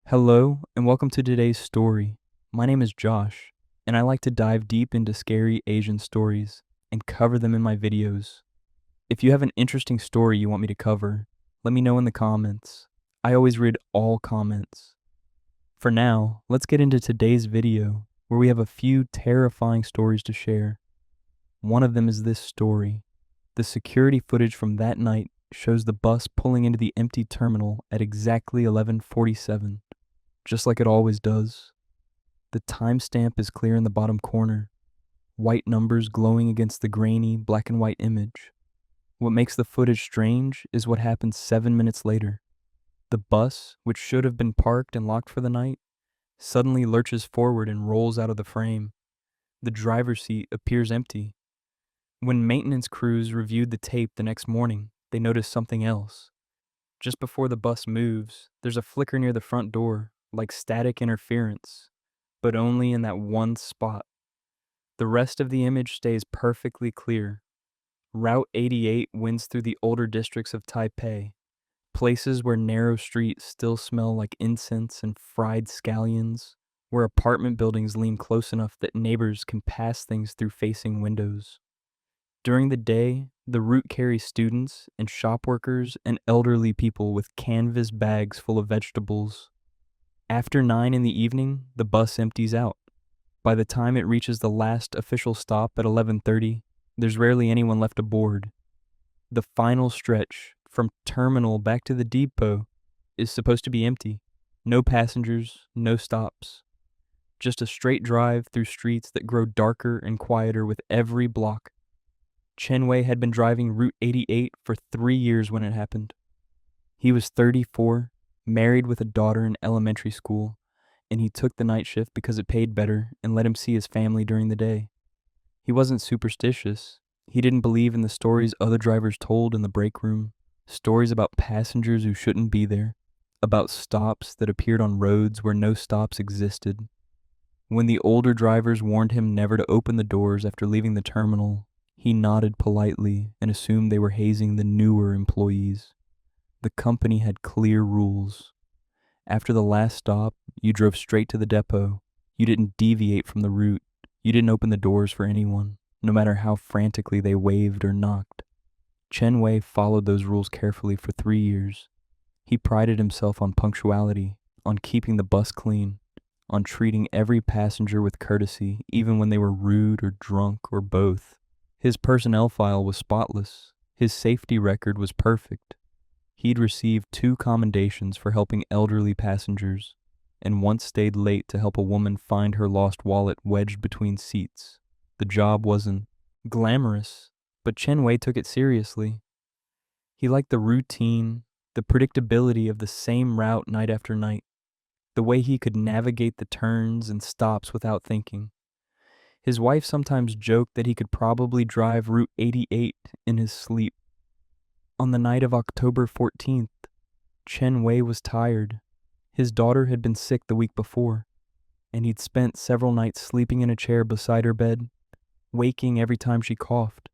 Hello, and welcome to today's story. My name is Josh, and I like to dive deep into scary Asian stories and cover them in my videos. If you have an interesting story you want me to cover, let me know in the comments. I always read all comments. For now, let's get into today's video, where we have a few terrifying stories to share. One of them is this story. The security footage from that night shows the bus pulling into the empty terminal at exactly 11:47. Just like it always does. The timestamp is clear in the bottom corner, white numbers glowing against the grainy black and white image. What makes the footage strange is what happens 7 minutes later. The bus, which should have been parked and locked for the night, suddenly lurches forward and rolls out of the frame. The driver's seat appears empty. When maintenance crews reviewed the tape the next morning, they noticed something else. Just before the bus moves, there's a flicker near the front door, like static interference, but only in that one spot. The rest of the image stays perfectly clear. Route 88 winds through the older districts of Taipei, places where narrow streets still smell like incense and fried scallions, where apartment buildings lean close enough that neighbors can pass things through facing windows. During the day, the route carries students and shop workers and elderly people with canvas bags full of vegetables. After 9 in the evening, the bus empties out. By the time it reaches the last official stop at 11:30, there's rarely anyone left aboard. The final stretch, from terminal back to the depot, is supposed to be empty. No passengers, no stops. Just a straight drive through streets that grow darker and quieter with every block. Chen Wei had been driving Route 88 for 3 years when it happened. He was 34, married with a daughter in elementary school, and he took the night shift because it paid better and let him see his family during the day. He wasn't superstitious. He didn't believe in the stories other drivers told in the break room, stories about passengers who shouldn't be there, about stops that appeared on roads where no stops existed. When the older drivers warned him never to open the doors after leaving the terminal, he nodded politely and assumed they were hazing the newer employees. The company had clear rules. After the last stop, you drove straight to the depot. You didn't deviate from the route. You didn't open the doors for anyone, no matter how frantically they waved or knocked. Chen Wei followed those rules carefully for 3 years. He prided himself on punctuality, on keeping the bus clean, on treating every passenger with courtesy, even when they were rude or drunk or both. His personnel file was spotless. His safety record was perfect. He'd received 2 commendations for helping elderly passengers, and once stayed late to help a woman find her lost wallet wedged between seats. The job wasn't glamorous, but Chen Wei took it seriously. He liked the routine, the predictability of the same route night after night, the way he could navigate the turns and stops without thinking. His wife sometimes joked that he could probably drive Route 88 in his sleep. On the night of October 14th, Chen Wei was tired. His daughter had been sick the week before, and he'd spent several nights sleeping in a chair beside her bed, waking every time she coughed.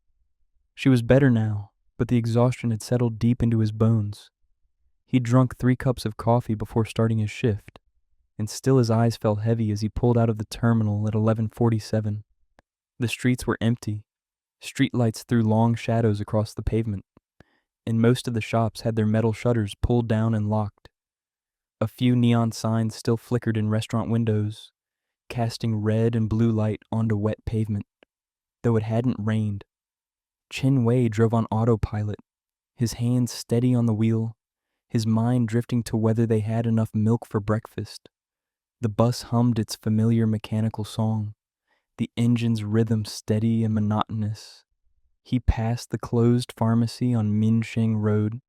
She was better now, but the exhaustion had settled deep into his bones. He'd drunk 3 cups of coffee before starting his shift, and still his eyes felt heavy as he pulled out of the terminal at 11:47. The streets were empty. Streetlights threw long shadows across the pavement, and most of the shops had their metal shutters pulled down and locked. A few neon signs still flickered in restaurant windows, casting red and blue light onto wet pavement, though it hadn't rained. Chen Wei drove on autopilot, his hands steady on the wheel, his mind drifting to whether they had enough milk for breakfast. The bus hummed its familiar mechanical song, the engine's rhythm steady and monotonous. He passed the closed pharmacy on Minsheng Road,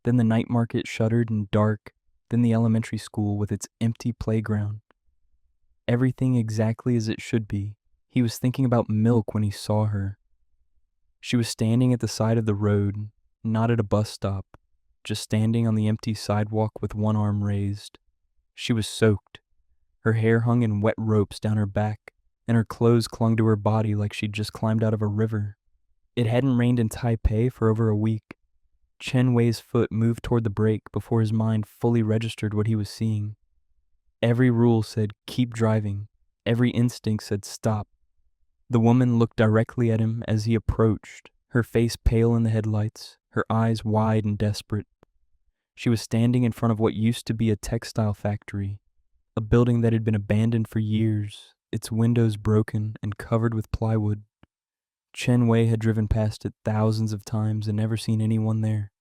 then the night market shuttered and dark, then the elementary school with its empty playground. Everything exactly as it should be. He was thinking about milk when he saw her. She was standing at the side of the road, not at a bus stop, just standing on the empty sidewalk with one arm raised. She was soaked. Her hair hung in wet ropes down her back, and her clothes clung to her body like she'd just climbed out of a river. It hadn't rained in Taipei for over a week. Chen Wei's foot moved toward the brake before his mind fully registered what he was seeing. Every rule said, keep driving. Every instinct said, stop. The woman looked directly at him as he approached, her face pale in the headlights, her eyes wide and desperate. She was standing in front of what used to be a textile factory, a building that had been abandoned for years, its windows broken and covered with plywood. Chen Wei had driven past it thousands of times and never seen anyone there.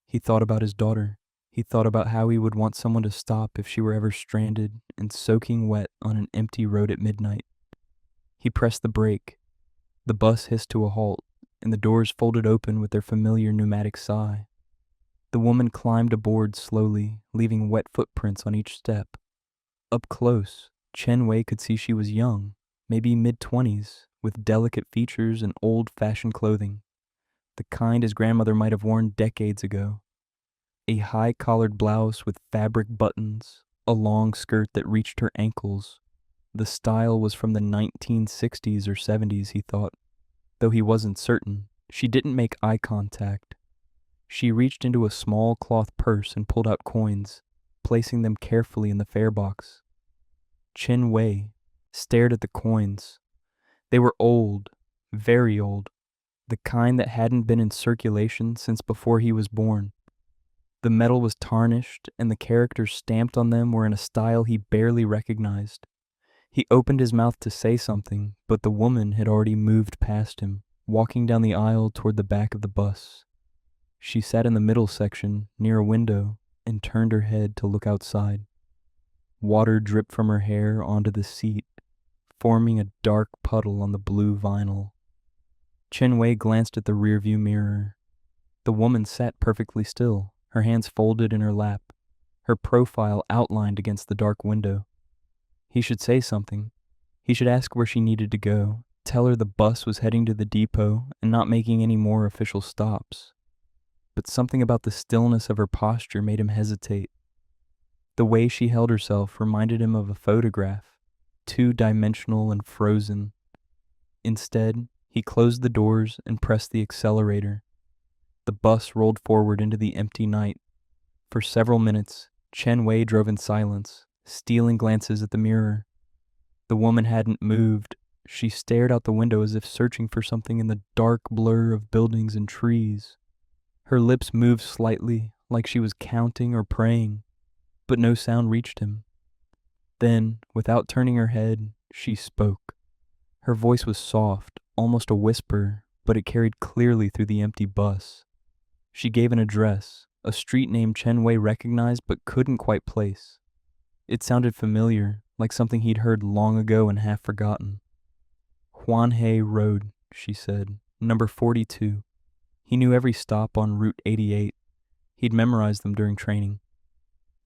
He thought about his daughter. He thought about how he would want someone to stop if she were ever stranded and soaking wet on an empty road at midnight. He pressed the brake. The bus hissed to a halt, and the doors folded open with their familiar pneumatic sigh. The woman climbed aboard slowly, leaving wet footprints on each step. Up close, Chen Wei could see she was young, maybe mid-20s, with delicate features and old-fashioned clothing, the kind his grandmother might have worn decades ago. A high-collared blouse with fabric buttons, a long skirt that reached her ankles. The style was from the 1960s or 70s, he thought. Though he wasn't certain, she didn't make eye contact. She reached into a small cloth purse and pulled out coins, placing them carefully in the fare box. Chen Wei stared at the coins. They were old, very old, the kind that hadn't been in circulation since before he was born. The metal was tarnished, and the characters stamped on them were in a style he barely recognized. He opened his mouth to say something, but the woman had already moved past him, walking down the aisle toward the back of the bus. She sat in the middle section, near a window, and turned her head to look outside. Water dripped from her hair onto the seat, forming a dark puddle on the blue vinyl. Chen Wei glanced at the rearview mirror. The woman sat perfectly still, her hands folded in her lap, her profile outlined against the dark window. He should say something. He should ask where she needed to go, tell her the bus was heading to the depot and not making any more official stops. But something about the stillness of her posture made him hesitate. The way she held herself reminded him of a photograph, two-dimensional and frozen. Instead, he closed the doors and pressed the accelerator. The bus rolled forward into the empty night. For several minutes, Chen Wei drove in silence, stealing glances at the mirror. The woman hadn't moved. She stared out the window as if searching for something in the dark blur of buildings and trees. Her lips moved slightly, like she was counting or praying, but no sound reached him. Then, without turning her head, she spoke. Her voice was soft, almost a whisper, but it carried clearly through the empty bus. She gave an address, a street name Chen Wei recognized but couldn't quite place. It sounded familiar, like something he'd heard long ago and half forgotten. Huanhe Road, she said, number 42. He knew every stop on Route 88. He'd memorized them during training.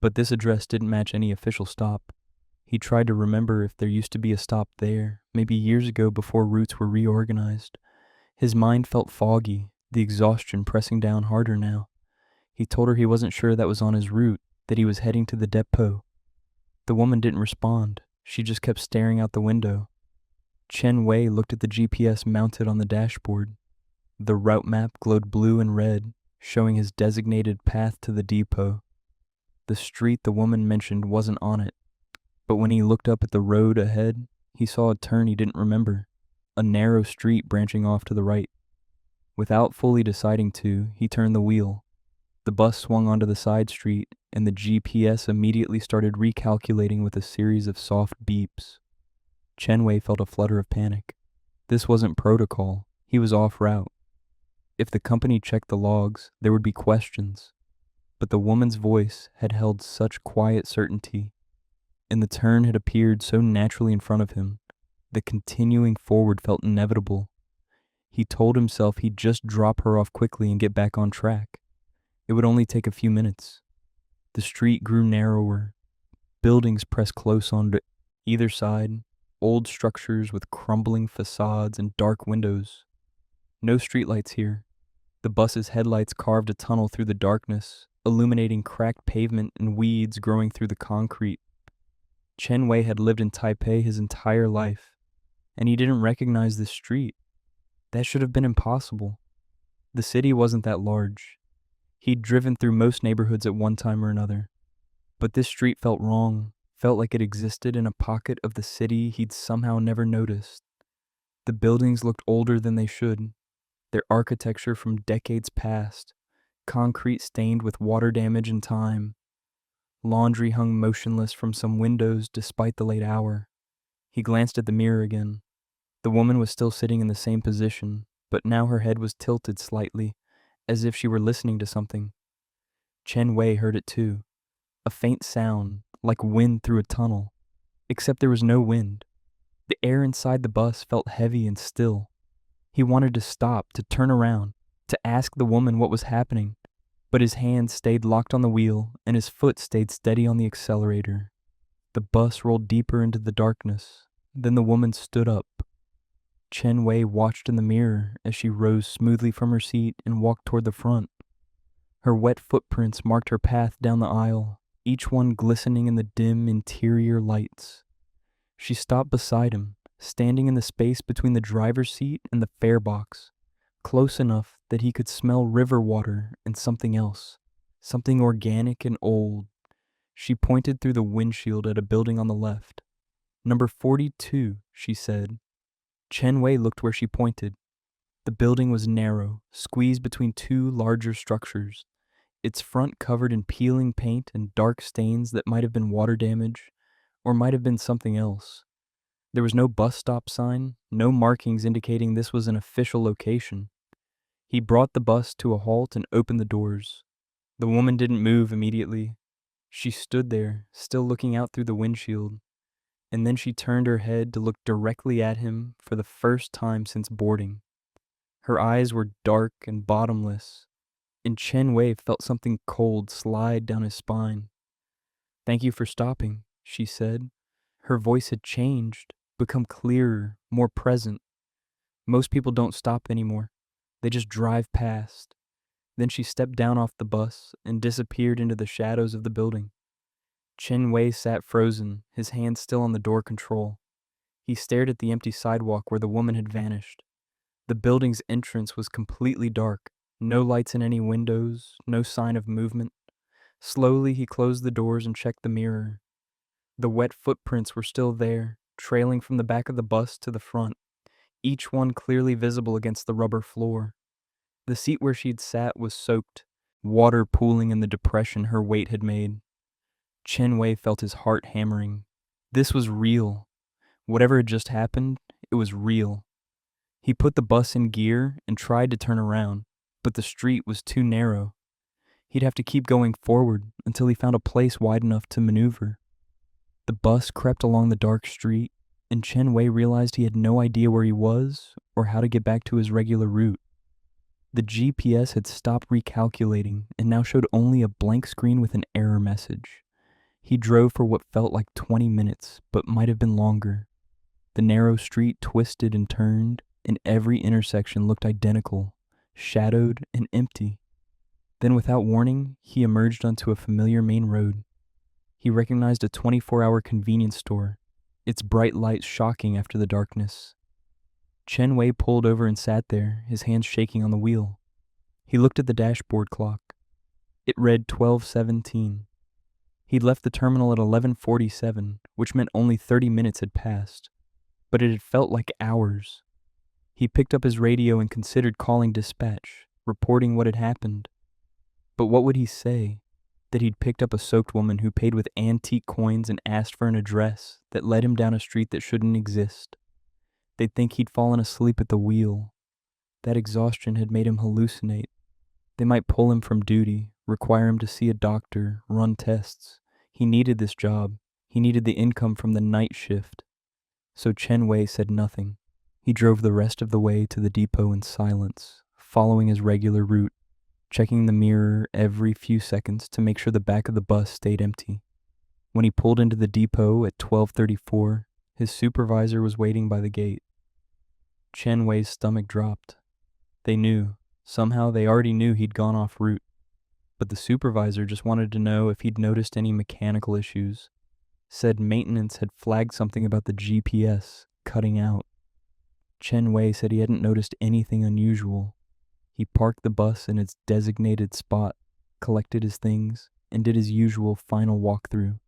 But this address didn't match any official stop. He tried to remember if there used to be a stop there, maybe years ago before routes were reorganized. His mind felt foggy, the exhaustion pressing down harder now. He told her he wasn't sure that was on his route, that he was heading to the depot. The woman didn't respond. She just kept staring out the window. Chen Wei looked at the GPS mounted on the dashboard. The route map glowed blue and red, showing his designated path to the depot. The street the woman mentioned wasn't on it, but when he looked up at the road ahead, he saw a turn he didn't remember, a narrow street branching off to the right. Without fully deciding to, he turned the wheel. The bus swung onto the side street, and the GPS immediately started recalculating with a series of soft beeps. Chen Wei felt a flutter of panic. This wasn't protocol. He was off route. If the company checked the logs, there would be questions. But the woman's voice had held such quiet certainty, and the turn had appeared so naturally in front of him, that continuing forward felt inevitable. He told himself he'd just drop her off quickly and get back on track. It would only take a few minutes. The street grew narrower. Buildings pressed close onto either side, old structures with crumbling facades and dark windows. No streetlights here. The bus's headlights carved a tunnel through the darkness, illuminating cracked pavement and weeds growing through the concrete. Chen Wei had lived in Taipei his entire life, and he didn't recognize this street. That should have been impossible. The city wasn't that large. He'd driven through most neighborhoods at one time or another, but this street felt wrong, felt like it existed in a pocket of the city he'd somehow never noticed. The buildings looked older than they should, their architecture from decades past, concrete stained with water damage and time. Laundry hung motionless from some windows despite the late hour. He glanced at the mirror again. The woman was still sitting in the same position, but now her head was tilted slightly, as if she were listening to something. Chen Wei heard it too. A faint sound, like wind through a tunnel, except there was no wind. The air inside the bus felt heavy and still. He wanted to stop, to turn around, to ask the woman what was happening, but his hand stayed locked on the wheel and his foot stayed steady on the accelerator. The bus rolled deeper into the darkness. Then the woman stood up. Chen Wei watched in the mirror as she rose smoothly from her seat and walked toward the front. Her wet footprints marked her path down the aisle, each one glistening in the dim interior lights. She stopped beside him, standing in the space between the driver's seat and the fare box, close enough that he could smell river water and something else, something organic and old. She pointed through the windshield at a building on the left. "Number 42, she said. Chen Wei looked where she pointed. The building was narrow, squeezed between two larger structures, its front covered in peeling paint and dark stains that might have been water damage, or might have been something else. There was no bus stop sign, no markings indicating this was an official location. He brought the bus to a halt and opened the doors. The woman didn't move immediately. She stood there, still looking out through the windshield, and then she turned her head to look directly at him for the first time since boarding. Her eyes were dark and bottomless, and Chen Wei felt something cold slide down his spine. "Thank you for stopping," she said. Her voice had changed, become clearer, more present. "Most people don't stop anymore. They just drive past." Then she stepped down off the bus and disappeared into the shadows of the building. Chen Wei sat frozen, his hand still on the door control. He stared at the empty sidewalk where the woman had vanished. The building's entrance was completely dark, no lights in any windows, no sign of movement. Slowly he closed the doors and checked the mirror. The wet footprints were still there, trailing from the back of the bus to the front, each one clearly visible against the rubber floor. The seat where she'd sat was soaked, water pooling in the depression her weight had made. Chen Wei felt his heart hammering. This was real. Whatever had just happened, it was real. He put the bus in gear and tried to turn around, but the street was too narrow. He'd have to keep going forward until he found a place wide enough to maneuver. The bus crept along the dark street, and Chen Wei realized he had no idea where he was or how to get back to his regular route. The GPS had stopped recalculating and now showed only a blank screen with an error message. He drove for what felt like 20 minutes, but might have been longer. The narrow street twisted and turned, and every intersection looked identical, shadowed and empty. Then without warning, he emerged onto a familiar main road. He recognized a 24-hour convenience store, its bright lights shocking after the darkness. Chen Wei pulled over and sat there, his hands shaking on the wheel. He looked at the dashboard clock. It read 12:17. He'd left the terminal at 11:47, which meant only 30 minutes had passed. But it had felt like hours. He picked up his radio and considered calling dispatch, reporting what had happened. But what would he say? That he'd picked up a soaked woman who paid with antique coins and asked for an address that led him down a street that shouldn't exist. They'd think he'd fallen asleep at the wheel. That exhaustion had made him hallucinate. They might pull him from duty, require him to see a doctor, run tests. He needed this job. He needed the income from the night shift. So Chen Wei said nothing. He drove the rest of the way to the depot in silence, following his regular route, checking the mirror every few seconds to make sure the back of the bus stayed empty. When he pulled into the depot at 12:34, his supervisor was waiting by the gate. Chen Wei's stomach dropped. They knew. Somehow they already knew he'd gone off route. But the supervisor just wanted to know if he'd noticed any mechanical issues. Said maintenance had flagged something about the GPS cutting out. Chen Wei said he hadn't noticed anything unusual. He parked the bus in its designated spot, collected his things, and did his usual final walkthrough.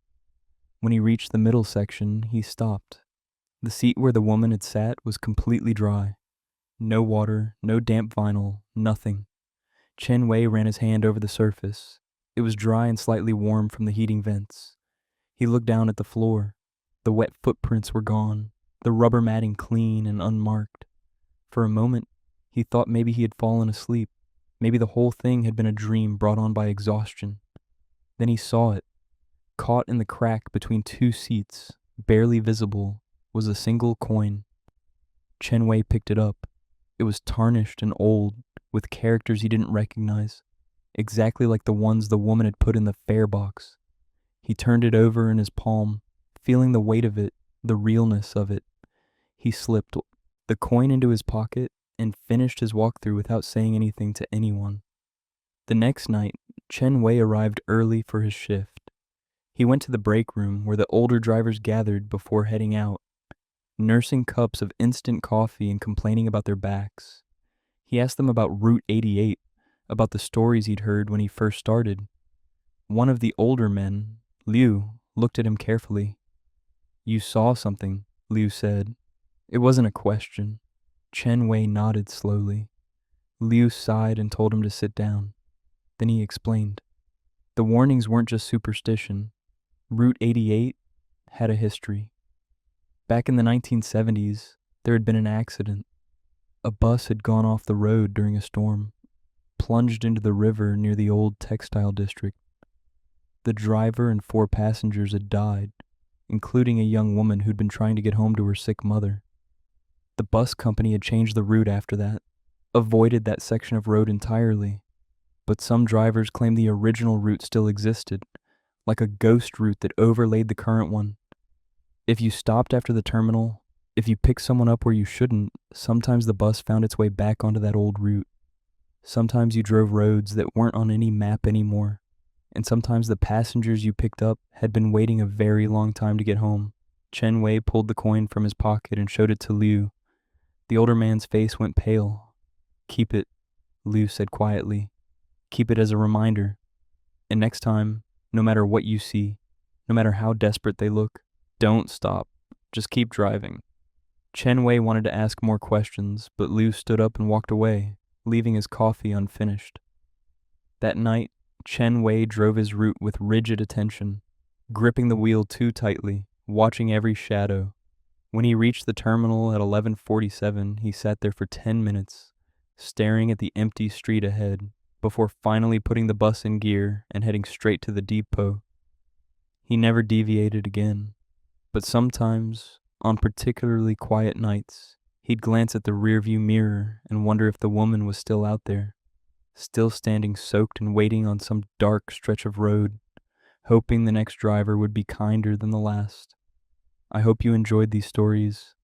When he reached the middle section, he stopped. The seat where the woman had sat was completely dry. No water, no damp vinyl, nothing. Chen Wei ran his hand over the surface. It was dry and slightly warm from the heating vents. He looked down at the floor. The wet footprints were gone, the rubber matting clean and unmarked. For a moment, he thought maybe he had fallen asleep. Maybe the whole thing had been a dream brought on by exhaustion. Then he saw it. Caught in the crack between two seats, barely visible, was a single coin. Chen Wei picked it up. It was tarnished and old, with characters he didn't recognize, exactly like the ones the woman had put in the fare box. He turned it over in his palm, feeling the weight of it, the realness of it. He slipped the coin into his pocket and finished his walkthrough without saying anything to anyone. The next night, Chen Wei arrived early for his shift. He went to the break room where the older drivers gathered before heading out, nursing cups of instant coffee and complaining about their backs. He asked them about Route 88, about the stories he'd heard when he first started. One of the older men, Liu, looked at him carefully. "You saw something," Liu said. It wasn't a question. Chen Wei nodded slowly. Liu sighed and told him to sit down. Then he explained. The warnings weren't just superstition. Route 88 had a history. Back in the 1970s, there had been an accident. A bus had gone off the road during a storm, plunged into the river near the old textile district. The driver and 4 passengers had died, including a young woman who'd been trying to get home to her sick mother. The bus company had changed the route after that, avoided that section of road entirely, but some drivers claimed the original route still existed, like a ghost route that overlaid the current one. If you stopped after the terminal, if you picked someone up where you shouldn't, sometimes the bus found its way back onto that old route. Sometimes you drove roads that weren't on any map anymore, and sometimes the passengers you picked up had been waiting a very long time to get home. Chen Wei pulled the coin from his pocket and showed it to Liu. The older man's face went pale. "Keep it," Liu said quietly. "Keep it as a reminder. And next time, no matter what you see, no matter how desperate they look, don't stop. Just keep driving." Chen Wei wanted to ask more questions, but Liu stood up and walked away, leaving his coffee unfinished. That night, Chen Wei drove his route with rigid attention, gripping the wheel too tightly, watching every shadow. When he reached the terminal at 11:47, he sat there for 10 minutes, staring at the empty street ahead, before finally putting the bus in gear and heading straight to the depot. He never deviated again, but sometimes, on particularly quiet nights, he'd glance at the rearview mirror and wonder if the woman was still out there, still standing soaked and waiting on some dark stretch of road, hoping the next driver would be kinder than the last. I hope you enjoyed these stories.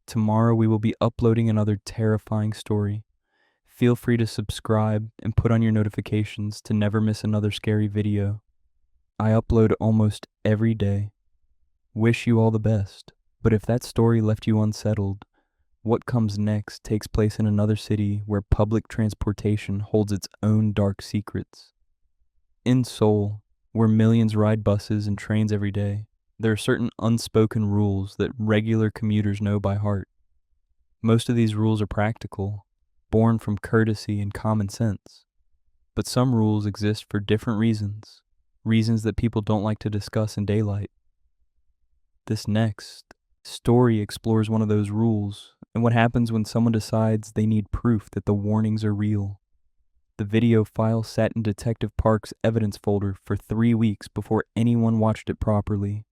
Tomorrow we will be uploading another terrifying story. Feel free to subscribe and put on your notifications to never miss another scary video. I upload almost every day. Wish you all the best, but if that story left you unsettled, what comes next takes place in another city where public transportation holds its own dark secrets. In Seoul, where millions ride buses and trains every day, there are certain unspoken rules that regular commuters know by heart. Most of these rules are practical, born from courtesy and common sense. But some rules exist for different reasons, reasons that people don't like to discuss in daylight. This next story explores one of those rules and what happens when someone decides they need proof that the warnings are real. The video file sat in Detective Park's evidence folder for 3 weeks before anyone watched it properly.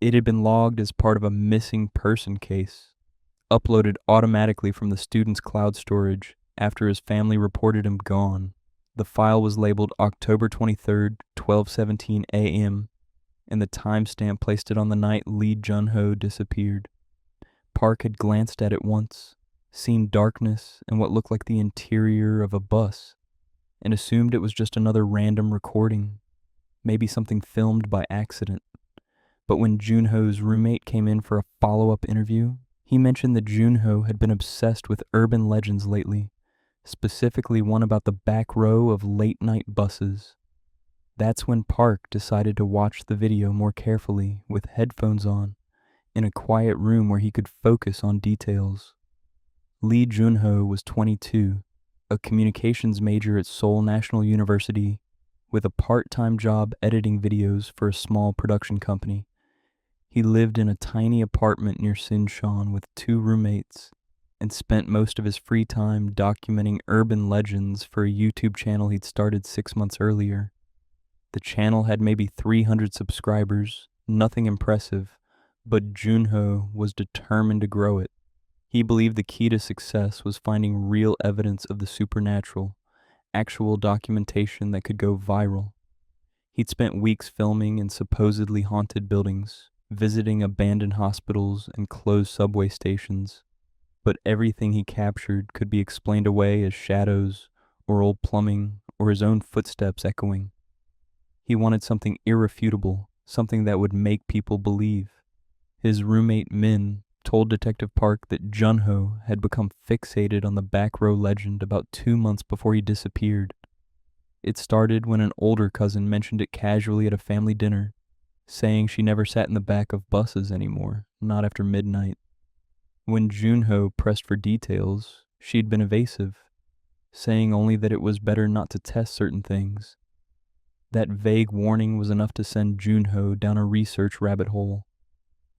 It had been logged as part of a missing person case, uploaded automatically from the student's cloud storage after his family reported him gone. The file was labeled October 23rd, 12:17 a.m., and the timestamp placed it on the night Lee Jun-ho disappeared. Park had glanced at it once, seen darkness and what looked like the interior of a bus, and assumed it was just another random recording, maybe something filmed by accident. But when Junho's roommate came in for a follow-up interview, he mentioned that Junho had been obsessed with urban legends lately, specifically one about the back row of late-night buses. That's when Park decided to watch the video more carefully with headphones on in a quiet room where he could focus on details. Lee Junho was 22, a communications major at Seoul National University with a part-time job editing videos for a small production company. He lived in a tiny apartment near Sinchon with 2 roommates and spent most of his free time documenting urban legends for a YouTube channel he'd started 6 months earlier. The channel had maybe 300 subscribers, nothing impressive, but Junho was determined to grow it. He believed the key to success was finding real evidence of the supernatural, actual documentation that could go viral. He'd spent weeks filming in supposedly haunted buildings, visiting abandoned hospitals and closed subway stations, but everything he captured could be explained away as shadows or old plumbing or his own footsteps echoing. He wanted something irrefutable, something that would make people believe. His roommate Min told Detective Park that Junho had become fixated on the back row legend about 2 months before he disappeared. It started when an older cousin mentioned it casually at a family dinner, saying she never sat in the back of buses anymore, not after midnight. When Junho pressed for details, she'd been evasive, saying only that it was better not to test certain things. That vague warning was enough to send Junho down a research rabbit hole.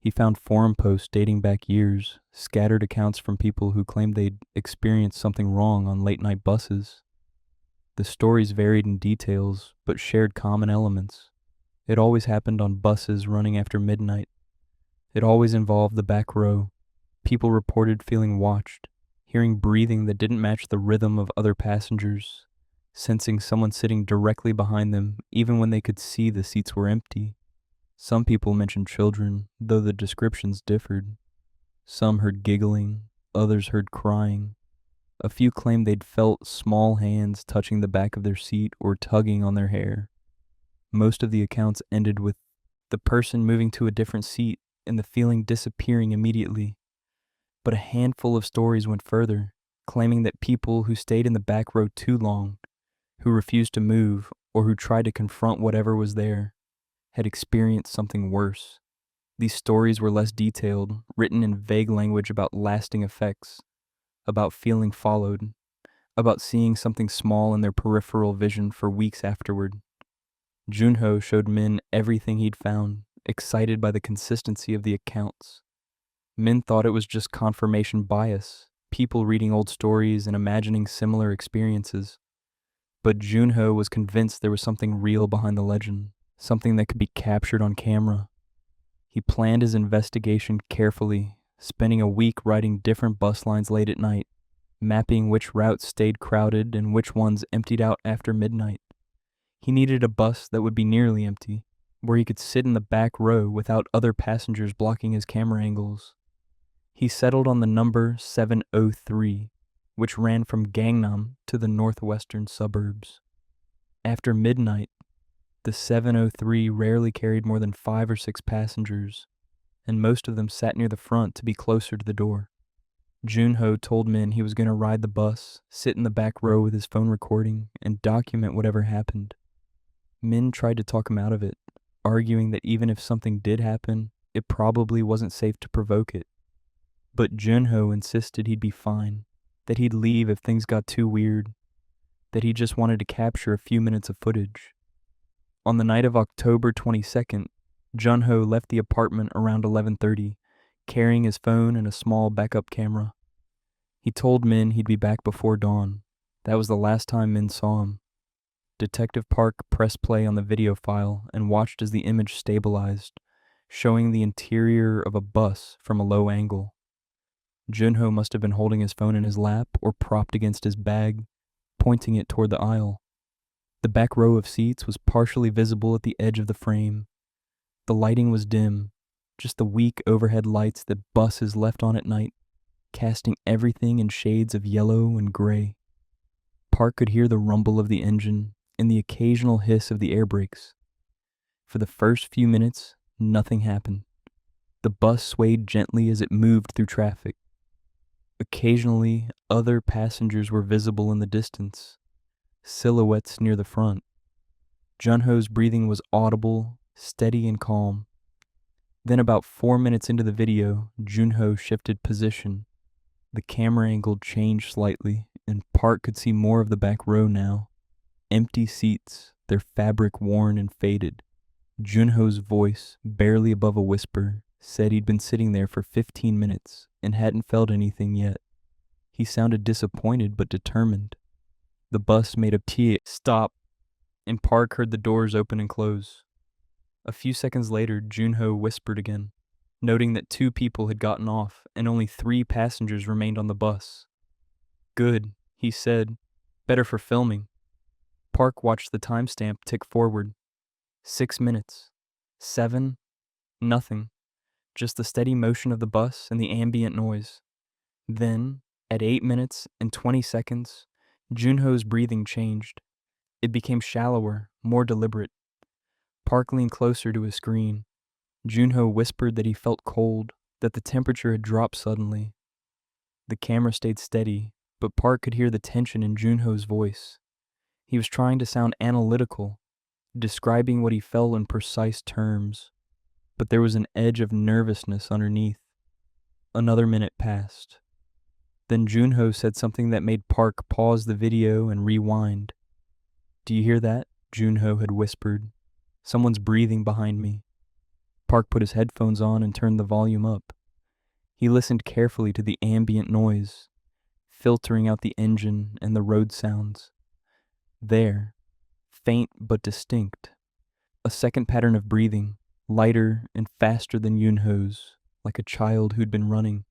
He found forum posts dating back years, scattered accounts from people who claimed they'd experienced something wrong on late-night buses. The stories varied in details, but shared common elements. It always happened on buses running after midnight. It always involved the back row. People reported feeling watched, hearing breathing that didn't match the rhythm of other passengers, sensing someone sitting directly behind them even when they could see the seats were empty. Some people mentioned children, though the descriptions differed. Some heard giggling, others heard crying. A few claimed they'd felt small hands touching the back of their seat or tugging on their hair. Most of the accounts ended with the person moving to a different seat and the feeling disappearing immediately. But a handful of stories went further, claiming that people who stayed in the back row too long, who refused to move, or who tried to confront whatever was there, had experienced something worse. These stories were less detailed, written in vague language about lasting effects, about feeling followed, about seeing something small in their peripheral vision for weeks afterward. Junho showed Min everything he'd found, excited by the consistency of the accounts. Min thought it was just confirmation bias, people reading old stories and imagining similar experiences. But Junho was convinced there was something real behind the legend, something that could be captured on camera. He planned his investigation carefully, spending a week riding different bus lines late at night, mapping which routes stayed crowded and which ones emptied out after midnight. He needed a bus that would be nearly empty, where he could sit in the back row without other passengers blocking his camera angles. He settled on the number 703, which ran from Gangnam to the northwestern suburbs. After midnight, the 703 rarely carried more than 5 or 6 passengers, and most of them sat near the front to be closer to the door. Junho told Min he was going to ride the bus, sit in the back row with his phone recording, and document whatever happened. Min tried to talk him out of it, arguing that even if something did happen, it probably wasn't safe to provoke it. But Junho insisted he'd be fine, that he'd leave if things got too weird, that he just wanted to capture a few minutes of footage. On the night of October 22nd, Junho left the apartment around 11:30, carrying his phone and a small backup camera. He told Min he'd be back before dawn. That was the last time Min saw him. Detective Park pressed play on the video file and watched as the image stabilized, showing the interior of a bus from a low angle. Junho must have been holding his phone in his lap or propped against his bag, pointing it toward the aisle. The back row of seats was partially visible at the edge of the frame. The lighting was dim, just the weak overhead lights that buses left on at night, casting everything in shades of yellow and gray. Park could hear the rumble of the engine and the occasional hiss of the air brakes. For the first few minutes, nothing happened. The bus swayed gently as it moved through traffic. Occasionally, other passengers were visible in the distance, silhouettes near the front. Junho's breathing was audible, steady, and calm. Then about 4 minutes into the video, Junho shifted position. The camera angle changed slightly, and Park could see more of the back row now. Empty seats, their fabric worn and faded. Junho's voice, barely above a whisper, said he'd been sitting there for 15 minutes and hadn't felt anything yet. He sounded disappointed but determined. The bus made a stop, and Park heard the doors open and close. A few seconds later, Junho whispered again, noting that 2 people had gotten off and only 3 passengers remained on the bus. "Good," he said. "Better for filming." Park watched the timestamp tick forward. 6 minutes. 7. Nothing. Just the steady motion of the bus and the ambient noise. Then, at 8 minutes and 20 seconds, Junho's breathing changed. It became shallower, more deliberate. Park leaned closer to his screen. Junho whispered that he felt cold, that the temperature had dropped suddenly. The camera stayed steady, but Park could hear the tension in Junho's voice. He was trying to sound analytical, describing what he felt in precise terms, but there was an edge of nervousness underneath. Another minute passed. Then Junho said something that made Park pause the video and rewind. "Do you hear that?" Junho had whispered. "Someone's breathing behind me." Park put his headphones on and turned the volume up. He listened carefully to the ambient noise, filtering out the engine and the road sounds. There, faint but distinct, a second pattern of breathing, lighter and faster than Yunho's, like a child who'd been running.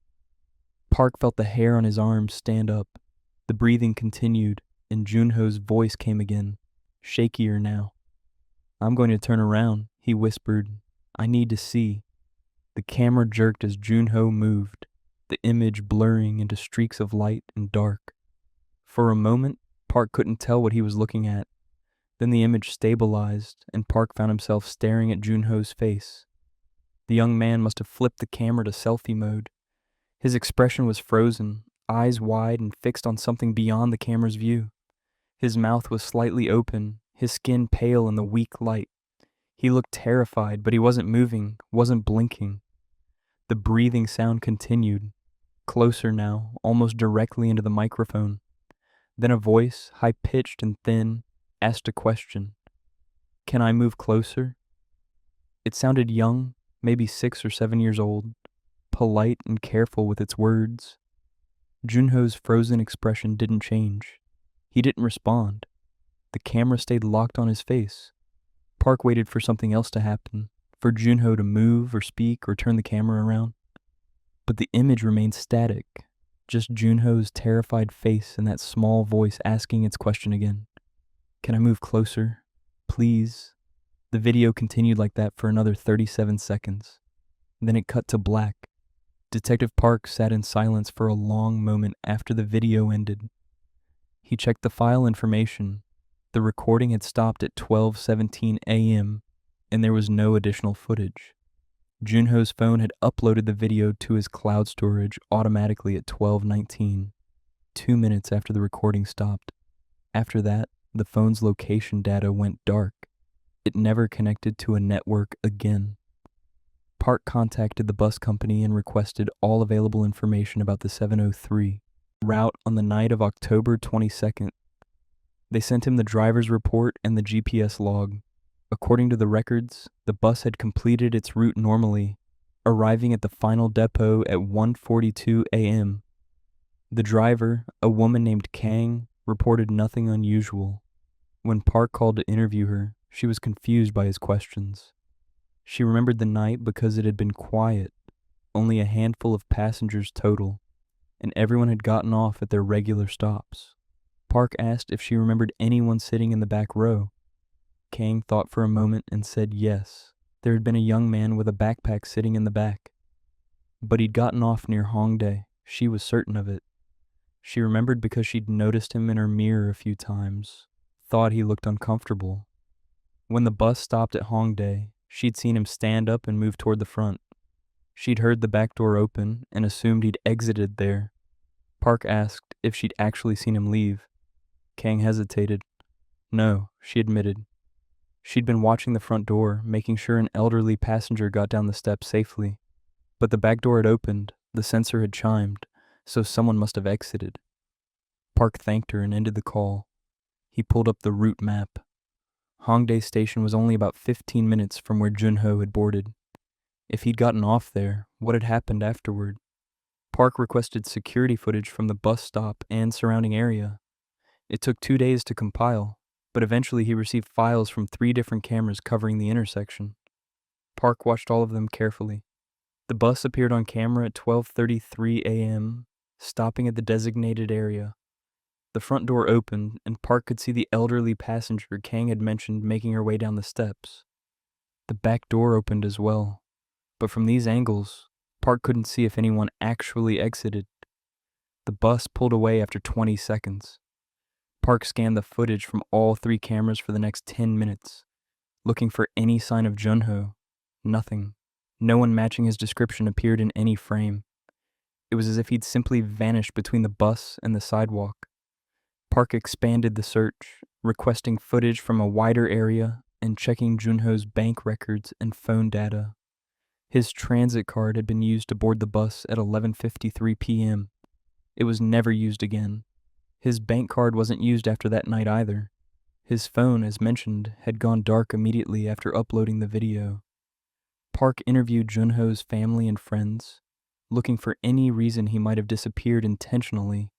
Park felt the hair on his arms stand up. The breathing continued, and Junho's voice came again, shakier now. "I'm going to turn around," he whispered. "I need to see." The camera jerked as Junho moved, the image blurring into streaks of light and dark. For a moment, Park couldn't tell what he was looking at. Then the image stabilized, and Park found himself staring at Junho's face. The young man must have flipped the camera to selfie mode. His expression was frozen, eyes wide and fixed on something beyond the camera's view. His mouth was slightly open, his skin pale in the weak light. He looked terrified, but he wasn't moving, wasn't blinking. The breathing sound continued, closer now, almost directly into the microphone. Then a voice, high-pitched and thin, asked a question. "Can I move closer?" It sounded young, maybe 6 or 7 years old, polite and careful with its words. Junho's frozen expression didn't change. He didn't respond. The camera stayed locked on his face. Park waited for something else to happen, for Junho to move or speak or turn the camera around. But the image remained static, just Junho's terrified face and that small voice asking its question again. "Can I move closer? Please?" The video continued like that for another 37 seconds. Then it cut to black. Detective Park sat in silence for a long moment after the video ended. He checked the file information. The recording had stopped at 12:17 a.m., and there was no additional footage. Junho's phone had uploaded the video to his cloud storage automatically at 12:19, 2 minutes after the recording stopped. After that, the phone's location data went dark. It never connected to a network again. Park contacted the bus company and requested all available information about the 703 route on the night of October 22nd. They sent him the driver's report and the GPS log. According to the records, the bus had completed its route normally, arriving at the final depot at 1:42 a.m. The driver, a woman named Kang, reported nothing unusual. When Park called to interview her, she was confused by his questions. She remembered the night because it had been quiet, only a handful of passengers total, and everyone had gotten off at their regular stops. Park asked if she remembered anyone sitting in the back row. Kang thought for a moment and said yes. There had been a young man with a backpack sitting in the back. But he'd gotten off near Hongdae. She was certain of it. She remembered because she'd noticed him in her mirror a few times, thought he looked uncomfortable. When the bus stopped at Hongdae, she'd seen him stand up and move toward the front. She'd heard the back door open and assumed he'd exited there. Park asked if she'd actually seen him leave. Kang hesitated. No, she admitted. She'd been watching the front door, making sure an elderly passenger got down the steps safely. But the back door had opened, the sensor had chimed, so someone must have exited. Park thanked her and ended the call. He pulled up the route map. Hongdae Station was only about 15 minutes from where Junho had boarded. If he'd gotten off there, what had happened afterward? Park requested security footage from the bus stop and surrounding area. It took 2 days to compile, but eventually he received files from 3 different cameras covering the intersection. Park watched all of them carefully. The bus appeared on camera at 12:33 a.m., stopping at the designated area. The front door opened, and Park could see the elderly passenger Kang had mentioned making her way down the steps. The back door opened as well, but from these angles, Park couldn't see if anyone actually exited. The bus pulled away after 20 seconds. Park scanned the footage from all 3 cameras for the next 10 minutes, looking for any sign of Junho. Nothing. No one matching his description appeared in any frame. It was as if he'd simply vanished between the bus and the sidewalk. Park expanded the search, requesting footage from a wider area and checking Junho's bank records and phone data. His transit card had been used to board the bus at 11:53 p.m. It was never used again. His bank card wasn't used after that night either. His phone, as mentioned, had gone dark immediately after uploading the video. Park interviewed Junho's family and friends, looking for any reason he might have disappeared intentionally.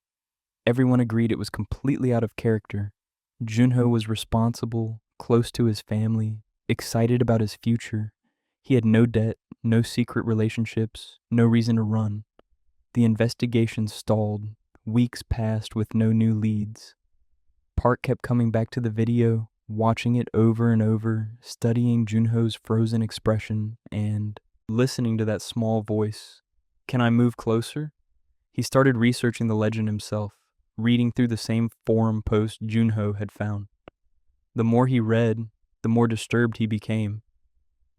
Everyone agreed it was completely out of character. Junho was responsible, close to his family, excited about his future. He had no debt, no secret relationships, no reason to run. The investigation stalled. Weeks passed with no new leads. Park kept coming back to the video, watching it over and over, studying Junho's frozen expression, and listening to that small voice. Can I move closer? He started researching the legend himself, reading through the same forum post Junho had found. The more he read, the more disturbed he became.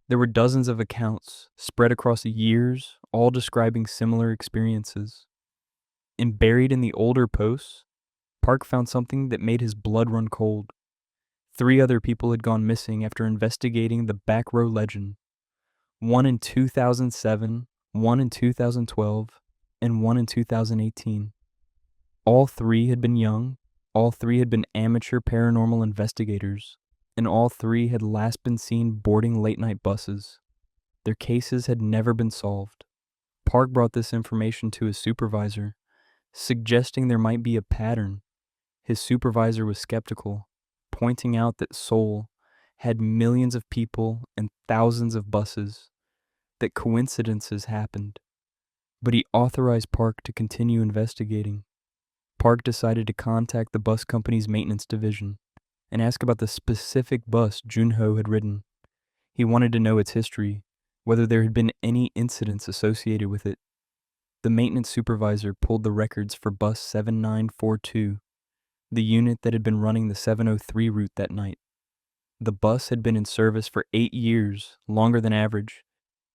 There were dozens of accounts, spread across years, all describing similar experiences. And buried in the older posts, Park found something that made his blood run cold. 3 other people had gone missing after investigating the back row legend. 1 in 2007, 1 in 2012, and 1 in 2018. All 3 had been young, all 3 had been amateur paranormal investigators, and all 3 had last been seen boarding late-night buses. Their cases had never been solved. Park brought this information to his supervisor, suggesting there might be a pattern. His supervisor was skeptical, pointing out that Seoul had millions of people and thousands of buses, that coincidences happened. But he authorized Park to continue investigating. Park decided to contact the bus company's maintenance division and ask about the specific bus Junho had ridden. He wanted to know its history, whether there had been any incidents associated with it. The maintenance supervisor pulled the records for bus 7942, the unit that had been running the 703 route that night. The bus had been in service for 8 years, longer than average.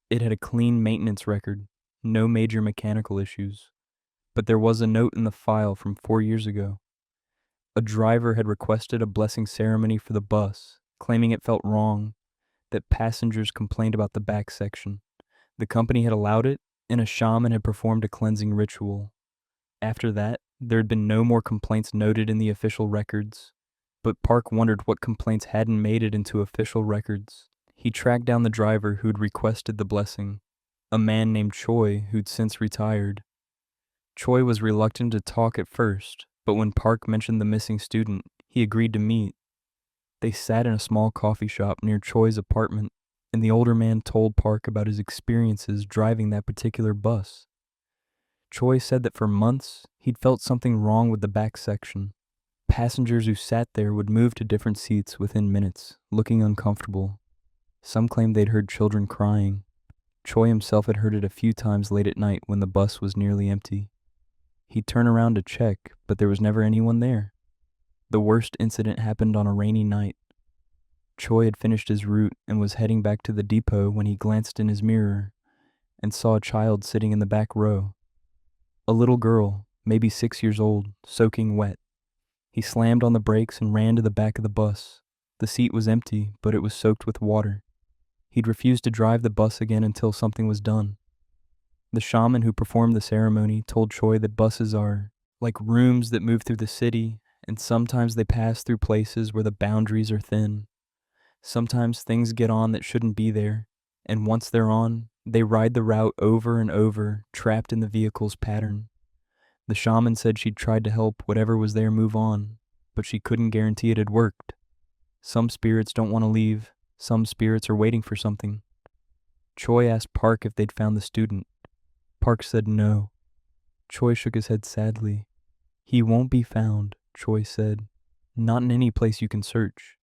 It had a clean maintenance record, no major mechanical issues. But there was a note in the file from 4 years ago. A driver had requested a blessing ceremony for the bus, claiming it felt wrong, that passengers complained about the back section. The company had allowed it, and a shaman had performed a cleansing ritual. After that, there had been no more complaints noted in the official records, but Park wondered what complaints hadn't made it into official records. He tracked down the driver who'd requested the blessing, a man named Choi who'd since retired. Choi was reluctant to talk at first, but when Park mentioned the missing student, he agreed to meet. They sat in a small coffee shop near Choi's apartment, and the older man told Park about his experiences driving that particular bus. Choi said that for months, he'd felt something wrong with the back section. Passengers who sat there would move to different seats within minutes, looking uncomfortable. Some claimed they'd heard children crying. Choi himself had heard it a few times late at night when the bus was nearly empty. He'd turn around to check, but there was never anyone there. The worst incident happened on a rainy night. Choi had finished his route and was heading back to the depot when he glanced in his mirror and saw a child sitting in the back row. A little girl, maybe 6 years old, soaking wet. He slammed on the brakes and ran to the back of the bus. The seat was empty, but it was soaked with water. He'd refused to drive the bus again until something was done. The shaman who performed the ceremony told Choi that buses are like rooms that move through the city, and sometimes they pass through places where the boundaries are thin. Sometimes things get on that shouldn't be there, and once they're on, they ride the route over and over, trapped in the vehicle's pattern. The shaman said she'd tried to help whatever was there move on, but she couldn't guarantee it had worked. Some spirits don't want to leave, some spirits are waiting for something. Choi asked Park if they'd found the student. Park said no. Choi shook his head sadly. He won't be found, Choi said. Not in any place you can search.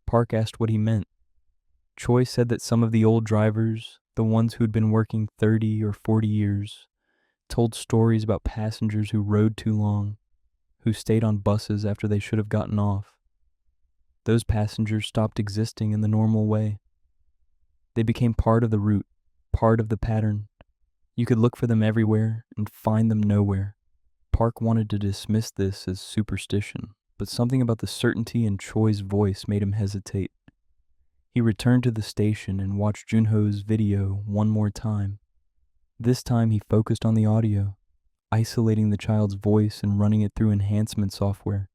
Park asked what he meant. Choi said that some of the old drivers, the ones who'd been working 30 or 40 years, told stories about passengers who rode too long, who stayed on buses after they should have gotten off. Those passengers stopped existing in the normal way. They became part of the route, part of the pattern. You could look for them everywhere and find them nowhere. Park wanted to dismiss this as superstition, but something about the certainty in Choi's voice made him hesitate. He returned to the station and watched Junho's video one more time. This time he focused on the audio, isolating the child's voice and running it through enhancement software.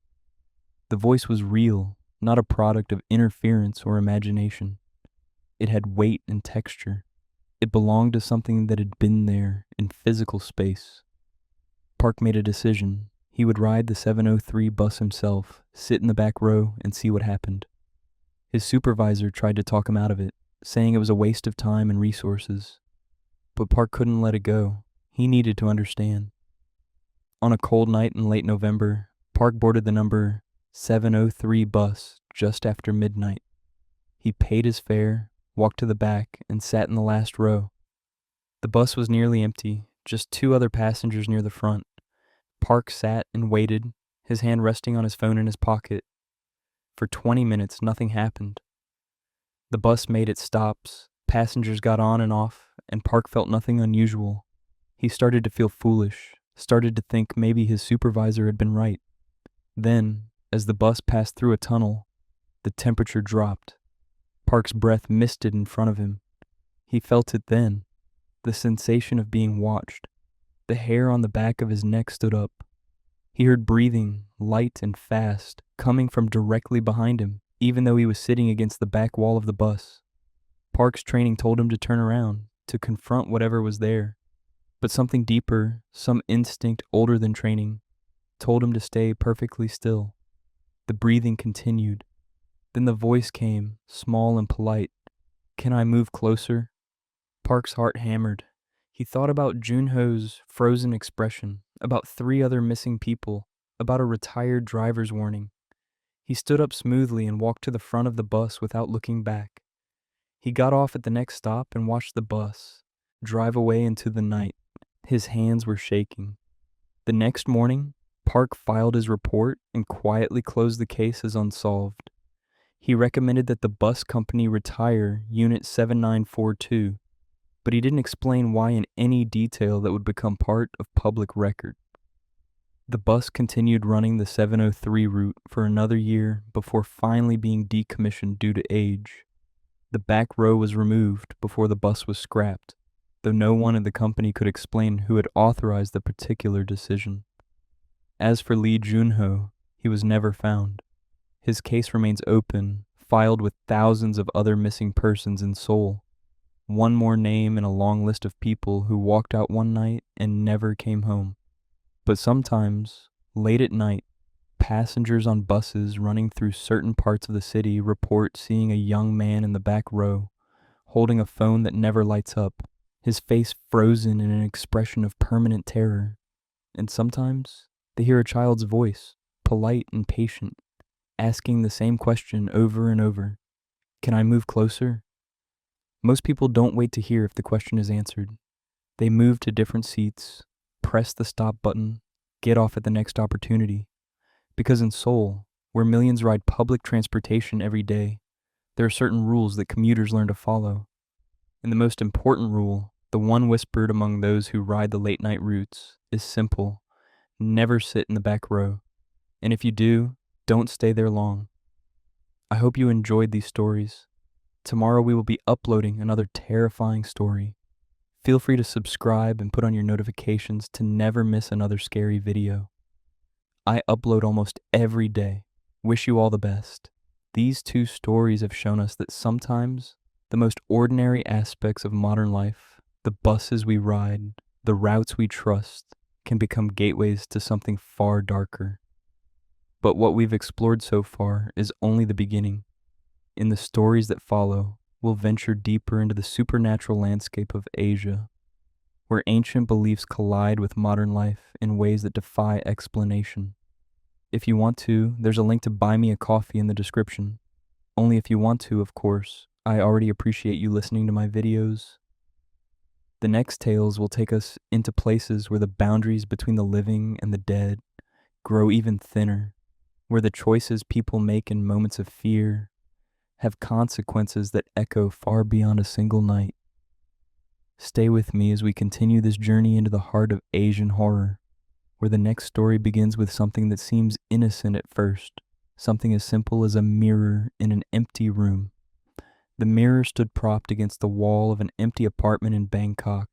The voice was real, not a product of interference or imagination. It had weight and texture. It belonged to something that had been there in physical space. Park made a decision. He would ride the 703 bus himself, sit in the back row, and see what happened. His supervisor tried to talk him out of it, saying it was a waste of time and resources. But Park couldn't let it go. He needed to understand. On a cold night in late November, Park boarded the number 703 bus just after midnight. He paid his fare, walked to the back, and sat in the last row. The bus was nearly empty, just 2 other passengers near the front. Park sat and waited, his hand resting on his phone in his pocket. For 20 minutes, nothing happened. The bus made its stops, passengers got on and off, and Park felt nothing unusual. He started to feel foolish, started to think maybe his supervisor had been right. Then, as the bus passed through a tunnel, the temperature dropped. Park's breath misted in front of him. He felt it then, the sensation of being watched. The hair on the back of his neck stood up. He heard breathing, light and fast, coming from directly behind him, even though he was sitting against the back wall of the bus. Park's training told him to turn around, to confront whatever was there. But something deeper, some instinct older than training, told him to stay perfectly still. The breathing continued. Then the voice came, small and polite. "Can I move closer?" Park's heart hammered. He thought about Junho's frozen expression, about 3 other missing people, about a retired driver's warning. He stood up smoothly and walked to the front of the bus without looking back. He got off at the next stop and watched the bus drive away into the night. His hands were shaking. The next morning, Park filed his report and quietly closed the case as unsolved. He recommended that the bus company retire Unit 7942, but he didn't explain why in any detail that would become part of public record. The bus continued running the 703 route for another year before finally being decommissioned due to age. The back row was removed before the bus was scrapped, though no one in the company could explain who had authorized the particular decision. As for Lee Junho, he was never found. His case remains open, filed with thousands of other missing persons in Seoul. One more name in a long list of people who walked out one night and never came home. But sometimes, late at night, passengers on buses running through certain parts of the city report seeing a young man in the back row, holding a phone that never lights up, his face frozen in an expression of permanent terror. And sometimes, they hear a child's voice, polite and patient, asking the same question over and over. "Can I move closer?" Most people don't wait to hear if the question is answered. They move to different seats, press the stop button, get off at the next opportunity. Because in Seoul, where millions ride public transportation every day, there are certain rules that commuters learn to follow. And the most important rule, the one whispered among those who ride the late night routes, is simple. Never sit in the back row. And if you do, don't stay there long. I hope you enjoyed these stories. Tomorrow we will be uploading another terrifying story. Feel free to subscribe and put on your notifications to never miss another scary video. I upload almost every day. Wish you all the best. These two stories have shown us that sometimes the most ordinary aspects of modern life, the buses we ride, the routes we trust, can become gateways to something far darker. But what we've explored so far is only the beginning. In the stories that follow, we'll venture deeper into the supernatural landscape of Asia, where ancient beliefs collide with modern life in ways that defy explanation. If you want to, there's a link to buy me a coffee in the description. Only if you want to, of course. I already appreciate you listening to my videos. The next tales will take us into places where the boundaries between the living and the dead grow even thinner, where the choices people make in moments of fear have consequences that echo far beyond a single night. Stay with me as we continue this journey into the heart of Asian horror, where the next story begins with something that seems innocent at first, something as simple as a mirror in an empty room. The mirror stood propped against the wall of an empty apartment in Bangkok,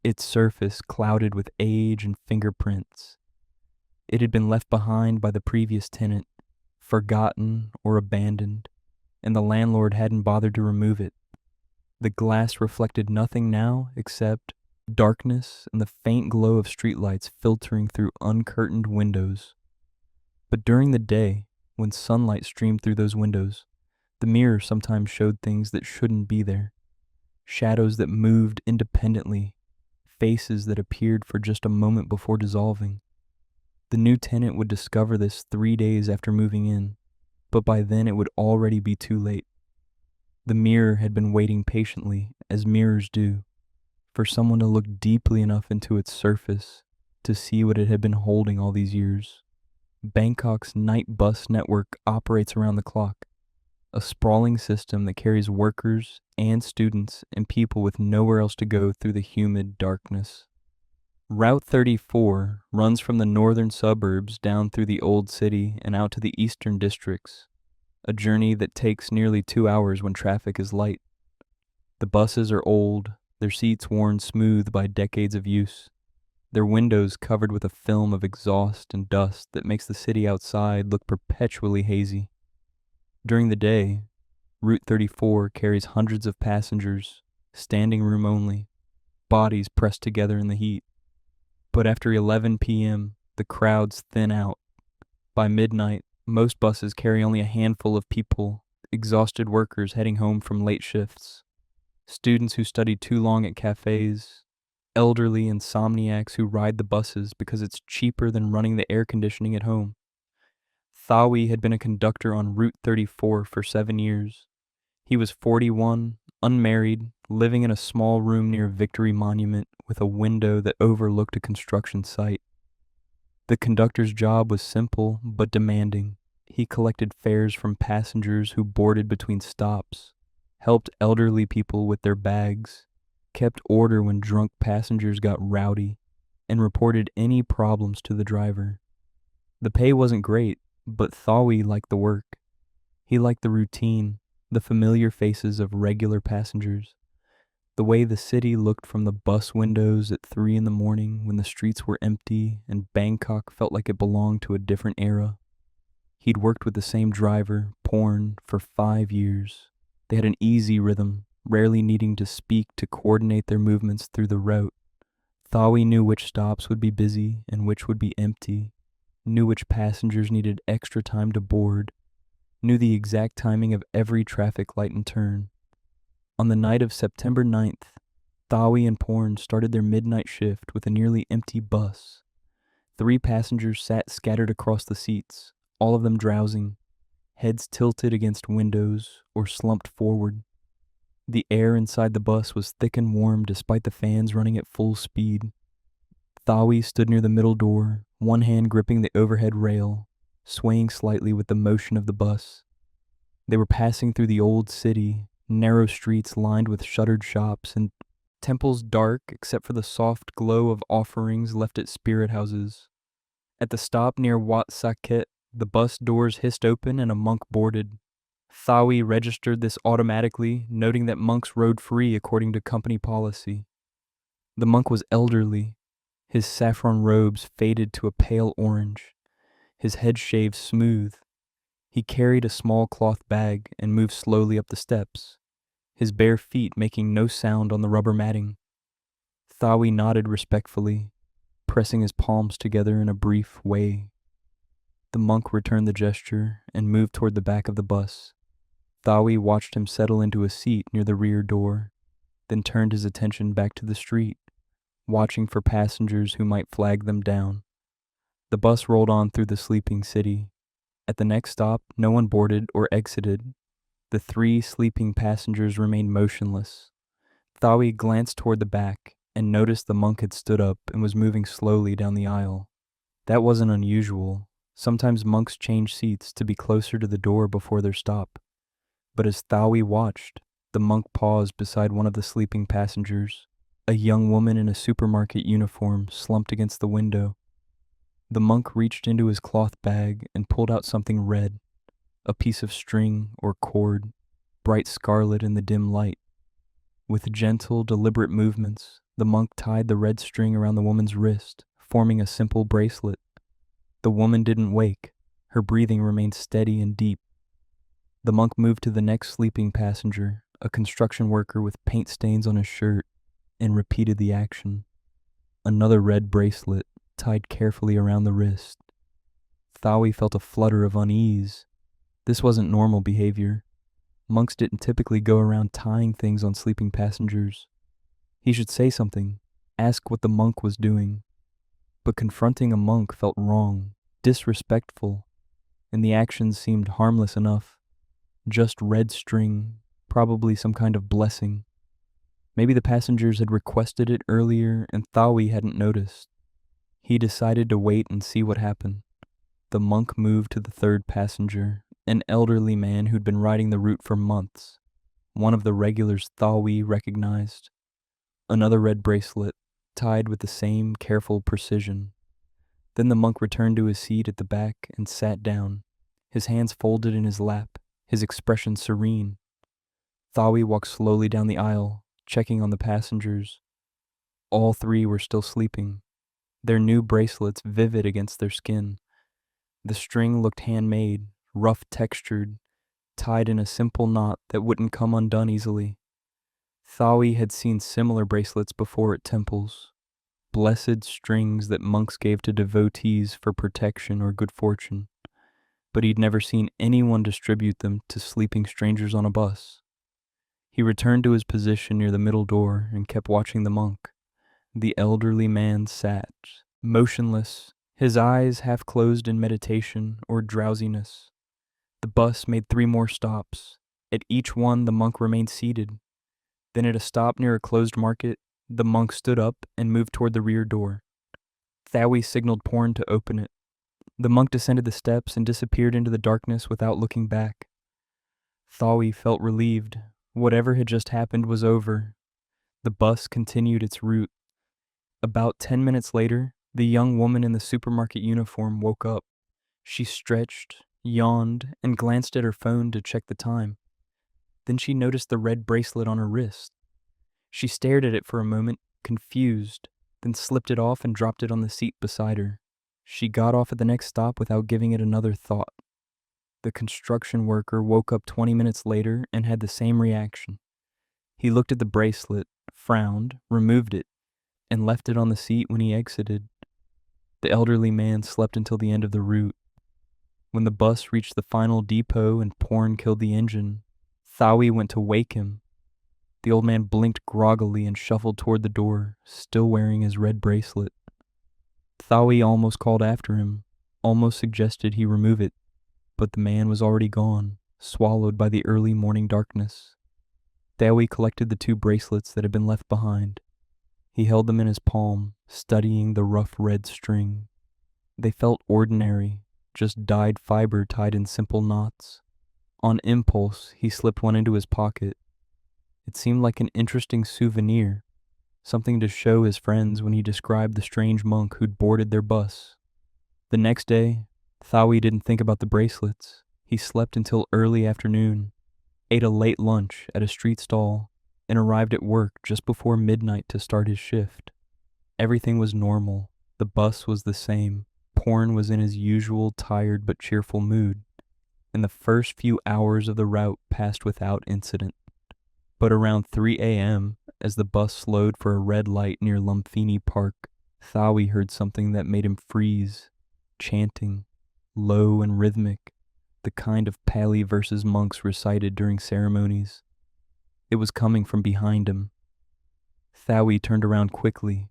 its surface clouded with age and fingerprints. It had been left behind by the previous tenant, forgotten or abandoned, and the landlord hadn't bothered to remove it. The glass reflected nothing now except darkness and the faint glow of streetlights filtering through uncurtained windows. But during the day, when sunlight streamed through those windows, the mirror sometimes showed things that shouldn't be there. Shadows that moved independently, faces that appeared for just a moment before dissolving. The new tenant would discover this 3 days after moving in, but by then it would already be too late. The mirror had been waiting patiently, as mirrors do, for someone to look deeply enough into its surface to see what it had been holding all these years. Bangkok's night bus network operates around the clock, a sprawling system that carries workers and students and people with nowhere else to go through the humid darkness. Route 34 runs from the northern suburbs down through the old city and out to the eastern districts, a journey that takes nearly 2 hours when traffic is light. The buses are old, their seats worn smooth by decades of use, their windows covered with a film of exhaust and dust that makes the city outside look perpetually hazy. During the day, Route 34 carries hundreds of passengers, standing room only, bodies pressed together in the heat. But after 11 p.m., the crowds thin out. By midnight, most buses carry only a handful of people, exhausted workers heading home from late shifts, students who study too long at cafes, elderly insomniacs who ride the buses because it's cheaper than running the air conditioning at home. Thawi had been a conductor on Route 34 for 7 years. He was 41, unmarried, living in a small room near Victory Monument with a window that overlooked a construction site. The conductor's job was simple but demanding. He collected fares from passengers who boarded between stops, helped elderly people with their bags, kept order when drunk passengers got rowdy, and reported any problems to the driver. The pay wasn't great, but Thawi liked the work. He liked the routine, the familiar faces of regular passengers, the way the city looked from the bus windows at 3 in the morning when the streets were empty and Bangkok felt like it belonged to a different era. He'd worked with the same driver, Porn, for 5 years. They had an easy rhythm, rarely needing to speak to coordinate their movements through the route. Thawi knew which stops would be busy and which would be empty, knew which passengers needed extra time to board, knew the exact timing of every traffic light and turn. On the night of September 9th, Thawi and Porn started their midnight shift with a nearly empty bus. 3 passengers sat scattered across the seats, all of them drowsing, heads tilted against windows or slumped forward. The air inside the bus was thick and warm despite the fans running at full speed. Thawi stood near the middle door, one hand gripping the overhead rail, swaying slightly with the motion of the bus. They were passing through the old city, narrow streets lined with shuttered shops and temples dark except for the soft glow of offerings left at spirit houses. At the stop near Wat Saket, the bus doors hissed open and a monk boarded. Thawi registered this automatically, noting that monks rode free according to company policy. The monk was elderly. His saffron robes faded to a pale orange, his head shaved smooth. He carried a small cloth bag and moved slowly up the steps, his bare feet making no sound on the rubber matting. Thawi nodded respectfully, pressing his palms together in a brief way. The monk returned the gesture and moved toward the back of the bus. Thawi watched him settle into a seat near the rear door, then turned his attention back to the street, watching for passengers who might flag them down. The bus rolled on through the sleeping city. At the next stop, no one boarded or exited. The 3 sleeping passengers remained motionless. Thawi glanced toward the back and noticed the monk had stood up and was moving slowly down the aisle. That wasn't unusual. Sometimes monks change seats to be closer to the door before their stop. But as Thawi watched, the monk paused beside one of the sleeping passengers. A young woman in a supermarket uniform slumped against the window. The monk reached into his cloth bag and pulled out something red, a piece of string or cord, bright scarlet in the dim light. With gentle, deliberate movements, the monk tied the red string around the woman's wrist, forming a simple bracelet. The woman didn't wake. Her breathing remained steady and deep. The monk moved to the next sleeping passenger, a construction worker with paint stains on his shirt, and repeated the action. Another red bracelet, tied carefully around the wrist. Thawi felt a flutter of unease. This wasn't normal behavior. Monks didn't typically go around tying things on sleeping passengers. He should say something, ask what the monk was doing. But confronting a monk felt wrong, disrespectful, and the actions seemed harmless enough. Just red string, probably some kind of blessing. Maybe the passengers had requested it earlier and Thawi hadn't noticed. He decided to wait and see what happened. The monk moved to the 3rd passenger, an elderly man who'd been riding the route for months. One of the regulars Thawi recognized. Another red bracelet, tied with the same careful precision. Then the monk returned to his seat at the back and sat down, his hands folded in his lap, his expression serene. Thawi walked slowly down the aisle, checking on the passengers. All 3 were still sleeping, their new bracelets vivid against their skin. The string looked handmade, rough textured, tied in a simple knot that wouldn't come undone easily. Thawi had seen similar bracelets before at temples, blessed strings that monks gave to devotees for protection or good fortune, but he'd never seen anyone distribute them to sleeping strangers on a bus. He returned to his position near the middle door and kept watching the monk. The elderly man sat, motionless, his eyes half closed in meditation or drowsiness. The bus made 3 more stops. At each one, the monk remained seated. Then at a stop near a closed market, the monk stood up and moved toward the rear door. Thawi signaled Porn to open it. The monk descended the steps and disappeared into the darkness without looking back. Thawi felt relieved. Whatever had just happened was over. The bus continued its route. About 10 minutes later, the young woman in the supermarket uniform woke up. She stretched, yawned, and glanced at her phone to check the time. Then she noticed the red bracelet on her wrist. She stared at it for a moment, confused, then slipped it off and dropped it on the seat beside her. She got off at the next stop without giving it another thought. The construction worker woke up 20 minutes later and had the same reaction. He looked at the bracelet, frowned, removed it, and left it on the seat when he exited. The elderly man slept until the end of the route. When the bus reached the final depot and Porn killed the engine, Thawi went to wake him. The old man blinked groggily and shuffled toward the door, still wearing his red bracelet. Thawi almost called after him, almost suggested he remove it, but the man was already gone, swallowed by the early morning darkness. Thawi collected the 2 bracelets that had been left behind. He held them in his palm, studying the rough red string. They felt ordinary, just dyed fiber tied in simple knots. On impulse, he slipped one into his pocket. It seemed like an interesting souvenir, something to show his friends when he described the strange monk who'd boarded their bus. The next day, Thawi didn't think about the bracelets. He slept until early afternoon, ate a late lunch at a street stall, and arrived at work just before midnight to start his shift. Everything was normal. The bus was the same. Porn was in his usual tired but cheerful mood, and the first few hours of the route passed without incident. But around 3 a.m., as the bus slowed for a red light near Lumphini Park, Thawi heard something that made him freeze. Chanting, low and rhythmic, the kind of Pali verses monks recited during ceremonies. It was coming from behind him. Thawi turned around quickly.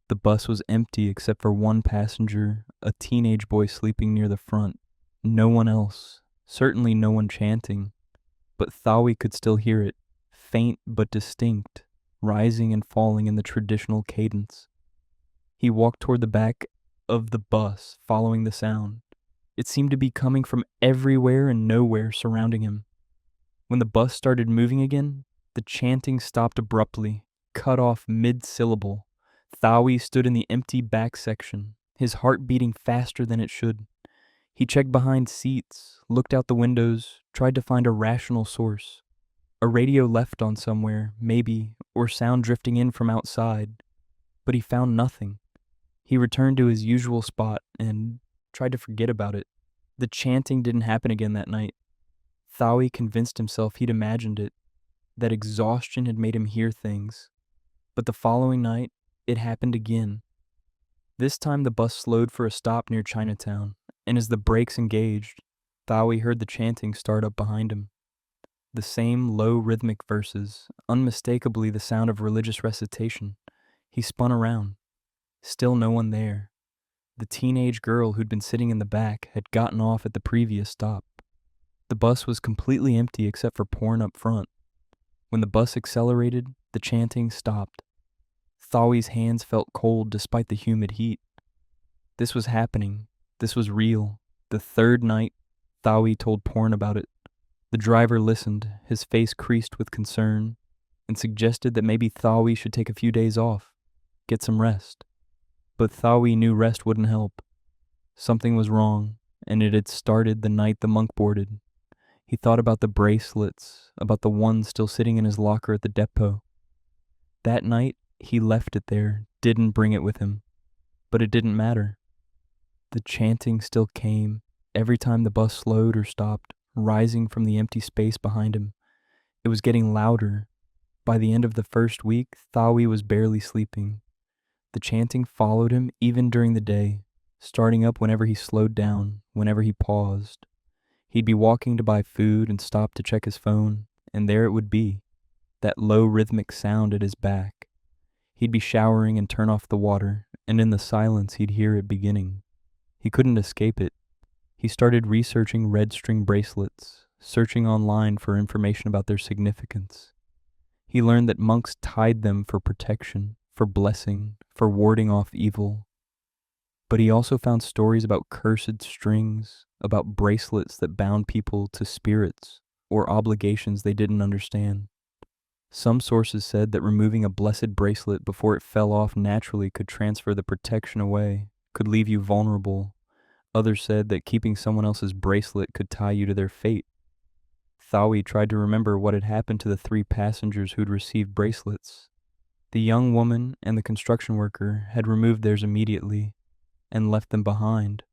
The bus was empty except for one passenger, a teenage boy sleeping near the front. No one else, certainly no one chanting, but Thawi could still hear it, faint but distinct, rising and falling in the traditional cadence. He walked toward the back of the bus, following the sound. It seemed to be coming from everywhere and nowhere surrounding him. When the bus started moving again, the chanting stopped abruptly, cut off mid-syllable. Thawi stood in the empty back section, his heart beating faster than it should. He checked behind seats, looked out the windows, tried to find a rational source. A radio left on somewhere, maybe, or sound drifting in from outside. But he found nothing. He returned to his usual spot and tried to forget about it. The chanting didn't happen again that night. Thawi convinced himself he'd imagined it, that exhaustion had made him hear things. But the following night, it happened again. This time the bus slowed for a stop near Chinatown, and as the brakes engaged, Thawi heard the chanting start up behind him. The same low rhythmic verses, unmistakably the sound of religious recitation. He spun around. Still no one there. The teenage girl who'd been sitting in the back had gotten off at the previous stop. The bus was completely empty except for porn up front. When the bus accelerated, the chanting stopped. Thawi's hands felt cold despite the humid heat. This was happening. This was real. The third night, Thawi told porn about it. The driver listened, his face creased with concern, and suggested that maybe Thawi should take a few days off, get some rest. But Thawi knew rest wouldn't help. Something was wrong, and it had started the night the monk boarded. He thought about the bracelets, about the one still sitting in his locker at the depot. That night, he left it there, didn't bring it with him. But it didn't matter. The chanting still came, every time the bus slowed or stopped, rising from the empty space behind him. It was getting louder. By the end of the first week, Thawi was barely sleeping. The chanting followed him even during the day, starting up whenever he slowed down, whenever he paused. He'd be walking to buy food and stop to check his phone, and there it would be, that low rhythmic sound at his back. He'd be showering and turn off the water, and in the silence he'd hear it beginning. He couldn't escape it. He started researching red string bracelets, searching online for information about their significance. He learned that monks tied them for protection, for blessing, for warding off evil. But he also found stories about cursed strings, about bracelets that bound people to spirits or obligations they didn't understand. Some sources said that removing a blessed bracelet before it fell off naturally could transfer the protection away, could leave you vulnerable. Others said that keeping someone else's bracelet could tie you to their fate. Thawi tried to remember what had happened to the 3 passengers who'd received bracelets. The young woman and the construction worker had removed theirs immediately and left them behind.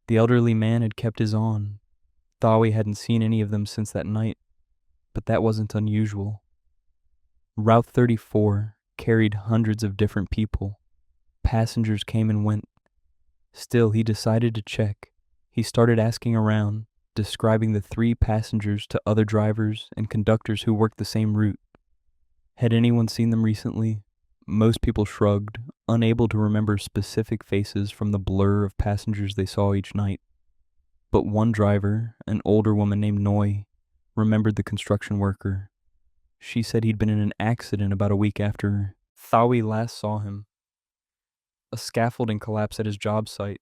The elderly man had kept his on. Thawi hadn't seen any of them since that night, but that wasn't unusual. Route 34 carried hundreds of different people. Passengers came and went. Still, he decided to check. He started asking around, describing the 3 passengers to other drivers and conductors who worked the same route. Had anyone seen them recently? Most people shrugged, unable to remember specific faces from the blur of passengers they saw each night. But one driver, an older woman named Noi, remembered the construction worker. She said he'd been in an accident about a week after Thawi last saw him. A scaffolding collapse at his job site.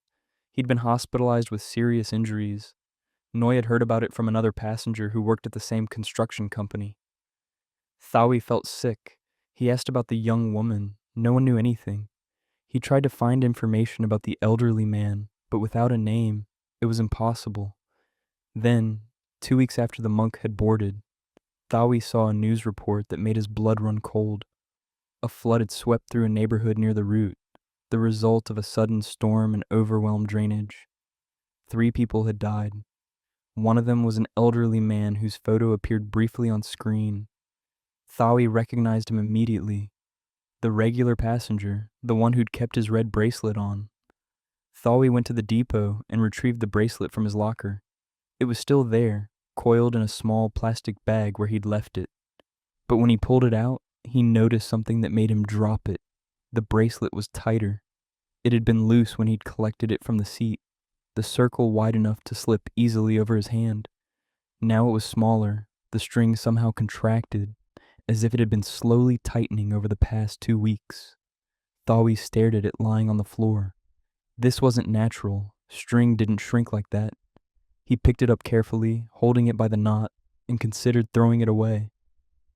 He'd been hospitalized with serious injuries. Noi had heard about it from another passenger who worked at the same construction company. Thawi felt sick. He asked about the young woman. No one knew anything. He tried to find information about the elderly man, but without a name, it was impossible. Then, 2 weeks after the monk had boarded, Thawi saw a news report that made his blood run cold. A flood had swept through a neighborhood near the route, the result of a sudden storm and overwhelmed drainage. 3 people had died. One of them was an elderly man whose photo appeared briefly on screen. Thawi recognized him immediately. The regular passenger, the one who'd kept his red bracelet on. Thawi went to the depot and retrieved the bracelet from his locker. It was still there, coiled in a small plastic bag where he'd left it. But when he pulled it out, he noticed something that made him drop it. The bracelet was tighter. It had been loose when he'd collected it from the seat, the circle wide enough to slip easily over his hand. Now it was smaller, the string somehow contracted, as if it had been slowly tightening over the past 2 weeks. Thawi stared at it lying on the floor. This wasn't natural. String didn't shrink like that. He picked it up carefully, holding it by the knot, and considered throwing it away.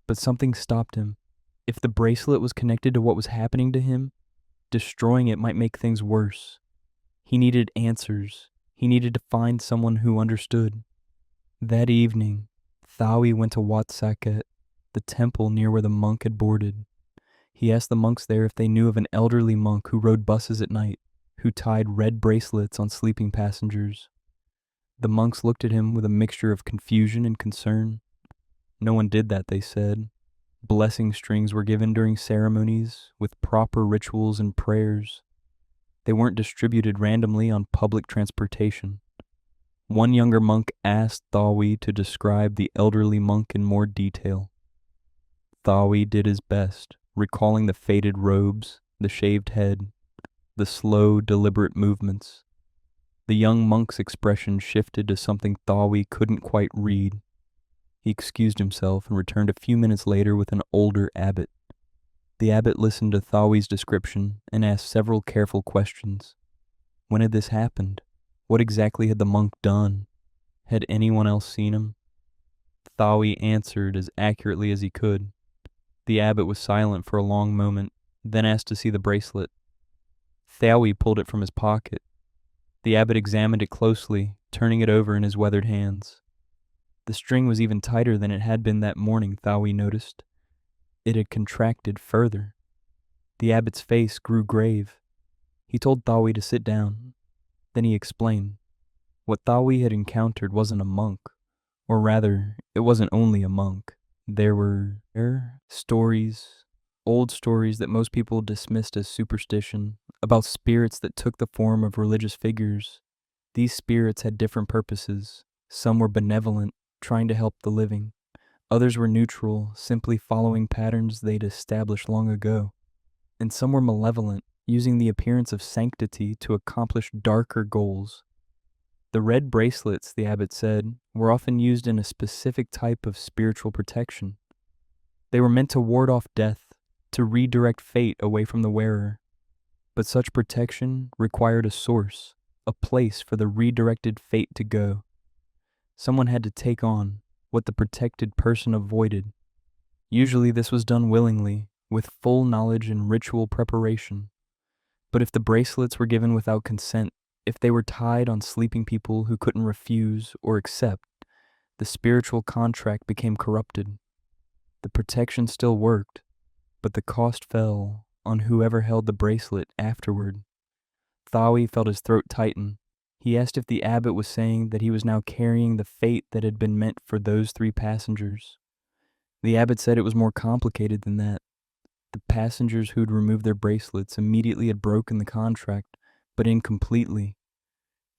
But something stopped him. If the bracelet was connected to what was happening to him, destroying it might make things worse. He needed answers. He needed to find someone who understood. That evening, Thawi went to Wat Saket, the temple near where the monk had boarded. He asked the monks there if they knew of an elderly monk who rode buses at night, who tied red bracelets on sleeping passengers. The monks looked at him with a mixture of confusion and concern. No one did that, they said. Blessing strings were given during ceremonies with proper rituals and prayers. They weren't distributed randomly on public transportation. One younger monk asked Thawi to describe the elderly monk in more detail. Thawi did his best, recalling the faded robes, the shaved head, the slow, deliberate movements. The young monk's expression shifted to something Thawi couldn't quite read. He excused himself and returned a few minutes later with an older abbot. The abbot listened to Thawi's description and asked several careful questions. When had this happened? What exactly had the monk done? Had anyone else seen him? Thawi answered as accurately as he could. The abbot was silent for a long moment, then asked to see the bracelet. Thawi pulled it from his pocket. The abbot examined it closely, turning it over in his weathered hands. The string was even tighter than it had been that morning, Thawi noticed. It had contracted further. The abbot's face grew grave. He told Thawi to sit down. Then he explained. What Thawi had encountered wasn't a monk, or rather, it wasn't only a monk. There were stories, old stories that most people dismissed as superstition, about spirits that took the form of religious figures. These spirits had different purposes. Some were benevolent, trying to help the living. Others were neutral, simply following patterns they'd established long ago. And some were malevolent, using the appearance of sanctity to accomplish darker goals. The red bracelets, the abbot said, were often used in a specific type of spiritual protection. They were meant to ward off death, to redirect fate away from the wearer. But such protection required a source, a place for the redirected fate to go. Someone had to take on what the protected person avoided. Usually this was done willingly, with full knowledge and ritual preparation. But if the bracelets were given without consent, if they were tied on sleeping people who couldn't refuse or accept, the spiritual contract became corrupted. The protection still worked, but the cost fell on whoever held the bracelet afterward. Thawi felt his throat tighten. He asked if the abbot was saying that he was now carrying the fate that had been meant for those 3 passengers. The abbot said it was more complicated than that. The passengers who'd removed their bracelets immediately had broken the contract, but incompletely.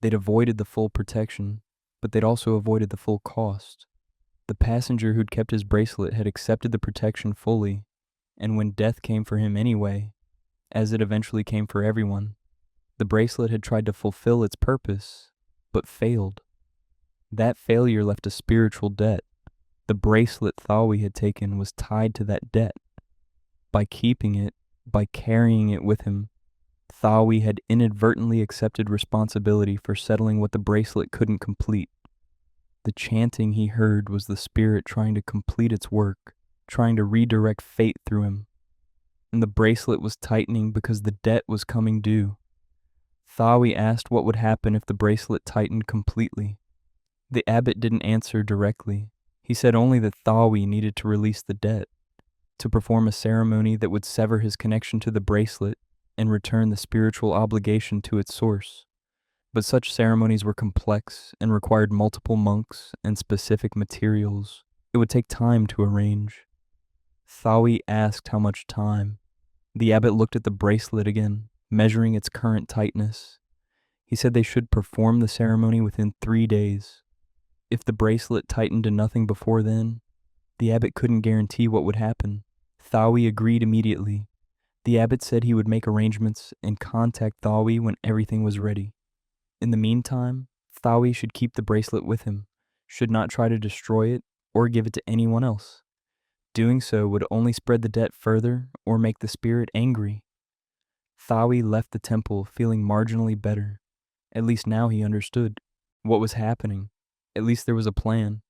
They'd avoided the full protection, but they'd also avoided the full cost. The passenger who'd kept his bracelet had accepted the protection fully, and when death came for him anyway, as it eventually came for everyone, the bracelet had tried to fulfill its purpose, but failed. That failure left a spiritual debt. The bracelet Thawi had taken was tied to that debt. By keeping it, by carrying it with him, Thawi had inadvertently accepted responsibility for settling what the bracelet couldn't complete. The chanting he heard was the spirit trying to complete its work, trying to redirect fate through him. And the bracelet was tightening because the debt was coming due. Thawi asked what would happen if the bracelet tightened completely. The abbot didn't answer directly. He said only that Thawi needed to release the debt, to perform a ceremony that would sever his connection to the bracelet and return the spiritual obligation to its source. But such ceremonies were complex and required multiple monks and specific materials. It would take time to arrange. Thawi asked how much time. The abbot looked at the bracelet again, measuring its current tightness. He said they should perform the ceremony within 3 days. If the bracelet tightened to nothing before then, the abbot couldn't guarantee what would happen. Thawi agreed immediately. The abbot said he would make arrangements and contact Thawi when everything was ready. In the meantime, Thawi should keep the bracelet with him, should not try to destroy it or give it to anyone else. Doing so would only spread the debt further or make the spirit angry. Thawi left the temple feeling marginally better. At least now he understood what was happening. At least there was a plan.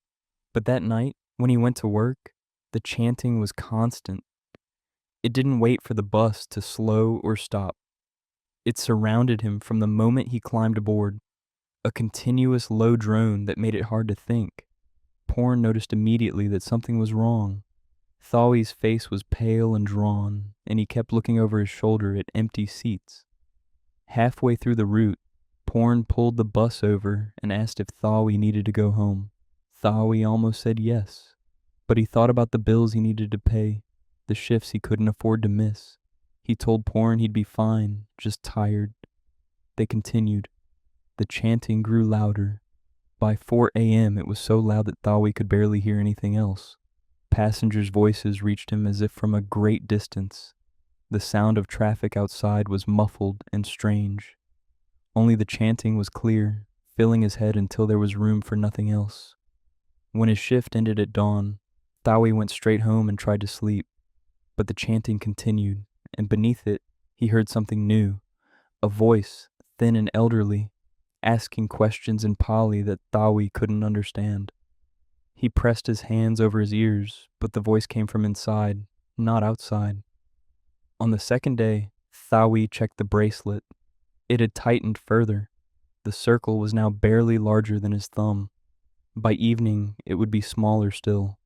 But that night, when he went to work, the chanting was constant. It didn't wait for the bus to slow or stop. It surrounded him from the moment he climbed aboard, a continuous low drone that made it hard to think. Porn noticed immediately that something was wrong. Thawi's face was pale and drawn, and he kept looking over his shoulder at empty seats. Halfway through the route, Porn pulled the bus over and asked if Thawi needed to go home. Thawi almost said yes, but he thought about the bills he needed to pay, the shifts he couldn't afford to miss. He told Porn he'd be fine, just tired. They continued. The chanting grew louder. By 4 a.m. it was so loud that Thawi could barely hear anything else. Passengers' voices reached him as if from a great distance. The sound of traffic outside was muffled and strange. Only the chanting was clear, filling his head until there was room for nothing else. When his shift ended at dawn, Thawi went straight home and tried to sleep. But the chanting continued, and beneath it, he heard something new, a voice, thin and elderly, asking questions in Pali that Thawi couldn't understand. He pressed his hands over his ears, but the voice came from inside, not outside. On the second day, Thawi checked the bracelet. It had tightened further. The circle was now barely larger than his thumb. By evening, it would be smaller still.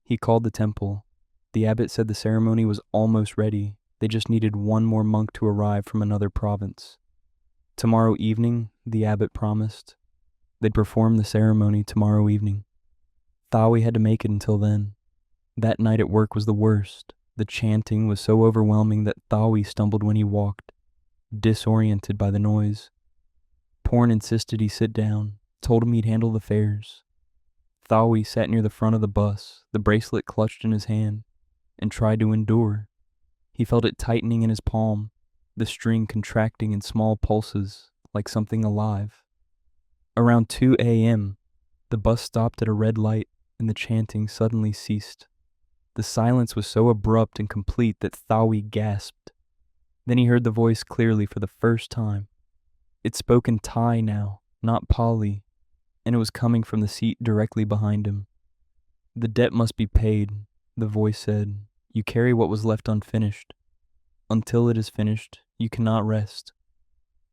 He called the temple. The abbot said the ceremony was almost ready. They just needed one more monk to arrive from another province. Tomorrow evening, the abbot promised. They'd perform the ceremony tomorrow evening. Thawi had to make it until then. That night at work was the worst. The chanting was so overwhelming that Thawi stumbled when he walked, disoriented by the noise. Porn insisted he sit down, told him he'd handle the fares. Thawi sat near the front of the bus, the bracelet clutched in his hand, and tried to endure. He felt it tightening in his palm, the string contracting in small pulses, like something alive. Around 2 a.m., the bus stopped at a red light, and the chanting suddenly ceased. The silence was so abrupt and complete that Thawi gasped. Then he heard the voice clearly for the first time. It spoke in Thai now, not Pali, and it was coming from the seat directly behind him. The debt must be paid, the voice said. You carry what was left unfinished. Until it is finished, you cannot rest.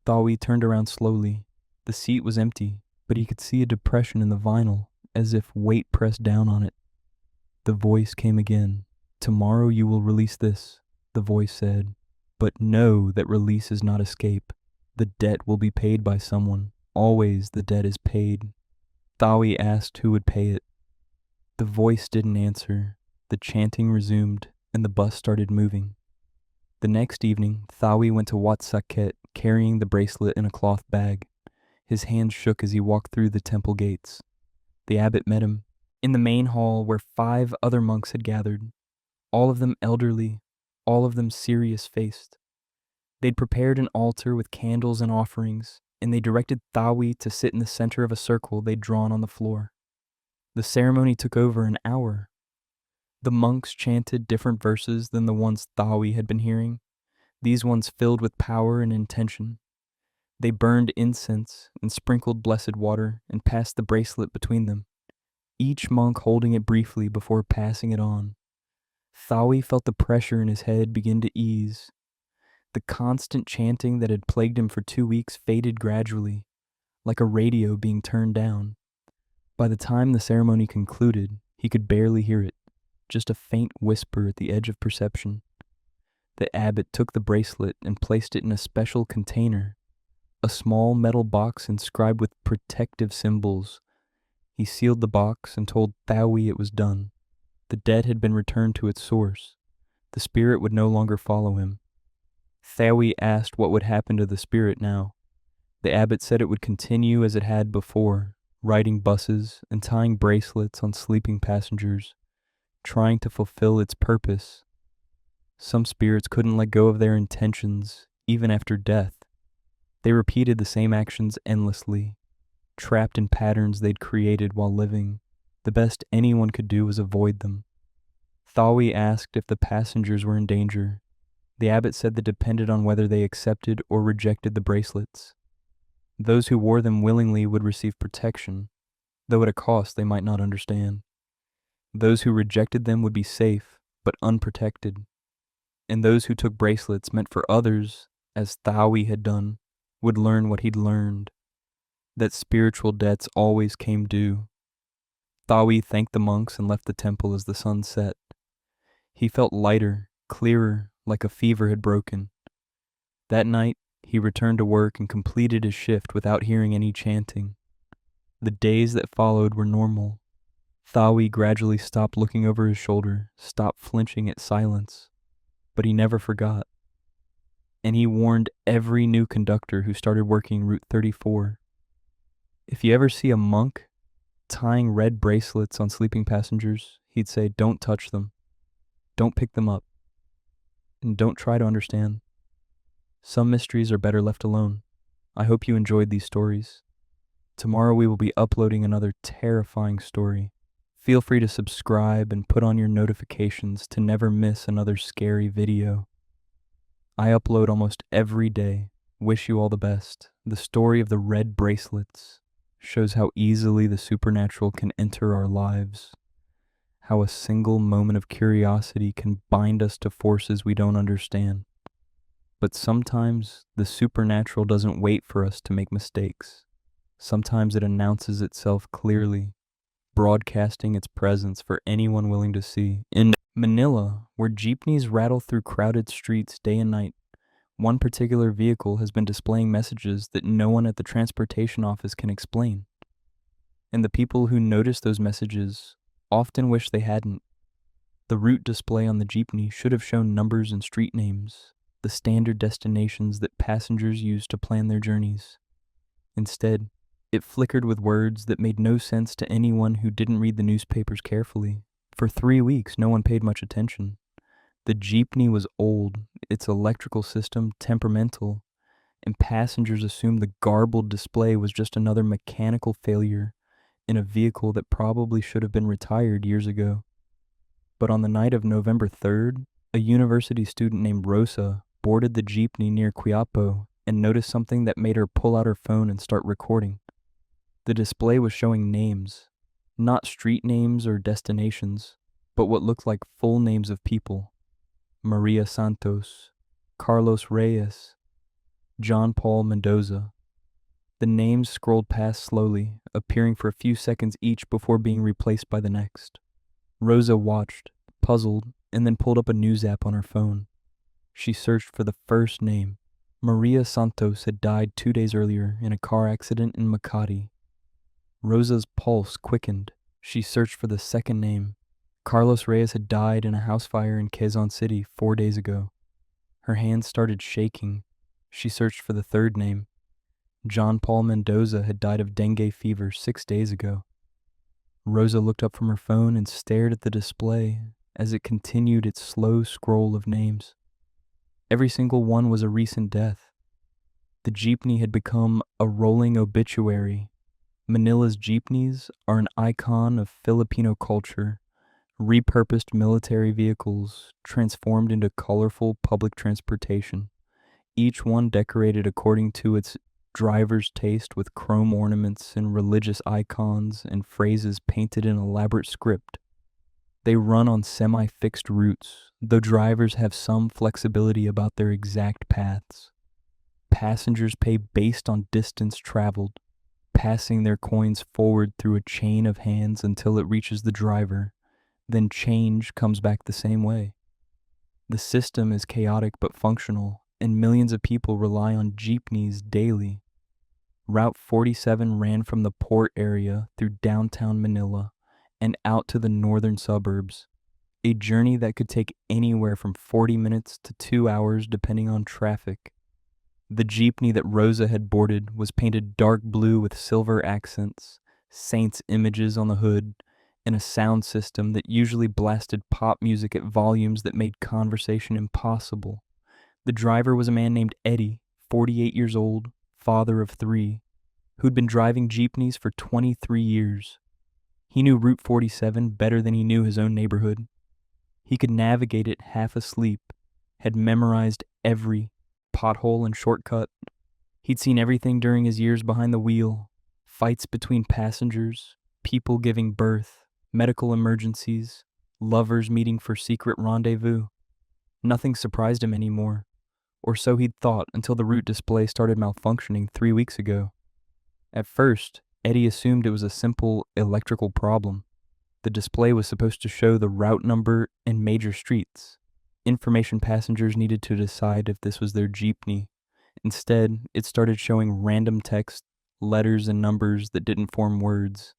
Thawi turned around slowly. The seat was empty, but he could see a depression in the vinyl, as if weight pressed down on it. The voice came again. Tomorrow you will release this, the voice said. But know that release is not escape. The debt will be paid by someone. Always the debt is paid. Thawi asked who would pay it. The voice didn't answer. The chanting resumed, and the bus started moving. The next evening, Thawi went to Wat Saket, carrying the bracelet in a cloth bag. His hands shook as he walked through the temple gates. The abbot met him in the main hall where 5 other monks had gathered, all of them elderly, all of them serious-faced. They'd prepared an altar with candles and offerings, and they directed Thawi to sit in the center of a circle they'd drawn on the floor. The ceremony took over an hour. The monks chanted different verses than the ones Thawi had been hearing, these ones filled with power and intention. They burned incense and sprinkled blessed water and passed the bracelet between them, each monk holding it briefly before passing it on. Thawi felt the pressure in his head begin to ease. The constant chanting that had plagued him for 2 weeks faded gradually, like a radio being turned down. By the time the ceremony concluded, he could barely hear it, just a faint whisper at the edge of perception. The abbot took the bracelet and placed it in a special container, a small metal box inscribed with protective symbols. He sealed the box and told Thaui it was done. The debt had been returned to its source. The spirit would no longer follow him. Thaui asked what would happen to the spirit now. The abbot said it would continue as it had before, riding buses and tying bracelets on sleeping passengers, trying to fulfill its purpose. Some spirits couldn't let go of their intentions, even after death. They repeated the same actions endlessly, trapped in patterns they'd created while living. The best anyone could do was avoid them. Thaui asked if the passengers were in danger. The abbot said that depended on whether they accepted or rejected the bracelets. Those who wore them willingly would receive protection, though at a cost they might not understand. Those who rejected them would be safe, but unprotected. And those who took bracelets meant for others, as Thaui had done, would learn what he'd learned, that spiritual debts always came due. Thaui thanked the monks and left the temple as the sun set. He felt lighter, clearer, like a fever had broken. That night, he returned to work and completed his shift without hearing any chanting. The days that followed were normal. Thaui gradually stopped looking over his shoulder, stopped flinching at silence, but he never forgot. And he warned every new conductor who started working Route 34. If you ever see a monk tying red bracelets on sleeping passengers, he'd say, "Don't touch them. Don't pick them up. And don't try to understand. Some mysteries are better left alone." I hope you enjoyed these stories. Tomorrow we will be uploading another terrifying story. Feel free to subscribe and put on your notifications to never miss another scary video. I upload almost every day. Wish you all the best. The story of the red bracelets shows how easily the supernatural can enter our lives, how a single moment of curiosity can bind us to forces we don't understand. But sometimes the supernatural doesn't wait for us to make mistakes. Sometimes it announces itself clearly, broadcasting its presence for anyone willing to see. In Manila, where jeepneys rattle through crowded streets day and night, one particular vehicle has been displaying messages that no one at the transportation office can explain. And the people who notice those messages often wish they hadn't. The route display on the jeepney should have shown numbers and street names, the standard destinations that passengers use to plan their journeys. Instead, it flickered with words that made no sense to anyone who didn't read the newspapers carefully. For 3 weeks, no one paid much attention. The jeepney was old, its electrical system temperamental, and passengers assumed the garbled display was just another mechanical failure in a vehicle that probably should have been retired years ago. But on the night of November 3rd, a university student named Rosa boarded the jeepney near Quiapo and noticed something that made her pull out her phone and start recording. The display was showing names, not street names or destinations, but what looked like full names of people. Maria Santos, Carlos Reyes, John Paul Mendoza. The names scrolled past slowly, appearing for a few seconds each before being replaced by the next. Rosa watched, puzzled, and then pulled up a news app on her phone. She searched for the first name. Maria Santos had died 2 days earlier in a car accident in Makati. Rosa's pulse quickened. She searched for the second name. Carlos Reyes had died in a house fire in Quezon City 4 days ago. Her hands started shaking. She searched for the third name. John Paul Mendoza had died of dengue fever 6 days ago. Rosa looked up from her phone and stared at the display as it continued its slow scroll of names. Every single one was a recent death. The jeepney had become a rolling obituary. Manila's jeepneys are an icon of Filipino culture, repurposed military vehicles transformed into colorful public transportation, each one decorated according to its driver's taste with chrome ornaments and religious icons and phrases painted in elaborate script. They run on semi-fixed routes, though drivers have some flexibility about their exact paths. Passengers pay based on distance traveled. passing their coins forward through a chain of hands until it reaches the driver. Then change comes back the same way. The system is chaotic but functional, and millions of people rely on jeepneys daily. Route 47 ran from the port area through downtown Manila and out to the northern suburbs, a journey that could take anywhere from 40 minutes to 2 hours depending on traffic. The jeepney that Rosa had boarded was painted dark blue with silver accents, saints' images on the hood, and a sound system that usually blasted pop music at volumes that made conversation impossible. The driver was a man named Eddie, 48 years old, father of 3, who'd been driving jeepneys for 23 years. He knew Route 47 better than he knew his own neighborhood. He could navigate it half asleep, had memorized every pothole and shortcut. He'd seen everything during his years behind the wheel: fights between passengers, people giving birth, medical emergencies, lovers meeting for secret rendezvous. Nothing surprised him anymore, or so he'd thought until the route display started malfunctioning 3 weeks ago. At first, Eddie assumed it was a simple electrical problem. The display was supposed to show the route number and major streets, information passengers needed to decide if this was their jeepney. Instead, it started showing random text, letters, and numbers that didn't form words.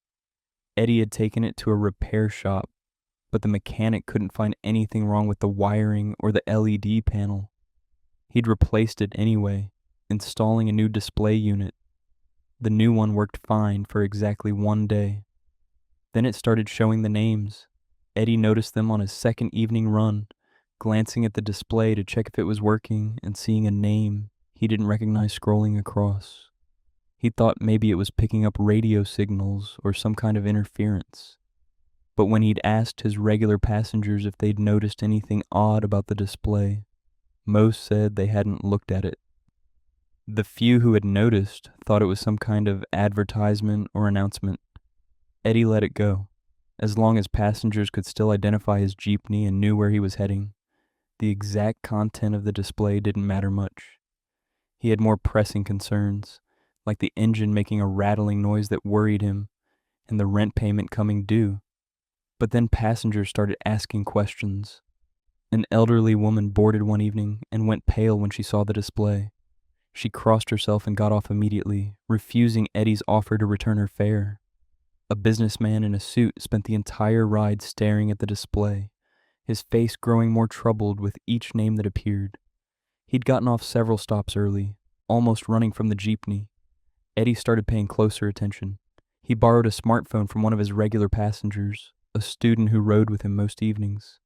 Eddie had taken it to a repair shop, but the mechanic couldn't find anything wrong with the wiring or the LED panel. He'd replaced it anyway, installing a new display unit. The new one worked fine for exactly 1 day. Then it started showing the names. Eddie noticed them on his second evening run, glancing at the display to check if it was working and seeing a name he didn't recognize scrolling across. He thought maybe it was picking up radio signals or some kind of interference. But when he'd asked his regular passengers if they'd noticed anything odd about the display, most said they hadn't looked at it. The few who had noticed thought it was some kind of advertisement or announcement. Eddie let it go. As long as passengers could still identify his jeepney and knew where he was heading, the exact content of the display didn't matter much. He had more pressing concerns, like the engine making a rattling noise that worried him, and the rent payment coming due. But then passengers started asking questions. An elderly woman boarded one evening and went pale when she saw the display. She crossed herself and got off immediately, refusing Eddie's offer to return her fare. A businessman in a suit spent the entire ride staring at the display, his face growing more troubled with each name that appeared. He'd gotten off several stops early, almost running from the jeepney. Eddie started paying closer attention. He borrowed a smartphone from one of his regular passengers, a student who rode with him most evenings,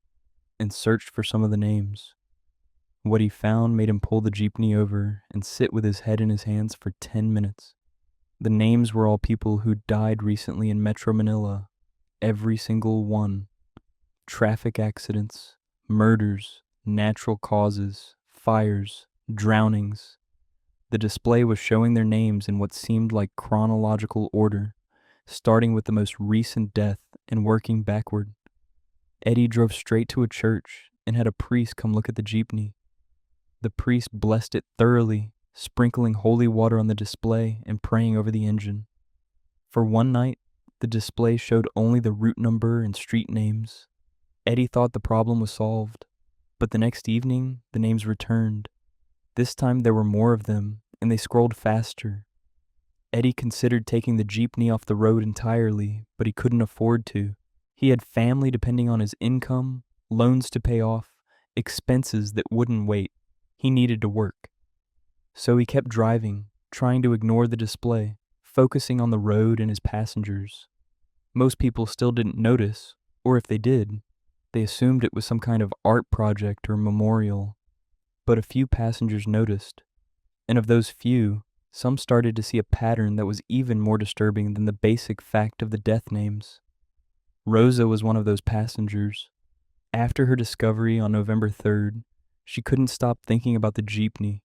and searched for some of the names. What he found made him pull the jeepney over and sit with his head in his hands for 10 minutes. The names were all people who died recently in Metro Manila, every single one. Traffic accidents, murders, natural causes, fires, drownings. The display was showing their names in what seemed like chronological order, starting with the most recent death and working backward. Eddie drove straight to a church and had a priest come look at the jeepney. The priest blessed it thoroughly, sprinkling holy water on the display and praying over the engine. For one night, the display showed only the route number and street names. Eddie thought the problem was solved, but the next evening, the names returned. This time there were more of them, and they scrolled faster. Eddie considered taking the jeepney off the road entirely, but he couldn't afford to. He had family depending on his income, loans to pay off, expenses that wouldn't wait. He needed to work. So he kept driving, trying to ignore the display, focusing on the road and his passengers. Most people still didn't notice, or if they did, they assumed it was some kind of art project or memorial. But a few passengers noticed, and of those few, some started to see a pattern that was even more disturbing than the basic fact of the death names. Rosa was one of those passengers. After her discovery on November 3rd, she couldn't stop thinking about the jeepney.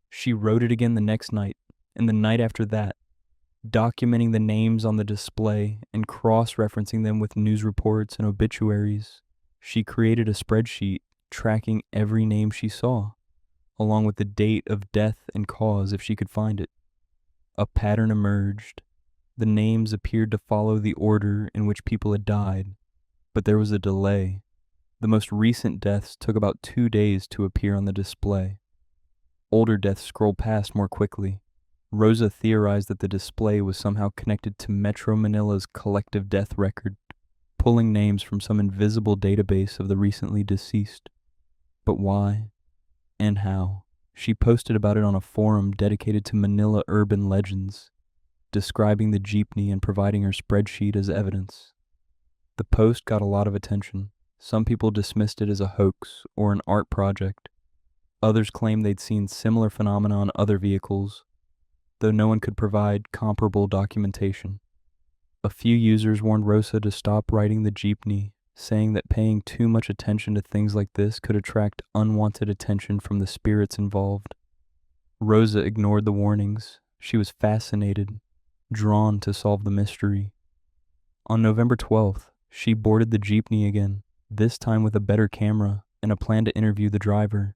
She rode it again the next night, and the night after that, documenting the names on the display and cross-referencing them with news reports and obituaries. She created a spreadsheet tracking every name she saw, along with the date of death and cause if she could find it. A pattern emerged. The names appeared to follow the order in which people had died, but there was a delay. The most recent deaths took about 2 days to appear on the display. Older deaths scrolled past more quickly. Rosa theorized that the display was somehow connected to Metro Manila's collective death record, pulling names from some invisible database of the recently deceased. But why and how? She posted about it on a forum dedicated to Manila urban legends, describing the jeepney and providing her spreadsheet as evidence. The post got a lot of attention. Some people dismissed it as a hoax or an art project. Others claimed they'd seen similar phenomena on other vehicles, though no one could provide comparable documentation. A few users warned Rosa to stop riding the jeepney, saying that paying too much attention to things like this could attract unwanted attention from the spirits involved. Rosa ignored the warnings. She was fascinated, drawn to solve the mystery. On November 12th, she boarded the jeepney again, this time with a better camera and a plan to interview the driver.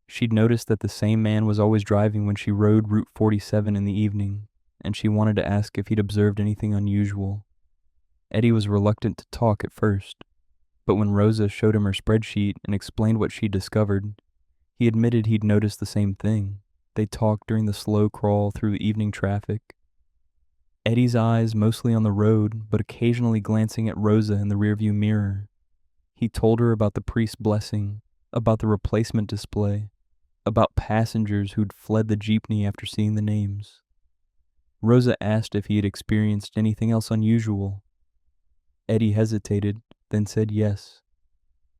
She'd noticed that the same man was always driving when she rode Route 47 in the evening, and she wanted to ask if he'd observed anything unusual. Eddie was reluctant to talk at first, but when Rosa showed him her spreadsheet and explained what she'd discovered, he admitted he'd noticed the same thing. They talked during the slow crawl through evening traffic. Eddie's eyes mostly on the road, but occasionally glancing at Rosa in the rearview mirror. He told her about the priest's blessing, about the replacement display, about passengers who'd fled the jeepney after seeing the names. Rosa asked if he had experienced anything else unusual. Eddie hesitated, then said yes.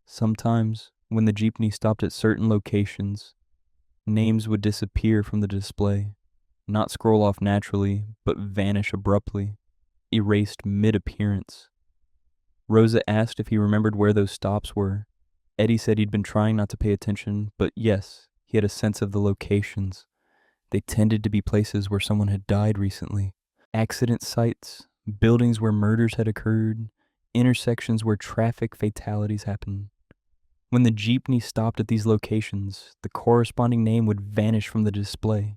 Sometimes, when the jeepney stopped at certain locations, names would disappear from the display, not scroll off naturally, but vanish abruptly, erased mid-appearance. Rosa asked if he remembered where those stops were. Eddie said he'd been trying not to pay attention, but yes, he had a sense of the locations. They tended to be places where someone had died recently. Accident sites, buildings where murders had occurred, intersections where traffic fatalities happened. When the jeepney stopped at these locations, the corresponding name would vanish from the display.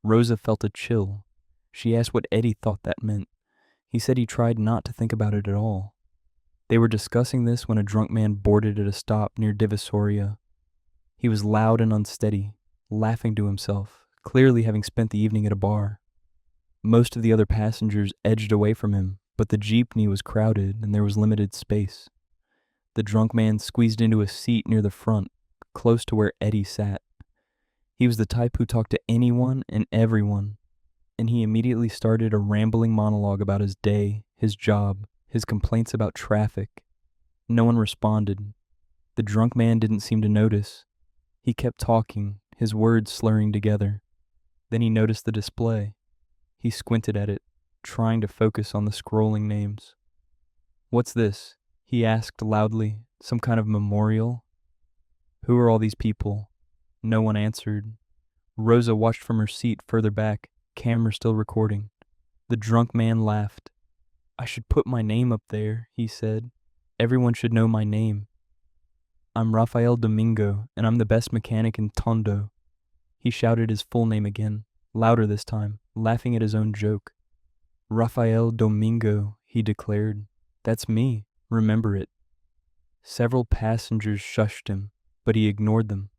Rosa felt a chill. She asked what Eddie thought that meant. He said he tried not to think about it at all. They were discussing this when a drunk man boarded at a stop near Divisoria. He was loud and unsteady, laughing to himself, clearly having spent the evening at a bar. Most of the other passengers edged away from him, but the jeepney was crowded and there was limited space. The drunk man squeezed into a seat near the front, close to where Eddie sat. He was the type who talked to anyone and everyone, and he immediately started a rambling monologue about his day, his job, his complaints about traffic. No one responded. The drunk man didn't seem to notice. He kept talking, his words slurring together. Then he noticed the display. He squinted at it, trying to focus on the scrolling names. "What's this?" he asked loudly. "Some kind of memorial?" "Who are all these people?" No one answered. Rosa watched from her seat further back, camera still recording. The drunk man laughed. "I should put my name up there," he said. "Everyone should know my name. I'm Rafael Domingo, and I'm the best mechanic in Tondo." He shouted his full name again, louder this time, laughing at his own joke. "Rafael Domingo," he declared. "That's me. Remember it." Several passengers shushed him, but he ignored them.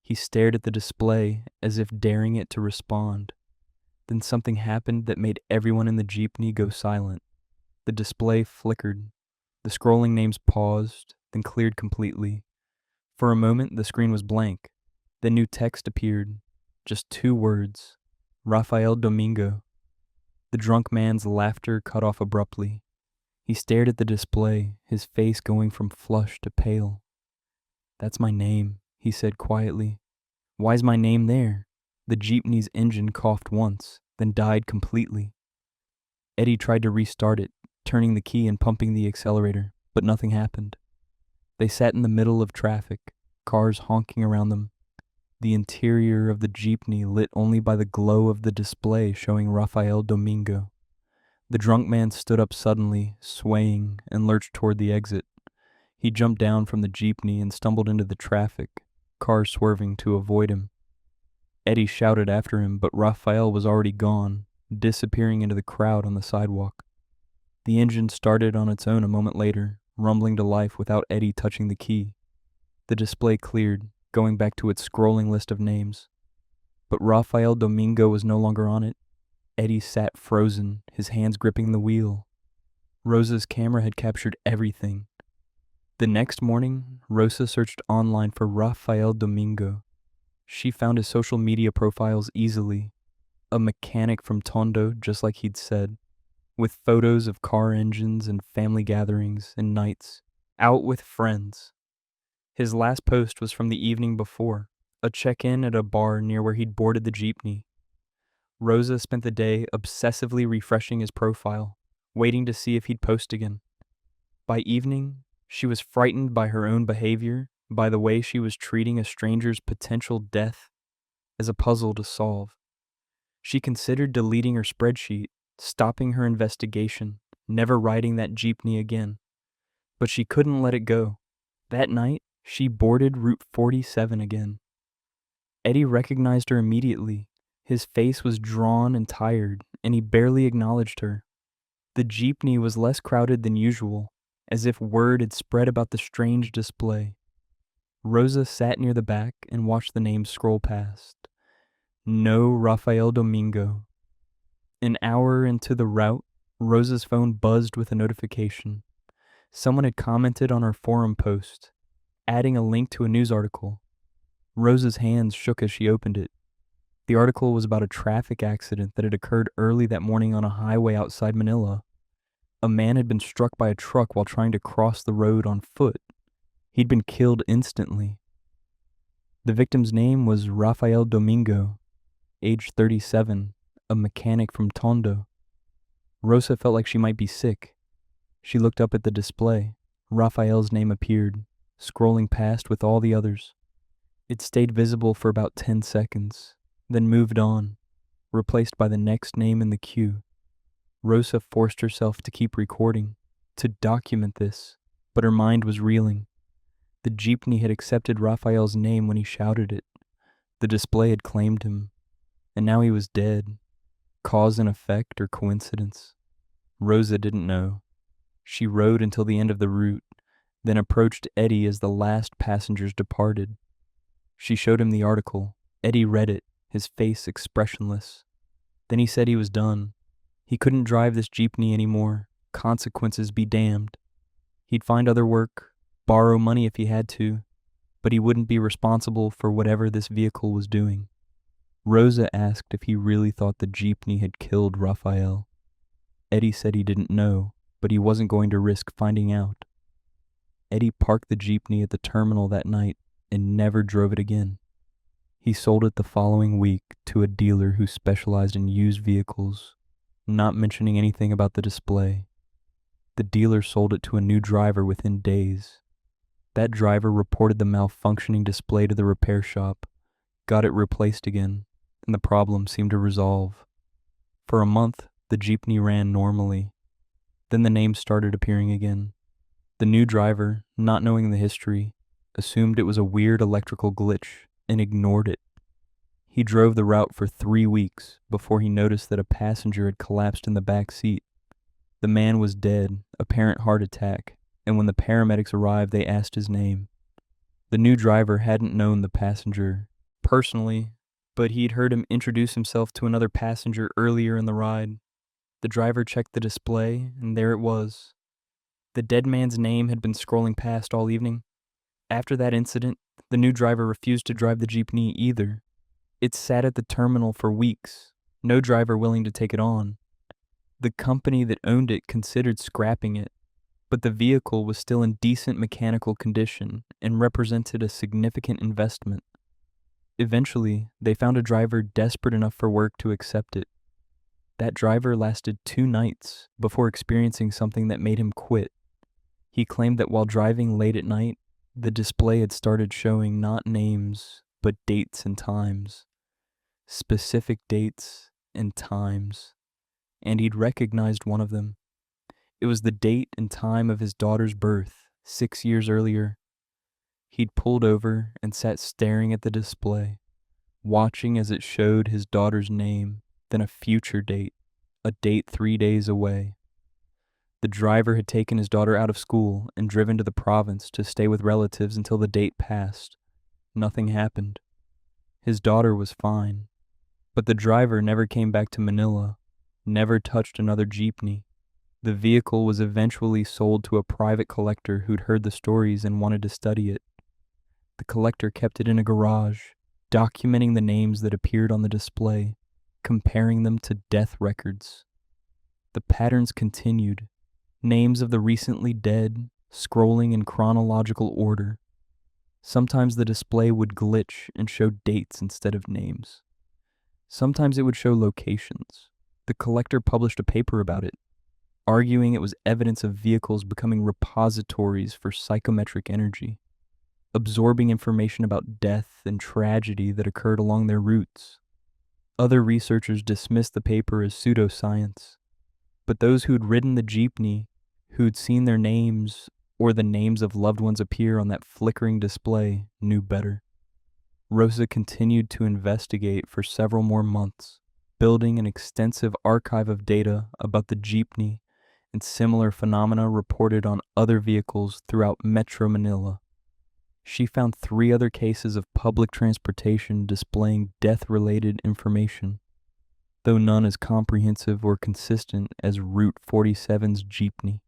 He stared at the display as if daring it to respond. Then something happened that made everyone in the jeepney go silent. The display flickered. The scrolling names paused, then cleared completely. For a moment, the screen was blank. Then new text appeared. Just 2 words. Rafael Domingo. The drunk man's laughter cut off abruptly. He stared at the display, his face going from flushed to pale. "That's my name," he said quietly. "Why's my name there?" The jeepney's engine coughed once, then died completely. Eddie tried to restart it, turning the key and pumping the accelerator, but nothing happened. They sat in the middle of traffic, cars honking around them. The interior of the jeepney lit only by the glow of the display showing Rafael Domingo. The drunk man stood up suddenly, swaying, and lurched toward the exit. He jumped down from the jeepney and stumbled into the traffic, cars swerving to avoid him. Eddie shouted after him, but Rafael was already gone, disappearing into the crowd on the sidewalk. The engine started on its own a moment later, rumbling to life without Eddie touching the key. The display cleared, going back to its scrolling list of names. But Rafael Domingo was no longer on it. Eddie sat frozen, his hands gripping the wheel. Rosa's camera had captured everything. The next morning, Rosa searched online for Rafael Domingo. She found his social media profiles easily. A mechanic from Tondo, just like he'd said, with photos of car engines and family gatherings and nights, out with friends. His last post was from the evening before, a check-in at a bar near where he'd boarded the jeepney. Rosa spent the day obsessively refreshing his profile, waiting to see if he'd post again. By evening, she was frightened by her own behavior, by the way she was treating a stranger's potential death as a puzzle to solve. She considered deleting her spreadsheet, stopping her investigation, never riding that jeepney again. But she couldn't let it go. That night, she boarded Route 47 again. Eddie recognized her immediately. His face was drawn and tired, and he barely acknowledged her. The jeepney was less crowded than usual, as if word had spread about the strange display. Rosa sat near the back and watched the names scroll past. No Rafael Domingo. An hour into the route, Rosa's phone buzzed with a notification. Someone had commented on her forum post, adding a link to a news article. Rosa's hands shook as she opened it. The article was about a traffic accident that had occurred early that morning on a highway outside Manila. A man had been struck by a truck while trying to cross the road on foot. He'd been killed instantly. The victim's name was Rafael Domingo, age 37, a mechanic from Tondo. Rosa felt like she might be sick. She looked up at the display. Rafael's name appeared, scrolling past with all the others. It stayed visible for about 10 seconds, then moved on, replaced by the next name in the queue. Rosa forced herself to keep recording, to document this, but her mind was reeling. The jeepney had accepted Rafael's name when he shouted it. The display had claimed him, and now he was dead. Cause and effect or coincidence? Rosa didn't know. She rode until the end of the route, then approached Eddie as the last passengers departed. She showed him the article. Eddie read it, his face expressionless. Then he said he was done. He couldn't drive this jeepney anymore. Consequences be damned. He'd find other work, borrow money if he had to, but he wouldn't be responsible for whatever this vehicle was doing. Rosa asked if he really thought the jeepney had killed Rafael. Eddie said he didn't know, but he wasn't going to risk finding out. Eddie parked the jeepney at the terminal that night and never drove it again. He sold it the following week to a dealer who specialized in used vehicles, not mentioning anything about the display. The dealer sold it to a new driver within days. That driver reported the malfunctioning display to the repair shop, got it replaced again, and the problem seemed to resolve. For a month, the jeepney ran normally. Then the names started appearing again. The new driver, not knowing the history, assumed it was a weird electrical glitch and ignored it. He drove the route for 3 weeks before he noticed that a passenger had collapsed in the back seat. The man was dead, apparent heart attack, and when the paramedics arrived, they asked his name. The new driver hadn't known the passenger personally, but he'd heard him introduce himself to another passenger earlier in the ride. The driver checked the display, and there it was. The dead man's name had been scrolling past all evening. After that incident, the new driver refused to drive the jeepney either. It sat at the terminal for weeks, no driver willing to take it on. The company that owned it considered scrapping it, but the vehicle was still in decent mechanical condition and represented a significant investment. Eventually, they found a driver desperate enough for work to accept it. That driver lasted 2 nights before experiencing something that made him quit. He claimed that while driving late at night, the display had started showing not names, but dates and times. Specific dates and times. And he'd recognized one of them. It was the date and time of his daughter's birth, 6 years earlier. He'd pulled over and sat staring at the display, watching as it showed his daughter's name, then a future date, a date 3 days away. The driver had taken his daughter out of school and driven to the province to stay with relatives until the date passed. Nothing happened. His daughter was fine. But the driver never came back to Manila, never touched another jeepney. The vehicle was eventually sold to a private collector who'd heard the stories and wanted to study it. The collector kept it in a garage, documenting the names that appeared on the display, comparing them to death records. The patterns continued, names of the recently dead, scrolling in chronological order. Sometimes the display would glitch and show dates instead of names. Sometimes it would show locations. The collector published a paper about it, arguing it was evidence of vehicles becoming repositories for psychometric energy, absorbing information about death and tragedy that occurred along their routes. Other researchers dismissed the paper as pseudoscience, but those who'd ridden the jeepney, who'd seen their names or the names of loved ones appear on that flickering display, knew better. Rosa continued to investigate for several more months, building an extensive archive of data about the jeepney and similar phenomena reported on other vehicles throughout Metro Manila. She found 3 other cases of public transportation displaying death-related information, though none as comprehensive or consistent as Route 47's jeepney.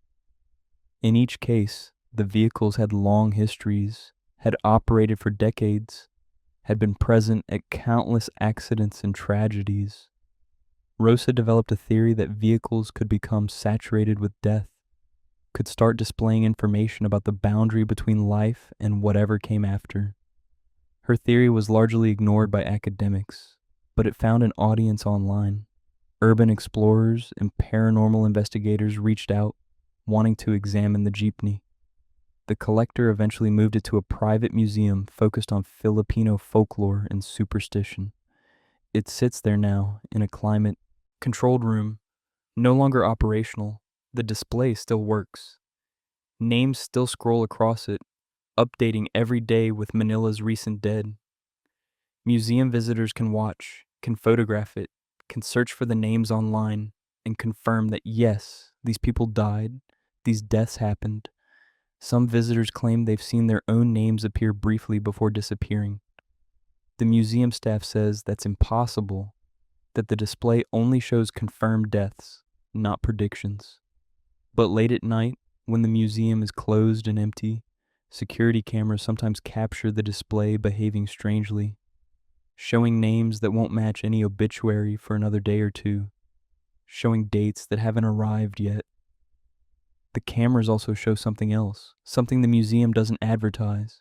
In each case, the vehicles had long histories, had operated for decades, had been present at countless accidents and tragedies. Rosa developed a theory that vehicles could become saturated with death, could start displaying information about the boundary between life and whatever came after. Her theory was largely ignored by academics, but it found an audience online. Urban explorers and paranormal investigators reached out, wanting to examine the jeepney. The collector eventually moved it to a private museum focused on Filipino folklore and superstition. It sits there now in a climate-controlled room, no longer operational. The display still works. Names still scroll across it, updating every day with Manila's recent dead. Museum visitors can watch, can photograph it, can search for the names online, and confirm that yes, these people died, these deaths happened. Some visitors claim they've seen their own names appear briefly before disappearing. The museum staff says that's impossible, that the display only shows confirmed deaths, not predictions. But late at night, when the museum is closed and empty, security cameras sometimes capture the display behaving strangely, showing names that won't match any obituary for another day or two, showing dates that haven't arrived yet. The cameras also show something else, something the museum doesn't advertise.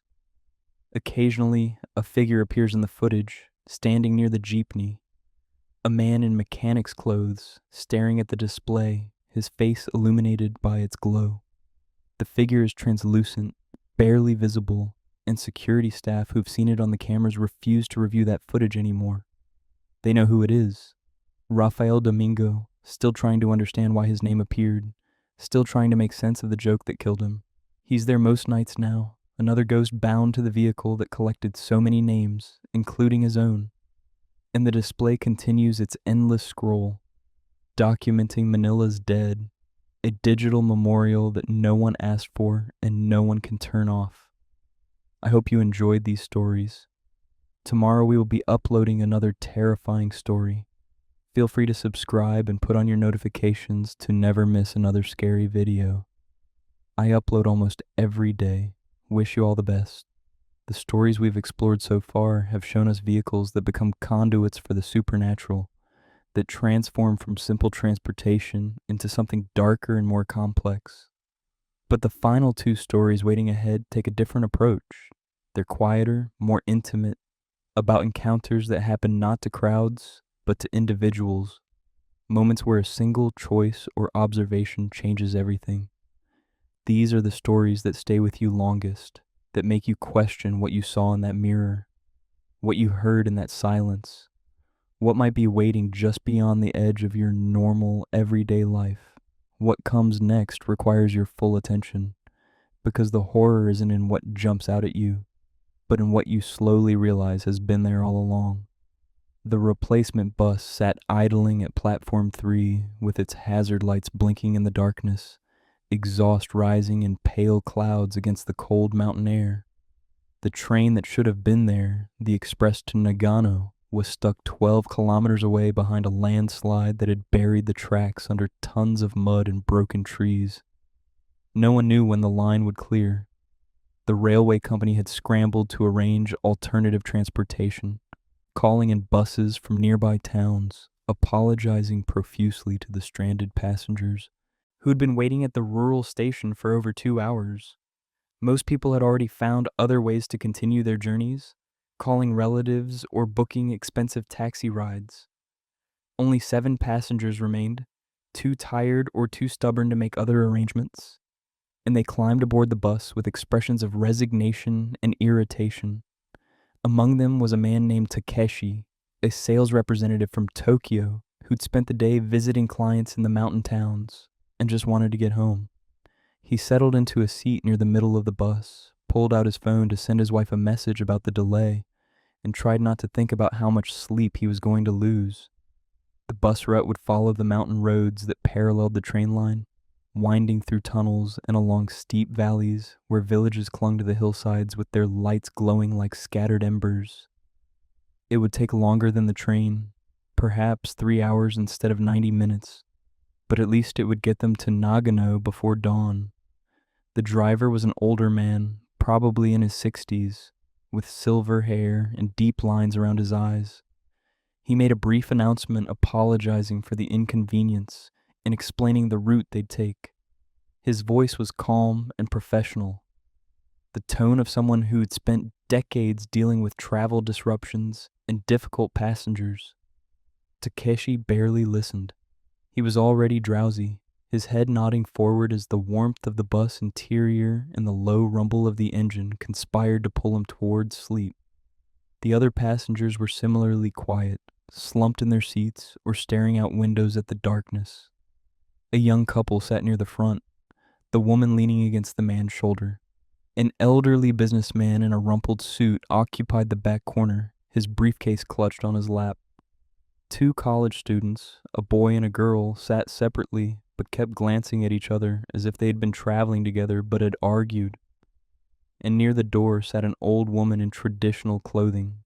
Occasionally, a figure appears in the footage, standing near the jeepney. A man in mechanic's clothes, staring at the display, his face illuminated by its glow. The figure is translucent, barely visible, and security staff who've seen it on the cameras refuse to review that footage anymore. They know who it is. Rafael Domingo, still trying to understand why his name appeared, still trying to make sense of the joke that killed him. He's there most nights now, another ghost bound to the vehicle that collected so many names, including his own. And the display continues its endless scroll, documenting Manila's dead, a digital memorial that no one asked for and no one can turn off. I hope you enjoyed these stories. Tomorrow we will be uploading another terrifying story. Feel free to subscribe and put on your notifications to never miss another scary video. I upload almost every day. Wish you all the best. The stories we've explored so far have shown us vehicles that become conduits for the supernatural, that transform from simple transportation into something darker and more complex. But the final 2 stories waiting ahead take a different approach. They're quieter, more intimate, about encounters that happen not to crowds, but to individuals, moments where a single choice or observation changes everything. These are the stories that stay with you longest, that make you question what you saw in that mirror, what you heard in that silence, what might be waiting just beyond the edge of your normal, everyday life. What comes next requires your full attention, because the horror isn't in what jumps out at you, but in what you slowly realize has been there all along. The replacement bus sat idling at platform 3 with its hazard lights blinking in the darkness, exhaust rising in pale clouds against the cold mountain air. The train that should have been there, the express to Nagano, was stuck 12 kilometers away behind a landslide that had buried the tracks under tons of mud and broken trees. No one knew when the line would clear. The railway company had scrambled to arrange alternative transportation, calling in buses from nearby towns, apologizing profusely to the stranded passengers, who had been waiting at the rural station for over 2 hours. Most people had already found other ways to continue their journeys, calling relatives or booking expensive taxi rides. Only 7 passengers remained, too tired or too stubborn to make other arrangements, and they climbed aboard the bus with expressions of resignation and irritation. Among them was a man named Takeshi, a sales representative from Tokyo who'd spent the day visiting clients in the mountain towns and just wanted to get home. He settled into a seat near the middle of the bus, pulled out his phone to send his wife a message about the delay, and tried not to think about how much sleep he was going to lose. The bus route would follow the mountain roads that paralleled the train line, winding through tunnels and along steep valleys where villages clung to the hillsides with their lights glowing like scattered embers. It would take longer than the train, perhaps 3 hours instead of 90 minutes, but at least it would get them to Nagano before dawn. The driver was an older man, probably in his 60s, with silver hair and deep lines around his eyes. He made a brief announcement apologizing for the inconvenience and explaining the route they'd take. His voice was calm and professional, the tone of someone who had spent decades dealing with travel disruptions and difficult passengers. Takeshi barely listened. He was already drowsy, his head nodding forward as the warmth of the bus interior and the low rumble of the engine conspired to pull him towards sleep. The other passengers were similarly quiet, slumped in their seats or staring out windows at the darkness. A young couple sat near the front, the woman leaning against the man's shoulder. An elderly businessman in a rumpled suit occupied the back corner, his briefcase clutched on his lap. 2 college students, a boy and a girl, sat separately but kept glancing at each other as if they had been traveling together but had argued. And near the door sat an old woman in traditional clothing,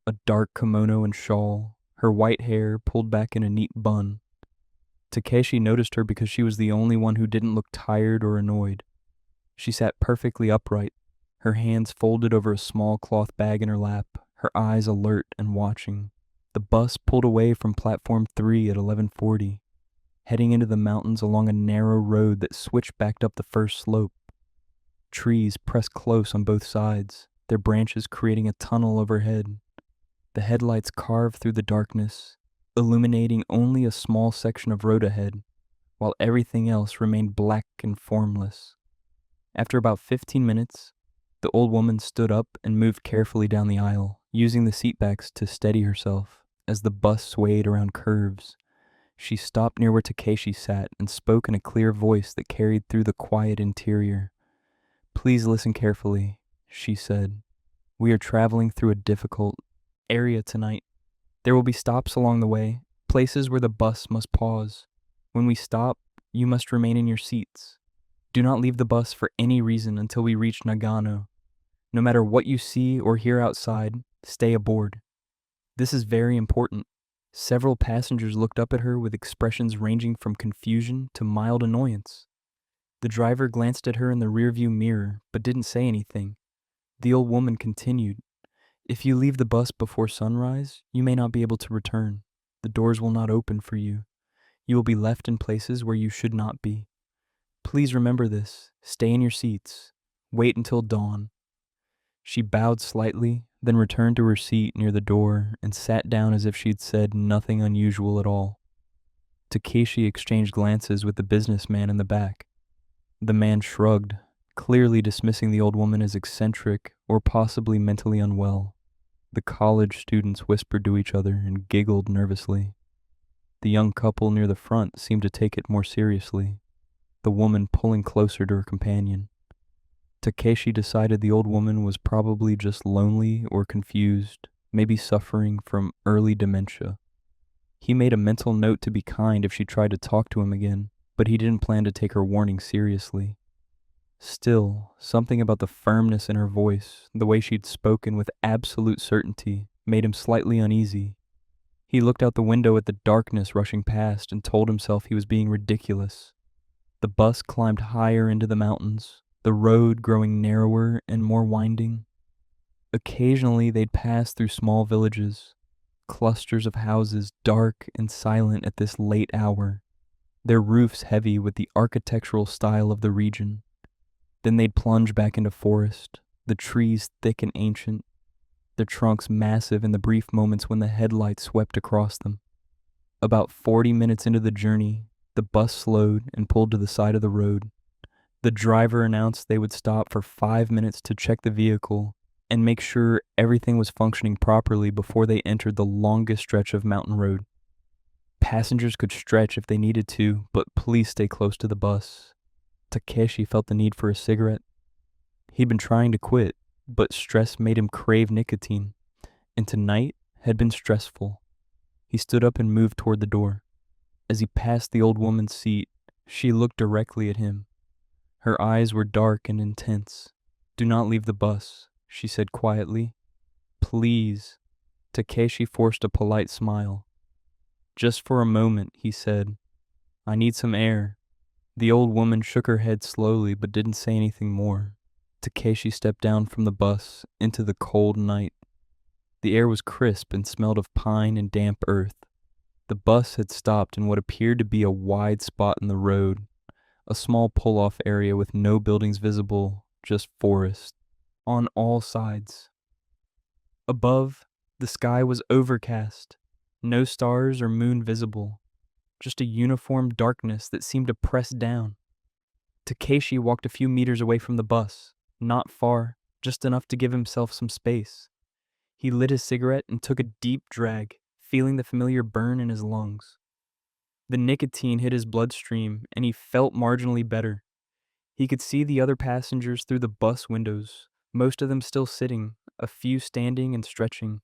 a dark kimono and shawl, her white hair pulled back in a neat bun. Takeshi noticed her because she was the only one who didn't look tired or annoyed. She sat perfectly upright, her hands folded over a small cloth bag in her lap, her eyes alert and watching. The bus pulled away from platform 3 at 11:40, heading into the mountains along a narrow road that switched back up the first slope. Trees pressed close on both sides, their branches creating a tunnel overhead. The headlights carved through the darkness, illuminating only a small section of road ahead, while everything else remained black and formless. After about 15 minutes, the old woman stood up and moved carefully down the aisle, using the seatbacks to steady herself as the bus swayed around curves. She stopped near where Takeshi sat and spoke in a clear voice that carried through the quiet interior. "Please listen carefully," she said. "We are traveling through a difficult area tonight. There will be stops along the way, places where the bus must pause. When we stop, you must remain in your seats. Do not leave the bus for any reason until we reach Nagano. No matter what you see or hear outside, stay aboard." This is very important. Several passengers looked up at her with expressions ranging from confusion to mild annoyance. The driver glanced at her in the rearview mirror, but didn't say anything. The old woman continued, "If you leave the bus before sunrise, you may not be able to return. The doors will not open for you. You will be left in places where you should not be. Please remember this. Stay in your seats. Wait until dawn." She bowed slightly, then returned to her seat near the door and sat down as if she had said nothing unusual at all. Takeshi exchanged glances with the businessman in the back. The man shrugged, clearly dismissing the old woman as eccentric or possibly mentally unwell. The college students whispered to each other and giggled nervously. The young couple near the front seemed to take it more seriously, the woman pulling closer to her companion. Takeshi decided the old woman was probably just lonely or confused, maybe suffering from early dementia. He made a mental note to be kind if she tried to talk to him again, but he didn't plan to take her warning seriously. Still, something about the firmness in her voice, the way she'd spoken with absolute certainty, made him slightly uneasy. He looked out the window at the darkness rushing past and told himself he was being ridiculous. The bus climbed higher into the mountains, the road growing narrower and more winding. Occasionally they'd pass through small villages, clusters of houses dark and silent at this late hour, their roofs heavy with the architectural style of the region. Then they'd plunge back into forest, the trees thick and ancient, their trunks massive in the brief moments when the headlights swept across them. About 40 minutes into the journey, the bus slowed and pulled to the side of the road. The driver announced they would stop for 5 minutes to check the vehicle and make sure everything was functioning properly before they entered the longest stretch of mountain road. Passengers could stretch if they needed to, but please stay close to the bus. Takeshi felt the need for a cigarette. He'd been trying to quit, but stress made him crave nicotine, and tonight had been stressful. He stood up and moved toward the door. As he passed the old woman's seat, she looked directly at him. Her eyes were dark and intense. "Do not leave the bus," she said quietly. "Please." Takeshi forced a polite smile. "Just for a moment," he said. "I need some air." The old woman shook her head slowly but didn't say anything more. Takeshi stepped down from the bus into the cold night. The air was crisp and smelled of pine and damp earth. The bus had stopped in what appeared to be a wide spot in the road, a small pull-off area with no buildings visible, just forest on all sides. Above, the sky was overcast, no stars or moon visible, just a uniform darkness that seemed to press down. Takeshi walked a few meters away from the bus, not far, just enough to give himself some space. He lit his cigarette and took a deep drag, feeling the familiar burn in his lungs. The nicotine hit his bloodstream, and he felt marginally better. He could see the other passengers through the bus windows, most of them still sitting, a few standing and stretching.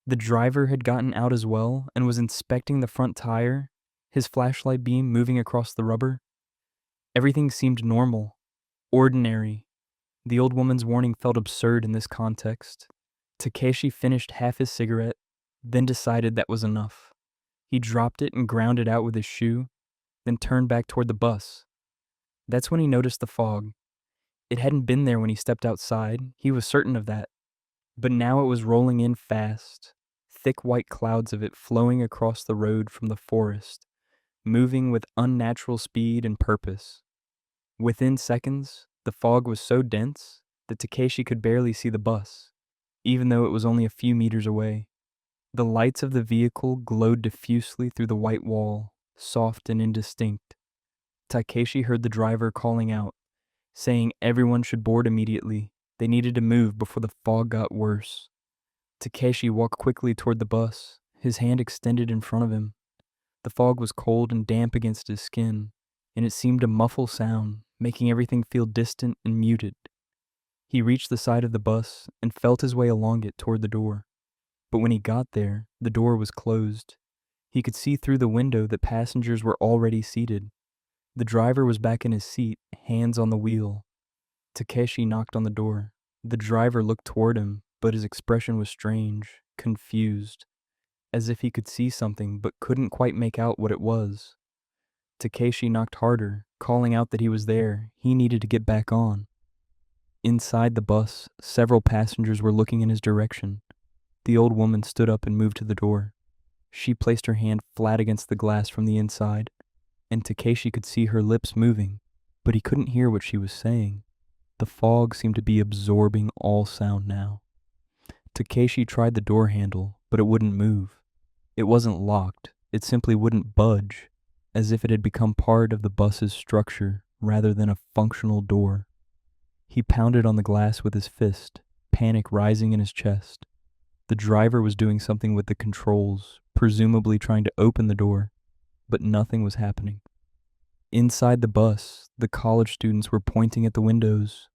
The driver had gotten out as well and was inspecting the front tire, his flashlight beam moving across the rubber. Everything seemed normal, ordinary. The old woman's warning felt absurd in this context. Takeshi finished half his cigarette, then decided that was enough. He dropped it and ground it out with his shoe, then turned back toward the bus. That's when he noticed the fog. It hadn't been there when he stepped outside, he was certain of that. But now it was rolling in fast, thick white clouds of it flowing across the road from the forest, moving with unnatural speed and purpose. Within seconds, the fog was so dense that Takeshi could barely see the bus, even though it was only a few meters away. The lights of the vehicle glowed diffusely through the white wall, soft and indistinct. Takeshi heard the driver calling out, saying everyone should board immediately. They needed to move before the fog got worse. Takeshi walked quickly toward the bus, his hand extended in front of him. The fog was cold and damp against his skin, and it seemed to muffle sound, making everything feel distant and muted. He reached the side of the bus and felt his way along it toward the door. But when he got there, the door was closed. He could see through the window that passengers were already seated. The driver was back in his seat, hands on the wheel. Takeshi knocked on the door. The driver looked toward him, but his expression was strange, confused, as if he could see something but couldn't quite make out what it was. Takeshi knocked harder, calling out that he was there. He needed to get back on. Inside the bus, several passengers were looking in his direction. The old woman stood up and moved to the door. She placed her hand flat against the glass from the inside, and Takeshi could see her lips moving, but he couldn't hear what she was saying. The fog seemed to be absorbing all sound now. Takeshi tried the door handle, but it wouldn't move. It wasn't locked, it simply wouldn't budge, as if it had become part of the bus's structure rather than a functional door. He pounded on the glass with his fist, panic rising in his chest. The driver was doing something with the controls, presumably trying to open the door, but nothing was happening. Inside the bus, the college students were pointing at the windows.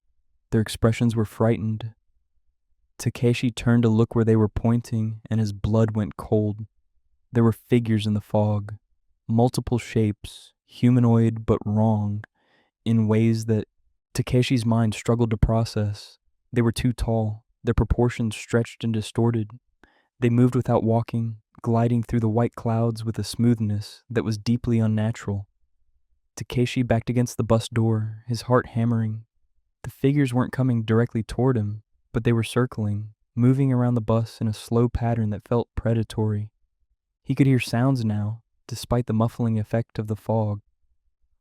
Their expressions were frightened. Takeshi turned to look where they were pointing, and his blood went cold. There were figures in the fog, multiple shapes, humanoid but wrong, in ways that Takeshi's mind struggled to process. They were too tall, their proportions stretched and distorted. They moved without walking, gliding through the white clouds with a smoothness that was deeply unnatural. Takeshi backed against the bus door, his heart hammering. The figures weren't coming directly toward him, but they were circling, moving around the bus in a slow pattern that felt predatory. He could hear sounds now, despite the muffling effect of the fog.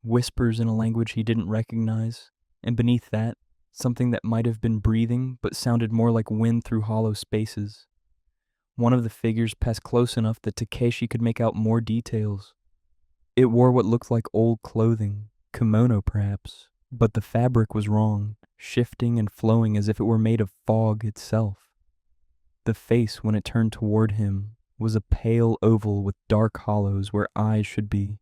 Whispers in a language he didn't recognize, and beneath that, something that might have been breathing but sounded more like wind through hollow spaces. One of the figures passed close enough that Takeshi could make out more details. It wore what looked like old clothing, kimono perhaps, but the fabric was wrong, shifting and flowing as if it were made of fog itself. The face, when it turned toward him, was a pale oval with dark hollows where eyes should be.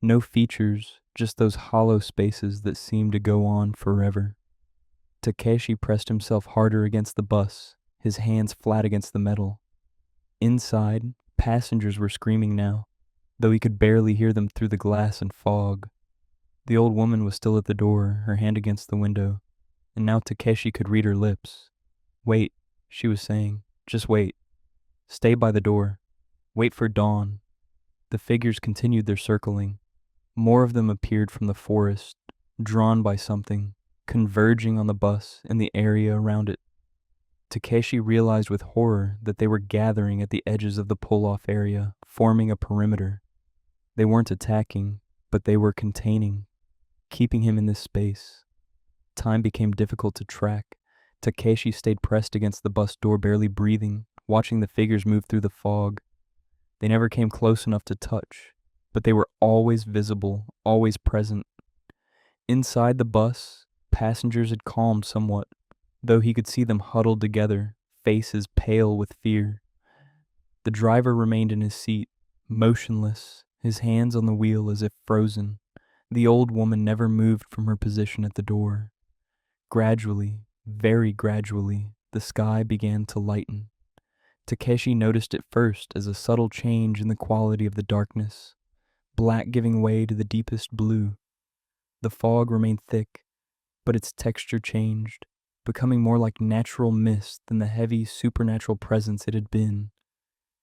No features, just those hollow spaces that seemed to go on forever. Takeshi pressed himself harder against the bus, his hands flat against the metal. Inside, passengers were screaming now, though he could barely hear them through the glass and fog. The old woman was still at the door, her hand against the window, and now Takeshi could read her lips. "Wait," she was saying. "Just wait. Stay by the door. Wait for dawn." The figures continued their circling. More of them appeared from the forest, drawn by something, converging on the bus and the area around it. Takeshi realized with horror that they were gathering at the edges of the pull-off area, forming a perimeter. They weren't attacking, but they were containing, keeping him in this space. Time became difficult to track. Takeshi stayed pressed against the bus door, barely breathing, watching the figures move through the fog. They never came close enough to touch, but they were always visible, always present. Inside the bus, passengers had calmed somewhat, though he could see them huddled together, faces pale with fear. The driver remained in his seat, motionless, his hands on the wheel as if frozen. The old woman never moved from her position at the door. Gradually, very gradually, the sky began to lighten. Takeshi noticed it first as a subtle change in the quality of the darkness, black giving way to the deepest blue. The fog remained thick, but its texture changed, becoming more like natural mist than the heavy supernatural presence it had been.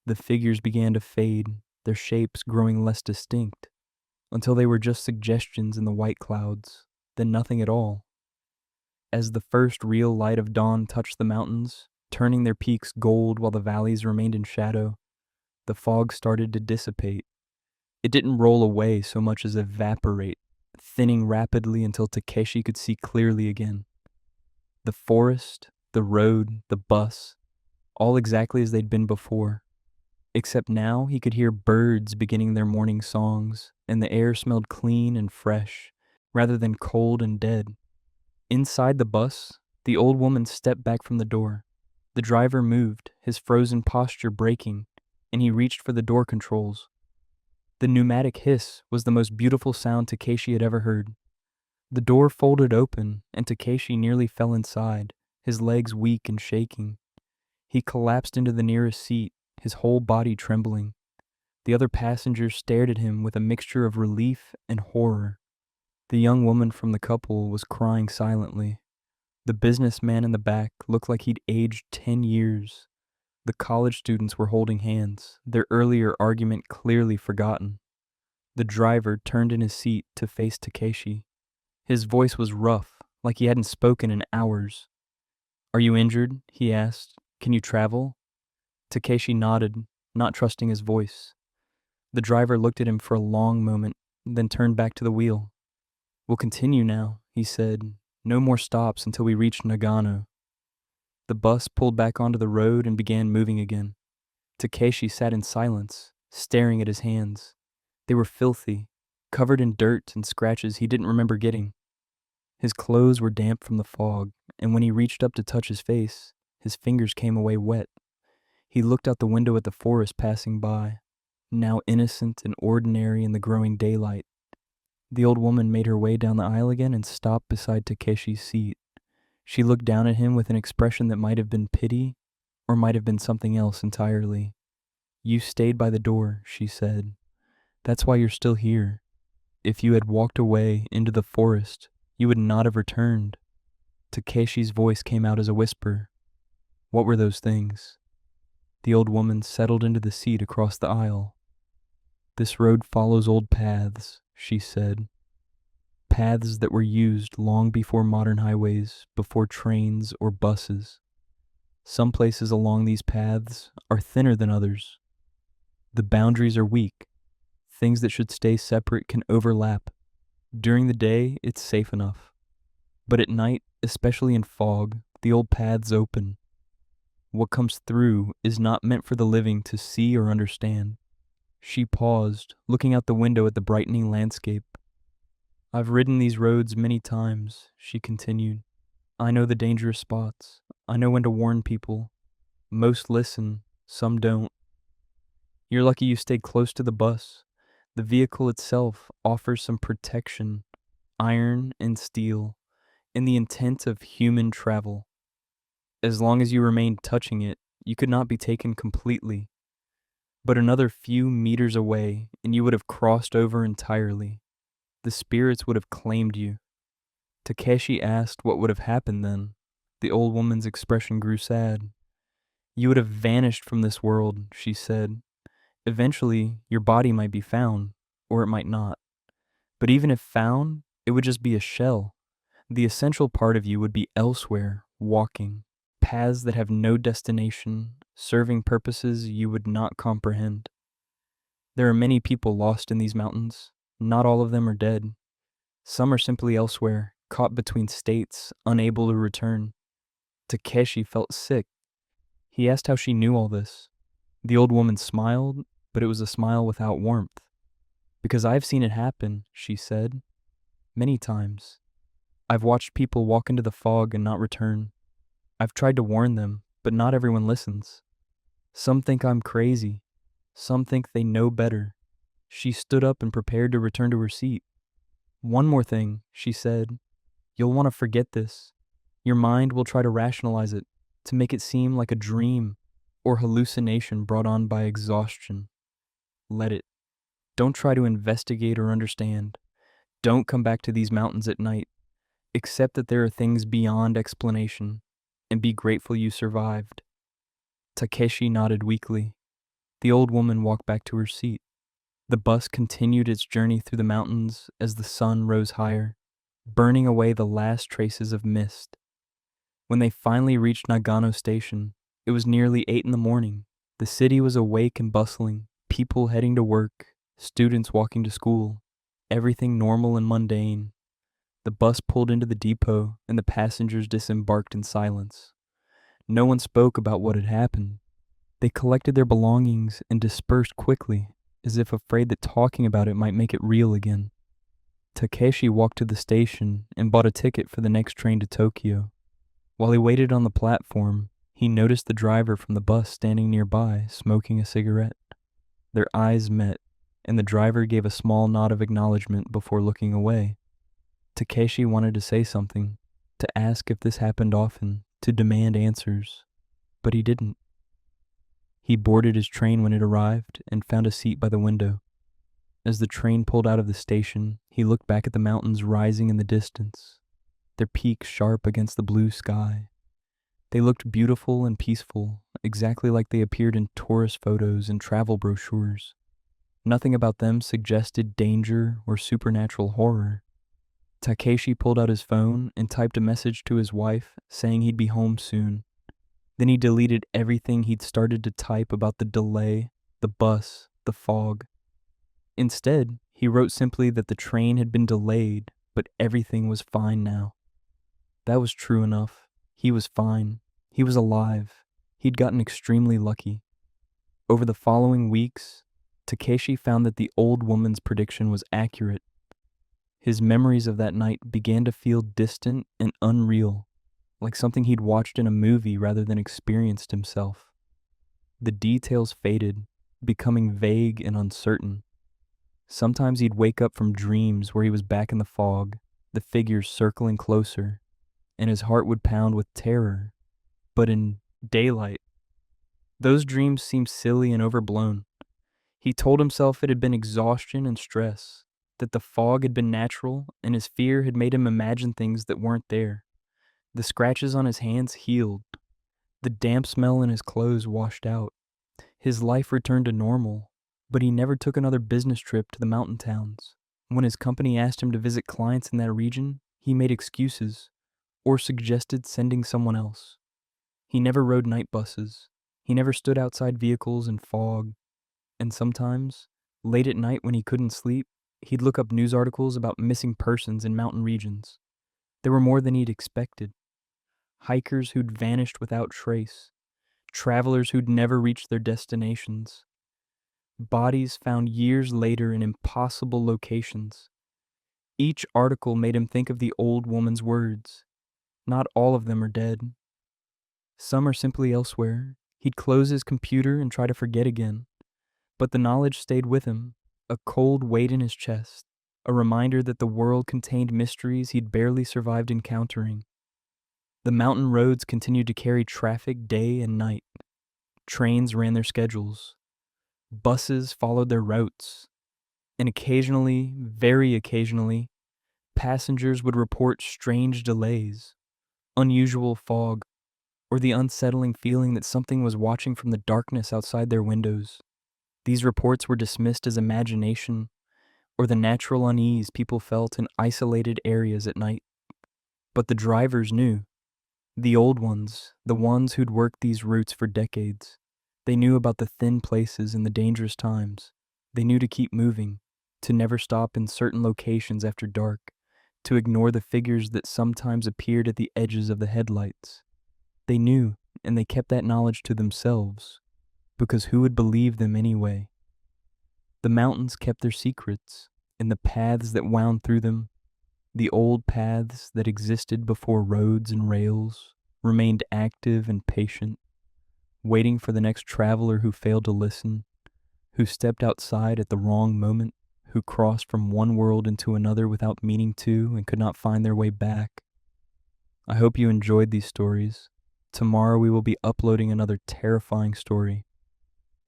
The figures began to fade, their shapes growing less distinct, until they were just suggestions in the white clouds, then nothing at all. As the first real light of dawn touched the mountains, turning their peaks gold while the valleys remained in shadow, the fog started to dissipate. It didn't roll away so much as evaporate, thinning rapidly until Takeshi could see clearly again. The forest, the road, the bus, all exactly as they'd been before. Except now he could hear birds beginning their morning songs, and the air smelled clean and fresh, rather than cold and dead. Inside the bus, the old woman stepped back from the door. The driver moved, his frozen posture breaking, and he reached for the door controls. The pneumatic hiss was the most beautiful sound Takeshi had ever heard. The door folded open, and Takeshi nearly fell inside, his legs weak and shaking. He collapsed into the nearest seat, his whole body trembling. The other passengers stared at him with a mixture of relief and horror. The young woman from the couple was crying silently. The businessman in the back looked like he'd aged 10 years. The college students were holding hands, their earlier argument clearly forgotten. The driver turned in his seat to face Takeshi. His voice was rough, like he hadn't spoken in hours. "Are you injured?" he asked. "Can you travel?" Takeshi nodded, not trusting his voice. The driver looked at him for a long moment, then turned back to the wheel. "We'll continue now," he said. "No more stops until we reach Nagano." The bus pulled back onto the road and began moving again. Takeshi sat in silence, staring at his hands. They were filthy, covered in dirt and scratches he didn't remember getting. His clothes were damp from the fog, and when he reached up to touch his face, his fingers came away wet. He looked out the window at the forest passing by, now innocent and ordinary in the growing daylight. The old woman made her way down the aisle again and stopped beside Takeshi's seat. She looked down at him with an expression that might have been pity or might have been something else entirely. "You stayed by the door," she said. "That's why you're still here. If you had walked away into the forest, you would not have returned." Takeshi's voice came out as a whisper. "What were those things?" The old woman settled into the seat across the aisle. "This road follows old paths," she said. "Paths that were used long before modern highways, before trains or buses. Some places along these paths are thinner than others. The boundaries are weak. Things that should stay separate can overlap. During the day, it's safe enough. But at night, especially in fog, the old paths open. What comes through is not meant for the living to see or understand." She paused, looking out the window at the brightening landscape. "I've ridden these roads many times," she continued. "I know the dangerous spots. I know when to warn people. Most listen, some don't. You're lucky you stayed close to the bus. The vehicle itself offers some protection, iron and steel, in the intent of human travel. As long as you remained touching it, you could not be taken completely. But another few meters away, and you would have crossed over entirely. The spirits would have claimed you." Takeshi asked what would have happened then. The old woman's expression grew sad. "You would have vanished from this world," she said. "Eventually, your body might be found, or it might not. But even if found, it would just be a shell. The essential part of you would be elsewhere, walking, paths that have no destination, serving purposes you would not comprehend. There are many people lost in these mountains. Not all of them are dead. Some are simply elsewhere, caught between states, unable to return." Takeshi felt sick. He asked how she knew all this. The old woman smiled, but it was a smile without warmth. "Because I've seen it happen," she said. "Many times. I've watched people walk into the fog and not return. I've tried to warn them, but not everyone listens. Some think I'm crazy. Some think they know better." She stood up and prepared to return to her seat. "One more thing," she said. "You'll want to forget this. Your mind will try to rationalize it, to make it seem like a dream or hallucination brought on by exhaustion. Let it. Don't try to investigate or understand. Don't come back to these mountains at night. Accept that there are things beyond explanation, and be grateful you survived." Takeshi nodded weakly. The old woman walked back to her seat. The bus continued its journey through the mountains as the sun rose higher, burning away the last traces of mist. When they finally reached Nagano Station, it was nearly 8 in the morning. The city was awake and bustling, people heading to work, students walking to school, everything normal and mundane. The bus pulled into the depot, and the passengers disembarked in silence. No one spoke about what had happened. They collected their belongings and dispersed quickly, as if afraid that talking about it might make it real again. Takeshi walked to the station and bought a ticket for the next train to Tokyo. While he waited on the platform, he noticed the driver from the bus standing nearby, smoking a cigarette. Their eyes met, and the driver gave a small nod of acknowledgement before looking away. Takeshi wanted to say something, to ask if this happened often, to demand answers, but he didn't. He boarded his train when it arrived and found a seat by the window. As the train pulled out of the station, he looked back at the mountains rising in the distance, their peaks sharp against the blue sky. They looked beautiful and peaceful, exactly like they appeared in tourist photos and travel brochures. Nothing about them suggested danger or supernatural horror. Takeshi pulled out his phone and typed a message to his wife saying he'd be home soon. Then he deleted everything he'd started to type about the delay, the bus, the fog. Instead, he wrote simply that the train had been delayed, but everything was fine now. That was true enough. He was fine. He was alive. He'd gotten extremely lucky. Over the following weeks, Takeshi found that the old woman's prediction was accurate. His memories of that night began to feel distant and unreal, like something he'd watched in a movie rather than experienced himself. The details faded, becoming vague and uncertain. Sometimes he'd wake up from dreams where he was back in the fog, the figures circling closer. and his heart would pound with terror. But in daylight, those dreams seemed silly and overblown. He told himself it had been exhaustion and stress, that the fog had been natural, and his fear had made him imagine things that weren't there. The scratches on his hands healed. The damp smell in his clothes washed out. His life returned to normal, but he never took another business trip to the mountain towns. When his company asked him to visit clients in that region, he made excuses or suggested sending someone else. He never rode night buses. He never stood outside vehicles in fog. And sometimes, late at night when he couldn't sleep, he'd look up news articles about missing persons in mountain regions. There were more than he'd expected. Hikers who'd vanished without trace. Travelers who'd never reached their destinations. Bodies found years later in impossible locations. Each article made him think of the old woman's words. Not all of them are dead. Some are simply elsewhere. He'd close his computer and try to forget again. But the knowledge stayed with him, a cold weight in his chest, a reminder that the world contained mysteries he'd barely survived encountering. The mountain roads continued to carry traffic day and night. Trains ran their schedules. Buses followed their routes. And occasionally, very occasionally, passengers would report strange delays, unusual fog, or the unsettling feeling that something was watching from the darkness outside their windows. These reports were dismissed as imagination or the natural unease people felt in isolated areas at night. But the drivers knew. The old ones, the ones who'd worked these routes for decades. They knew about the thin places and the dangerous times. They knew to keep moving, to never stop in certain locations after dark, to ignore the figures that sometimes appeared at the edges of the headlights. They knew, and they kept that knowledge to themselves, because who would believe them anyway? The mountains kept their secrets, and the paths that wound through them, the old paths that existed before roads and rails, remained active and patient, waiting for the next traveler who failed to listen, who stepped outside at the wrong moment, who crossed from one world into another without meaning to and could not find their way back. I hope you enjoyed these stories. Tomorrow we will be uploading another terrifying story.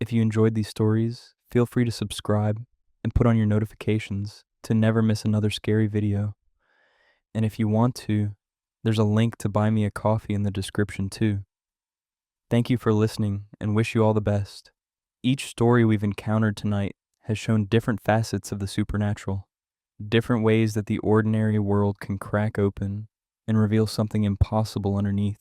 If you enjoyed these stories, feel free to subscribe and put on your notifications to never miss another scary video. And if you want to, there's a link to buy me a coffee in the description too. Thank you for listening and wish you all the best. Each story we've encountered tonight has shown different facets of the supernatural, different ways that the ordinary world can crack open and reveal something impossible underneath.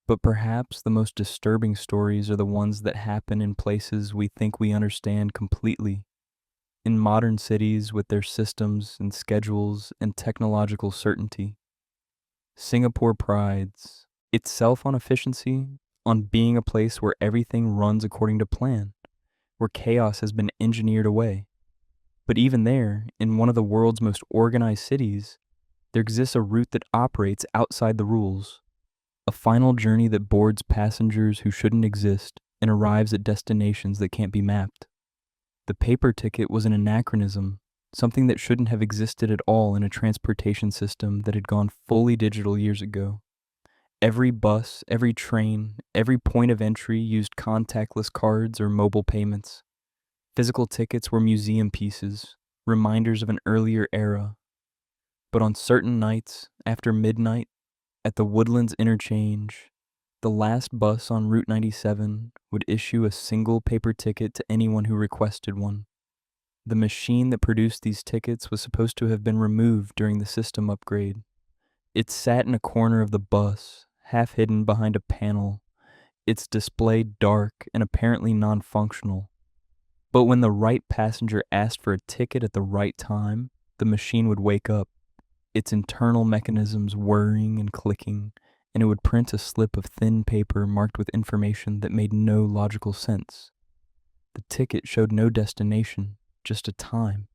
But perhaps the most disturbing stories are the ones that happen in places we think we understand completely. In modern cities with their systems and schedules and technological certainty. Singapore prides itself on efficiency, on being a place where everything runs according to plan, where chaos has been engineered away. But even there, in one of the world's most organized cities, there exists a route that operates outside the rules. A final journey that boards passengers who shouldn't exist and arrives at destinations that can't be mapped. The paper ticket was an anachronism, something that shouldn't have existed at all in a transportation system that had gone fully digital years ago. Every bus, every train, every point of entry used contactless cards or mobile payments. Physical tickets were museum pieces, reminders of an earlier era. But on certain nights, after midnight, at the Woodlands interchange, the last bus on Route 97 would issue a single paper ticket to anyone who requested one. The machine that produced these tickets was supposed to have been removed during the system upgrade. It sat in a corner of the bus, half hidden behind a panel, its display dark and apparently non-functional. But when the right passenger asked for a ticket at the right time, the machine would wake up, its internal mechanisms whirring and clicking, and it would print a slip of thin paper marked with information that made no logical sense. The ticket showed no destination, just a time,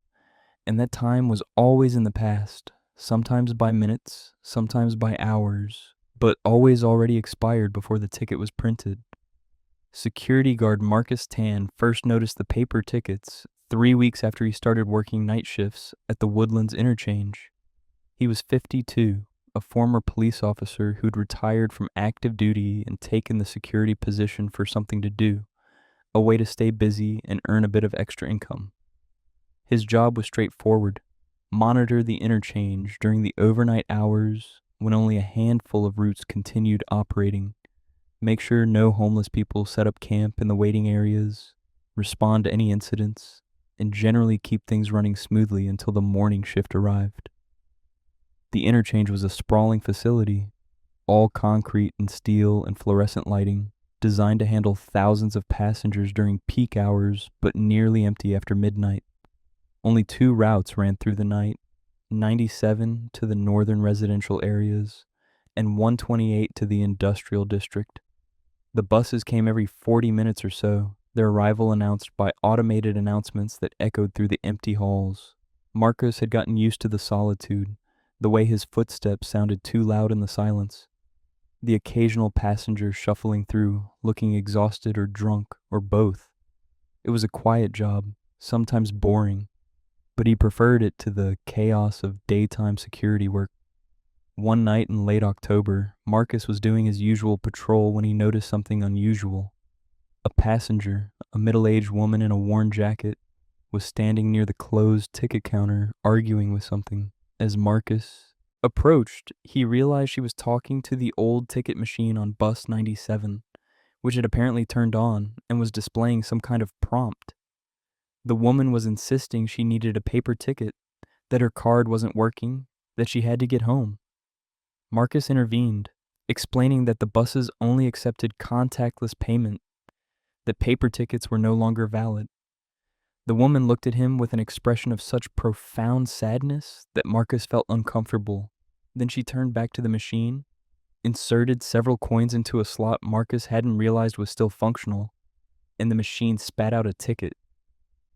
and that time was always in the past, sometimes by minutes, sometimes by hours, but always already expired before the ticket was printed. Security guard Marcus Tan first noticed the paper tickets 3 weeks after he started working night shifts at the Woodlands interchange. He was 52, a former police officer who'd retired from active duty and taken the security position for something to do, a way to stay busy and earn a bit of extra income. His job was straightforward: monitor the interchange during the overnight hours when only a handful of routes continued operating, make sure no homeless people set up camp in the waiting areas, respond to any incidents, and generally keep things running smoothly until the morning shift arrived. The interchange was a sprawling facility, all concrete and steel and fluorescent lighting, designed to handle thousands of passengers during peak hours, but nearly empty after midnight. Only 2 routes ran through the night: 97 to the northern residential areas and 128 to the industrial district. The buses came every 40 minutes or so, their arrival announced by automated announcements that echoed through the empty halls. Marcus had gotten used to the solitude, the way his footsteps sounded too loud in the silence. The occasional passenger shuffling through, looking exhausted or drunk, or both. It was a quiet job, sometimes boring, but he preferred it to the chaos of daytime security work. One night in late October, Marcus was doing his usual patrol when he noticed something unusual. A passenger, a middle-aged woman in a worn jacket, was standing near the closed ticket counter arguing with something. As Marcus approached, he realized she was talking to the old ticket machine on bus 97, which had apparently turned on and was displaying some kind of prompt. The woman was insisting she needed a paper ticket, that her card wasn't working, that she had to get home. Marcus intervened, explaining that the buses only accepted contactless payment, that paper tickets were no longer valid. The woman looked at him with an expression of such profound sadness that Marcus felt uncomfortable. Then she turned back to the machine, inserted several coins into a slot Marcus hadn't realized was still functional, and the machine spat out a ticket.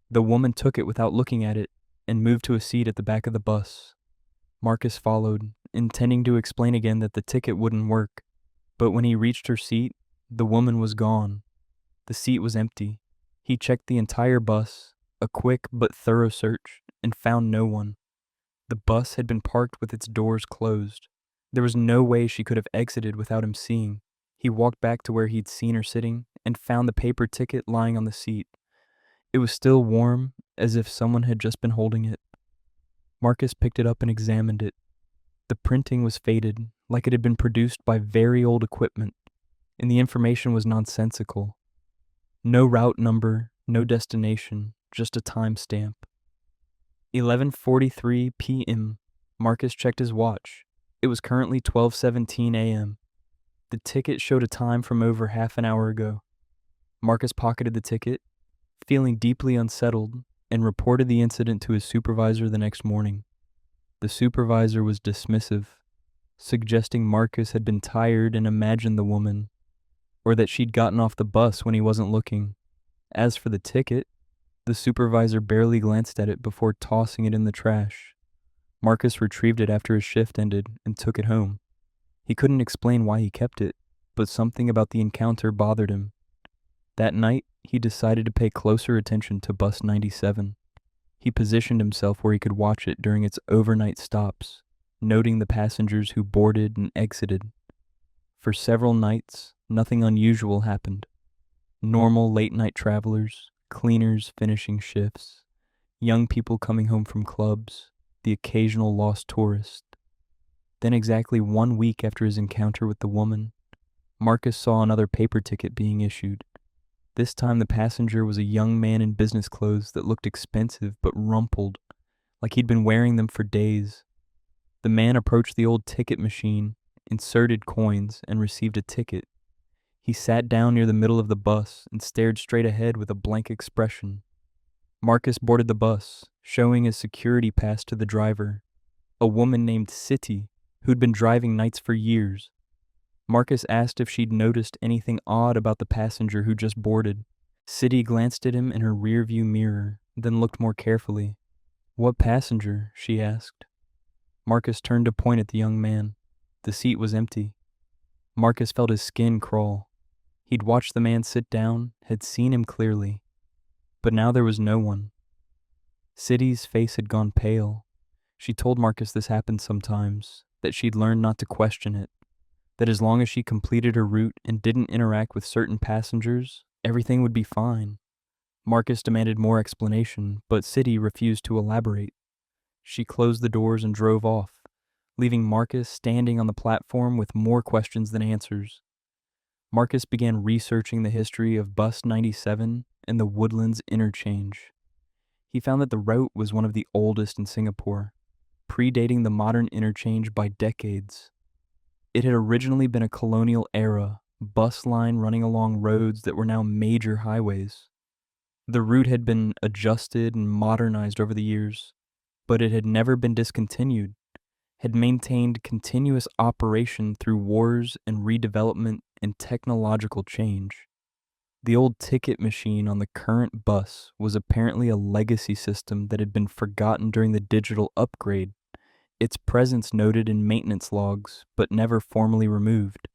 The woman took it without looking at it and moved to a seat at the back of the bus. Marcus followed, intending to explain again that the ticket wouldn't work, but when he reached her seat, the woman was gone. The seat was empty. He checked the entire bus, a quick but thorough search, and found no one. The bus had been parked with its doors closed. There was no way she could have exited without him seeing. He walked back to where he'd seen her sitting and found the paper ticket lying on the seat. It was still warm, as if someone had just been holding it. Marcus picked it up and examined it. The printing was faded, like it had been produced by very old equipment, and the information was nonsensical. No route number, no destination, just a timestamp. 11:43 p.m. Marcus checked his watch. It was currently 12:17 a.m. The ticket showed a time from over half an hour ago. Marcus pocketed the ticket, feeling deeply unsettled, and reported the incident to his supervisor the next morning. The supervisor was dismissive, suggesting Marcus had been tired and imagined the woman, or that she'd gotten off the bus when he wasn't looking. As for the ticket, the supervisor barely glanced at it before tossing it in the trash. Marcus retrieved it after his shift ended and took it home. He couldn't explain why he kept it, but something about the encounter bothered him. That night, he decided to pay closer attention to bus 97. He positioned himself where he could watch it during its overnight stops, noting the passengers who boarded and exited. For several nights, nothing unusual happened. Normal late-night travelers, cleaners finishing shifts, young people coming home from clubs, the occasional lost tourist. Then exactly 1 week after his encounter with the woman, Marcus saw another paper ticket being issued. This time the passenger was a young man in business clothes that looked expensive but rumpled, like he'd been wearing them for days. The man approached the old ticket machine, inserted coins, and received a ticket. He sat down near the middle of the bus and stared straight ahead with a blank expression. Marcus boarded the bus, showing his security pass to the driver, a woman named City, who'd been driving nights for years. Marcus asked if she'd noticed anything odd about the passenger who just boarded. City glanced at him in her rearview mirror, then looked more carefully. "What passenger?" she asked. Marcus turned to point at the young man. The seat was empty. Marcus felt his skin crawl. He'd watched the man sit down, had seen him clearly. But now there was no one. City's face had gone pale. She told Marcus this happened sometimes, that she'd learned not to question it, that as long as she completed her route and didn't interact with certain passengers, everything would be fine. Marcus demanded more explanation, but City refused to elaborate. She closed the doors and drove off, leaving Marcus standing on the platform with more questions than answers. Marcus began researching the history of Bus 97 and the Woodlands Interchange. He found that the route was one of the oldest in Singapore, predating the modern interchange by decades. It had originally been a colonial-era bus line running along roads that were now major highways. The route had been adjusted and modernized over the years, but it had never been discontinued, had maintained continuous operation through wars and redevelopment and technological change. The old ticket machine on the current bus was apparently a legacy system that had been forgotten during the digital upgrade, its presence noted in maintenance logs, but never formally removed.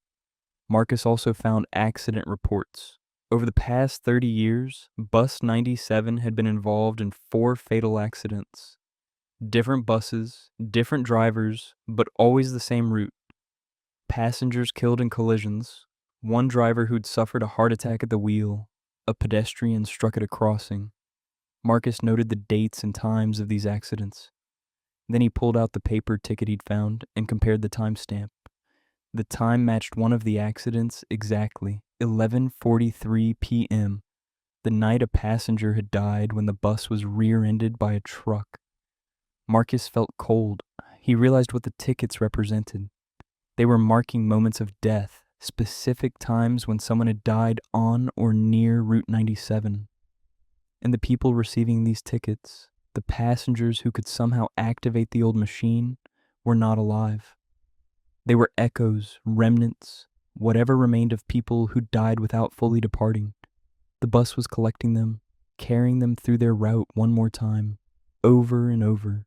Marcus also found accident reports. Over the past 30 years, Bus 97 had been involved in 4 fatal accidents. Different buses, different drivers, but always the same route. Passengers killed in collisions, one driver who'd suffered a heart attack at the wheel, a pedestrian struck at a crossing. Marcus noted the dates and times of these accidents. Then he pulled out the paper ticket he'd found and compared the timestamp. The time matched one of the accidents exactly, 11:43 p.m., the night a passenger had died when the bus was rear-ended by a truck. Marcus felt cold. He realized what the tickets represented. They were marking moments of death, specific times when someone had died on or near Route 97. And the people receiving these tickets, the passengers who could somehow activate the old machine, were not alive. They were echoes, remnants, whatever remained of people who died without fully departing. The bus was collecting them, carrying them through their route one more time, over and over.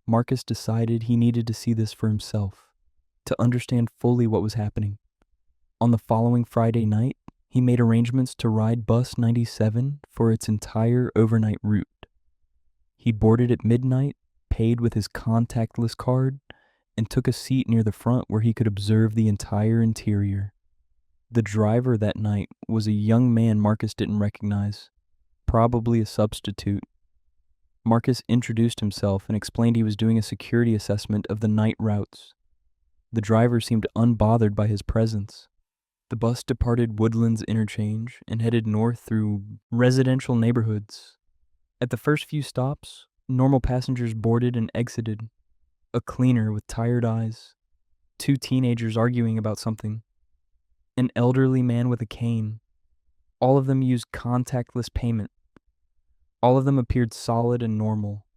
Marcus decided he needed to see this for himself, to understand fully what was happening. On the following Friday night, he made arrangements to ride Bus 97 for its entire overnight route. He boarded at midnight, paid with his contactless card, and took a seat near the front where he could observe the entire interior. The driver that night was a young man Marcus didn't recognize, probably a substitute. Marcus introduced himself and explained he was doing a security assessment of the night routes. The driver seemed unbothered by his presence. The bus departed Woodlands Interchange and headed north through residential neighborhoods. At the first few stops, normal passengers boarded and exited. A cleaner with tired eyes, 2 teenagers arguing about something, an elderly man with a cane. All of them used contactless payment. All of them appeared solid and normal.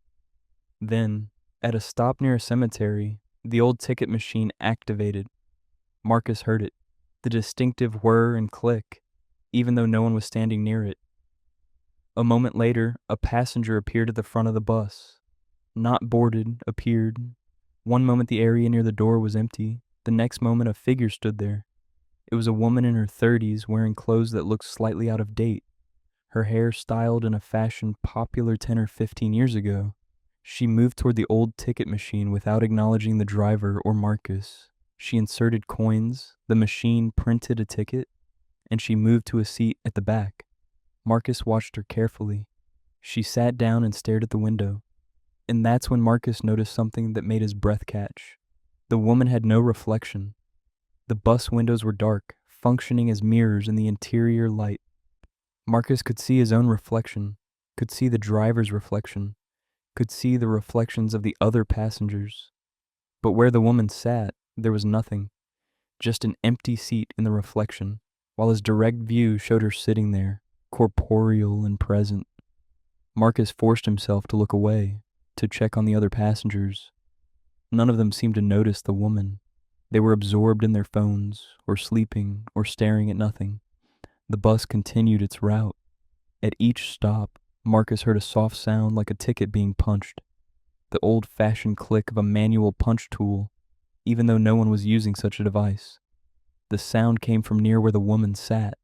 Then, at a stop near a cemetery, the old ticket machine activated. Marcus heard it, the distinctive whir and click, even though no one was standing near it. A moment later, a passenger appeared at the front of the bus. Not boarded, appeared. One moment the area near the door was empty, the next moment a figure stood there. It was a woman in her 30s wearing clothes that looked slightly out of date, her hair styled in a fashion popular 10 or 15 years ago. She moved toward the old ticket machine without acknowledging the driver or Marcus. She inserted coins, the machine printed a ticket, and she moved to a seat at the back. Marcus watched her carefully. She sat down and stared at the window. And that's when Marcus noticed something that made his breath catch. The woman had no reflection. The bus windows were dark, functioning as mirrors in the interior light. Marcus could see his own reflection, could see the driver's reflection, could see the reflections of the other passengers. But where the woman sat, there was nothing, just an empty seat in the reflection, while his direct view showed her sitting there, corporeal and present. Marcus forced himself to look away, to check on the other passengers. None of them seemed to notice the woman. They were absorbed in their phones, or sleeping, or staring at nothing. The bus continued its route. At each stop, Marcus heard a soft sound like a ticket being punched, the old-fashioned click of a manual punch tool, even though no one was using such a device. The sound came from near where the woman sat,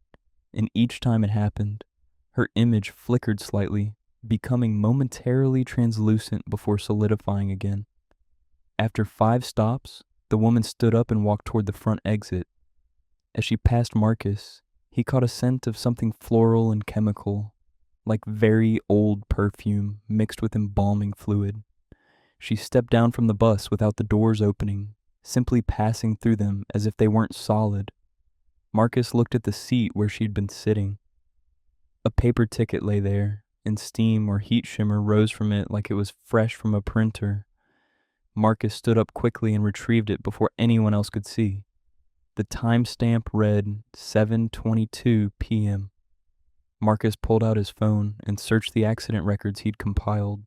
and each time it happened, her image flickered slightly, becoming momentarily translucent before solidifying again. After 5 stops, The woman stood up and walked toward the front exit. As she passed Marcus, he caught a scent of something floral and chemical, like very old perfume mixed with embalming fluid. She stepped down from the bus without the doors opening, simply passing through them as if they weren't solid. Marcus looked at the seat where she'd been sitting. A paper ticket lay there, and steam or heat shimmer rose from it like it was fresh from a printer. Marcus stood up quickly and retrieved it before anyone else could see. The timestamp read 7:22 p.m. Marcus pulled out his phone and searched the accident records he'd compiled.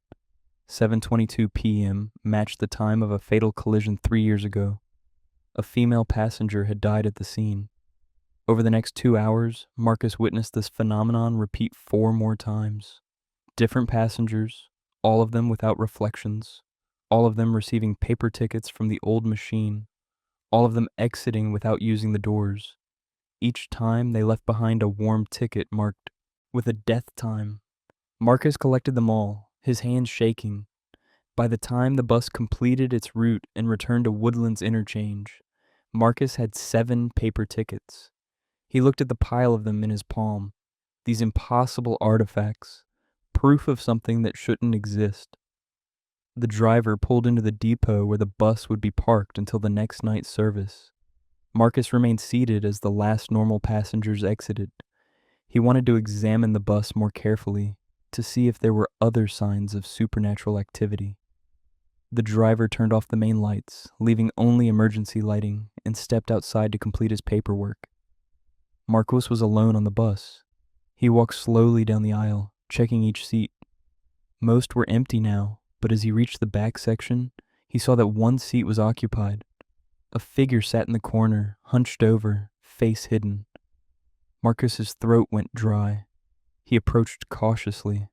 7:22 p.m. matched the time of a fatal collision 3 years ago. A female passenger had died at the scene. Over the next 2 hours, Marcus witnessed this phenomenon repeat 4 more times. Different passengers, all of them without reflections, all of them receiving paper tickets from the old machine, all of them exiting without using the doors. Each time they left behind a warm ticket marked with a death time. Marcus collected them all, his hands shaking. By the time the bus completed its route and returned to Woodlands Interchange, Marcus had 7 paper tickets. He looked at the pile of them in his palm, these impossible artifacts, proof of something that shouldn't exist. The driver pulled into the depot where the bus would be parked until the next night's service. Marcus remained seated as the last normal passengers exited. He wanted to examine the bus more carefully to see if there were other signs of supernatural activity. The driver turned off the main lights, leaving only emergency lighting, and stepped outside to complete his paperwork. Marcus was alone on the bus. He walked slowly down the aisle, checking each seat. Most were empty now, but as he reached the back section, he saw that one seat was occupied. A figure sat in the corner, hunched over, face hidden. Marcus's throat went dry. He approached cautiously.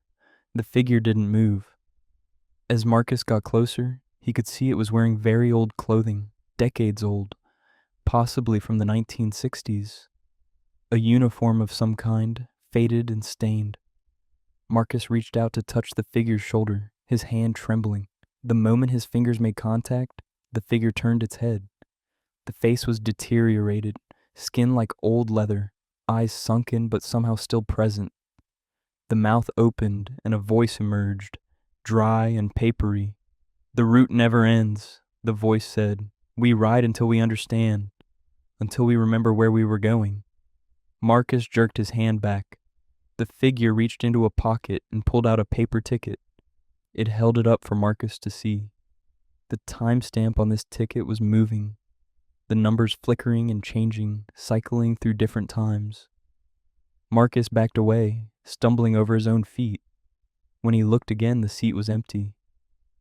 The figure didn't move. As Marcus got closer, he could see it was wearing very old clothing, decades old, possibly from the 1960s. A uniform of some kind, faded and stained. Marcus reached out to touch the figure's shoulder, his hand trembling. The moment his fingers made contact, the figure turned its head. The face was deteriorated, skin like old leather, eyes sunken but somehow still present. The mouth opened and a voice emerged, dry and papery. "The route never ends," the voice said. "We ride until we understand, until we remember where we were going." Marcus jerked his hand back. The figure reached into a pocket and pulled out a paper ticket. It held it up for Marcus to see. The timestamp on this ticket was moving, the numbers flickering and changing, cycling through different times. Marcus backed away, stumbling over his own feet. When he looked again, the seat was empty,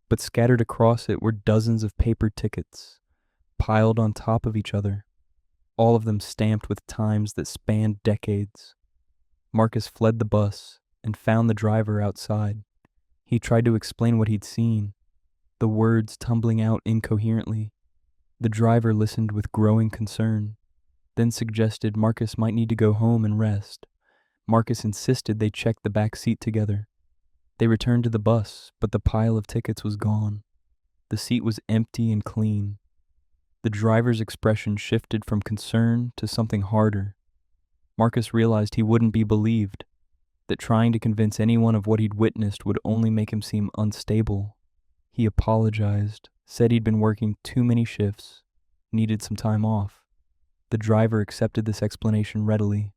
but scattered across it were dozens of paper tickets, piled on top of each other, all of them stamped with times that spanned decades. Marcus fled the bus and found the driver outside. He tried to explain what he'd seen, the words tumbling out incoherently. The driver listened with growing concern, then suggested Marcus might need to go home and rest. Marcus insisted they check the back seat together. They returned to the bus, but the pile of tickets was gone. The seat was empty and clean. The driver's expression shifted from concern to something harder. Marcus realized he wouldn't be believed, that trying to convince anyone of what he'd witnessed would only make him seem unstable. He apologized, said he'd been working too many shifts, needed some time off. The driver accepted this explanation readily.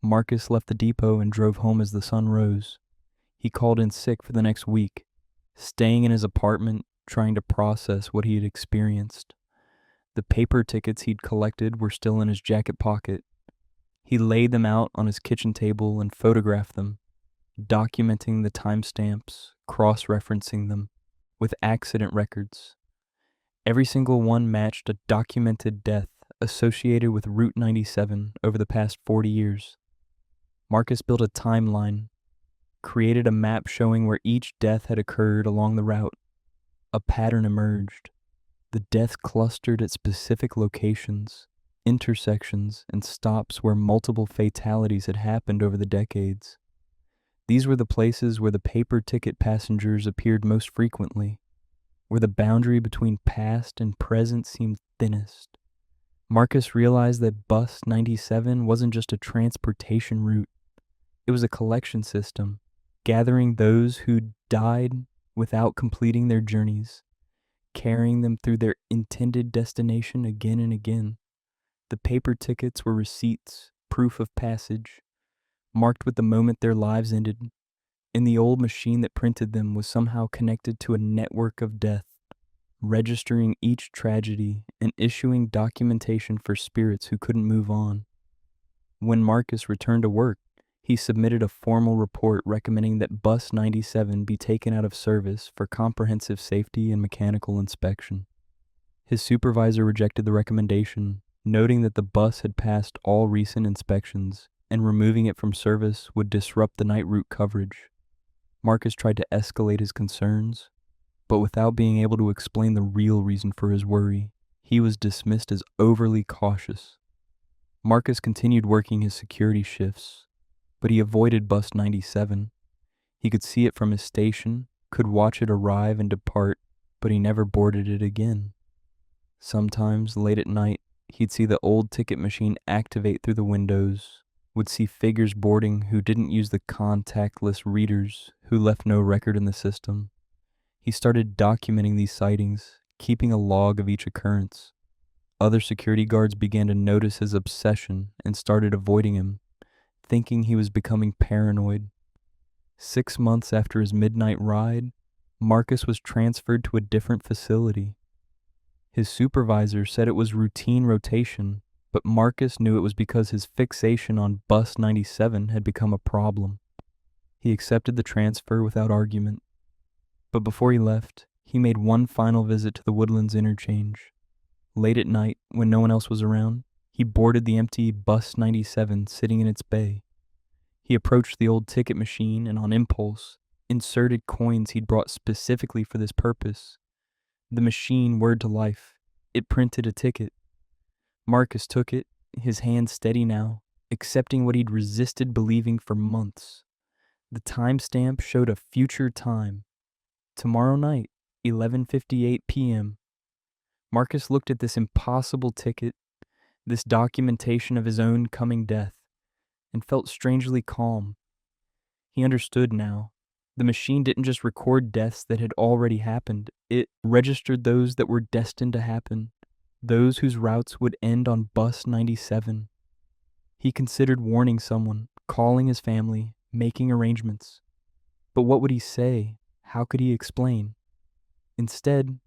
Marcus left the depot and drove home as the sun rose. He called in sick for the next week, staying in his apartment, trying to process what he had experienced. The paper tickets he'd collected were still in his jacket pocket. He laid them out on his kitchen table and photographed them, documenting the timestamps, cross-referencing them with accident records. Every single one matched a documented death associated with Route 97 over the past 40 years. Marcus built a timeline, created a map showing where each death had occurred along the route. A pattern emerged. The deaths clustered at specific locations, intersections, and stops where multiple fatalities had happened over the decades. These were the places where the paper ticket passengers appeared most frequently, where the boundary between past and present seemed thinnest. Marcus realized that Bus 97 wasn't just a transportation route, it was a collection system, gathering those who'd died without completing their journeys, carrying them through their intended destination again and again. The paper tickets were receipts, proof of passage, marked with the moment their lives ended, and the old machine that printed them was somehow connected to a network of death, registering each tragedy and issuing documentation for spirits who couldn't move on. When Marcus returned to work, he submitted a formal report recommending that Bus 97 be taken out of service for comprehensive safety and mechanical inspection. His supervisor rejected the recommendation, noting that the bus had passed all recent inspections and removing it from service would disrupt the night route coverage. Marcus tried to escalate his concerns, but without being able to explain the real reason for his worry, he was dismissed as overly cautious. Marcus continued working his security shifts, but he avoided Bus 97. He could see it from his station, could watch it arrive and depart, but he never boarded it again. Sometimes, late at night, he'd see the old ticket machine activate through the windows, would see figures boarding who didn't use the contactless readers, who left no record in the system. He started documenting these sightings, keeping a log of each occurrence. Other security guards began to notice his obsession and started avoiding him, thinking he was becoming paranoid. 6 months after his midnight ride, Marcus was transferred to a different facility. His supervisor said it was routine rotation, but Marcus knew it was because his fixation on Bus 97 had become a problem. He accepted the transfer without argument. But before he left, he made one final visit to the Woodlands interchange. Late at night, when no one else was around, he boarded the empty Bus 97 sitting in its bay. He approached the old ticket machine and, on impulse, inserted coins he'd brought specifically for this purpose. The machine whirred to life. It printed a ticket. Marcus took it, his hand steady now, accepting what he'd resisted believing for months. The timestamp showed a future time. Tomorrow night, 11:58 p.m. Marcus looked at this impossible ticket, this documentation of his own coming death, and felt strangely calm. He understood now. The machine didn't just record deaths that had already happened, it registered those that were destined to happen, those whose routes would end on Bus 97. He considered warning someone, calling his family, making arrangements. But what would he say? How could he explain? Instead,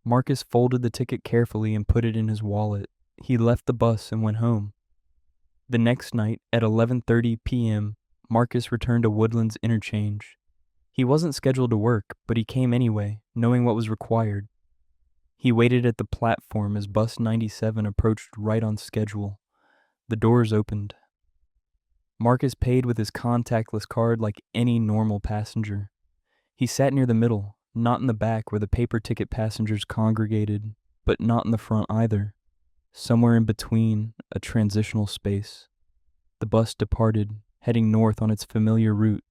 Marcus folded the ticket carefully and put it in his wallet. He left the bus and went home. The next night, at 11:30 p.m., Marcus returned to Woodlands Interchange. He wasn't scheduled to work, but he came anyway, knowing what was required. He waited at the platform as Bus 97 approached right on schedule. The doors opened. Marcus paid with his contactless card like any normal passenger. He sat near the middle, not in the back where the paper ticket passengers congregated, but not in the front either. Somewhere in between, a transitional space. The bus departed, heading north on its familiar route.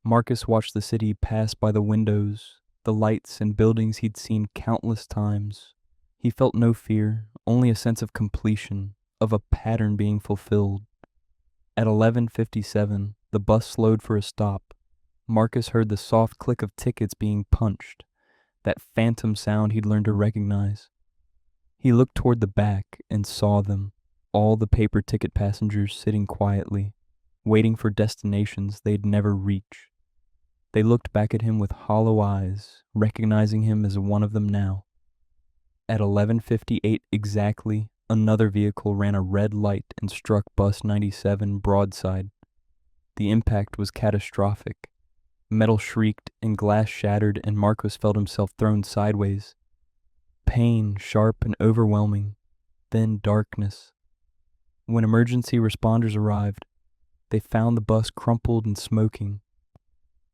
Marcus watched the city pass by the windows, the lights and buildings he'd seen countless times. He felt no fear, only a sense of completion, of a pattern being fulfilled. At 11:57, the bus slowed for a stop. Marcus heard the soft click of tickets being punched, that phantom sound he'd learned to recognize. He looked toward the back and saw them, all the paper ticket passengers sitting quietly, waiting for destinations they'd never reach. They looked back at him with hollow eyes, recognizing him as one of them now. At 11:58 exactly, another vehicle ran a red light and struck Bus 97 broadside. The impact was catastrophic. Metal shrieked and glass shattered, and Marcos felt himself thrown sideways. Pain, sharp and overwhelming, then darkness. When emergency responders arrived, they found the bus crumpled and smoking.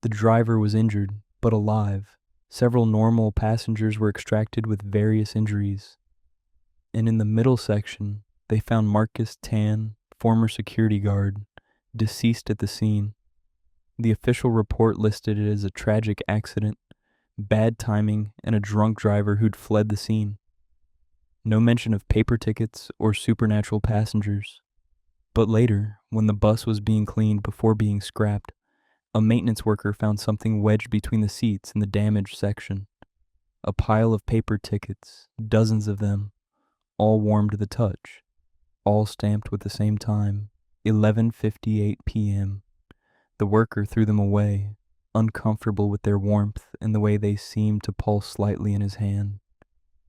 The driver was injured, but alive. Several normal passengers were extracted with various injuries. And in the middle section, they found Marcus Tan, former security guard, deceased at the scene. The official report listed it as a tragic accident, bad timing, and a drunk driver who'd fled the scene. No mention of paper tickets or supernatural passengers. But later, when the bus was being cleaned before being scrapped, a maintenance worker found something wedged between the seats in the damaged section. A pile of paper tickets, dozens of them, all warm to the touch, all stamped with the same time, 11:58 p.m. The worker threw them away, uncomfortable with their warmth and the way they seemed to pulse slightly in his hand.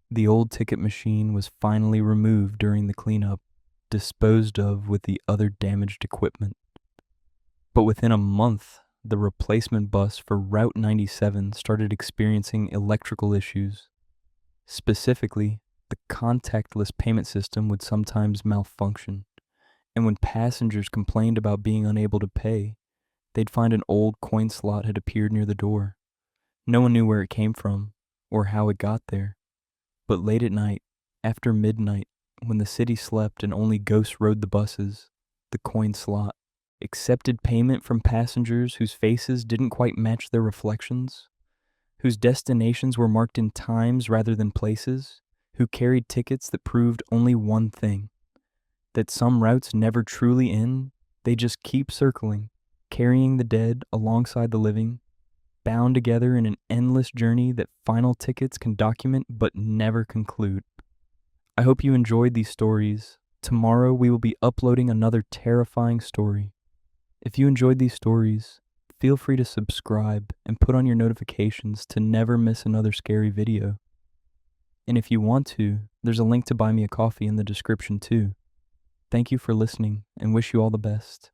The old ticket machine was finally removed during the cleanup, disposed of with the other damaged equipment. But within a month, the replacement bus for Route 97 started experiencing electrical issues. Specifically, the contactless payment system would sometimes malfunction, and when passengers complained about being unable to pay, they'd find an old coin slot had appeared near the door. No one knew where it came from or how it got there. But late at night, after midnight, when the city slept and only ghosts rode the buses, the coin slot accepted payment from passengers whose faces didn't quite match their reflections, whose destinations were marked in times rather than places, who carried tickets that proved only one thing: that some routes never truly end, they just keep circling, carrying the dead alongside the living, bound together in an endless journey that final tickets can document but never conclude. I hope you enjoyed these stories. Tomorrow we will be uploading another terrifying story. If you enjoyed these stories, feel free to subscribe and put on your notifications to never miss another scary video. And if you want to, there's a link to buy me a coffee in the description too. Thank you for listening and wish you all the best.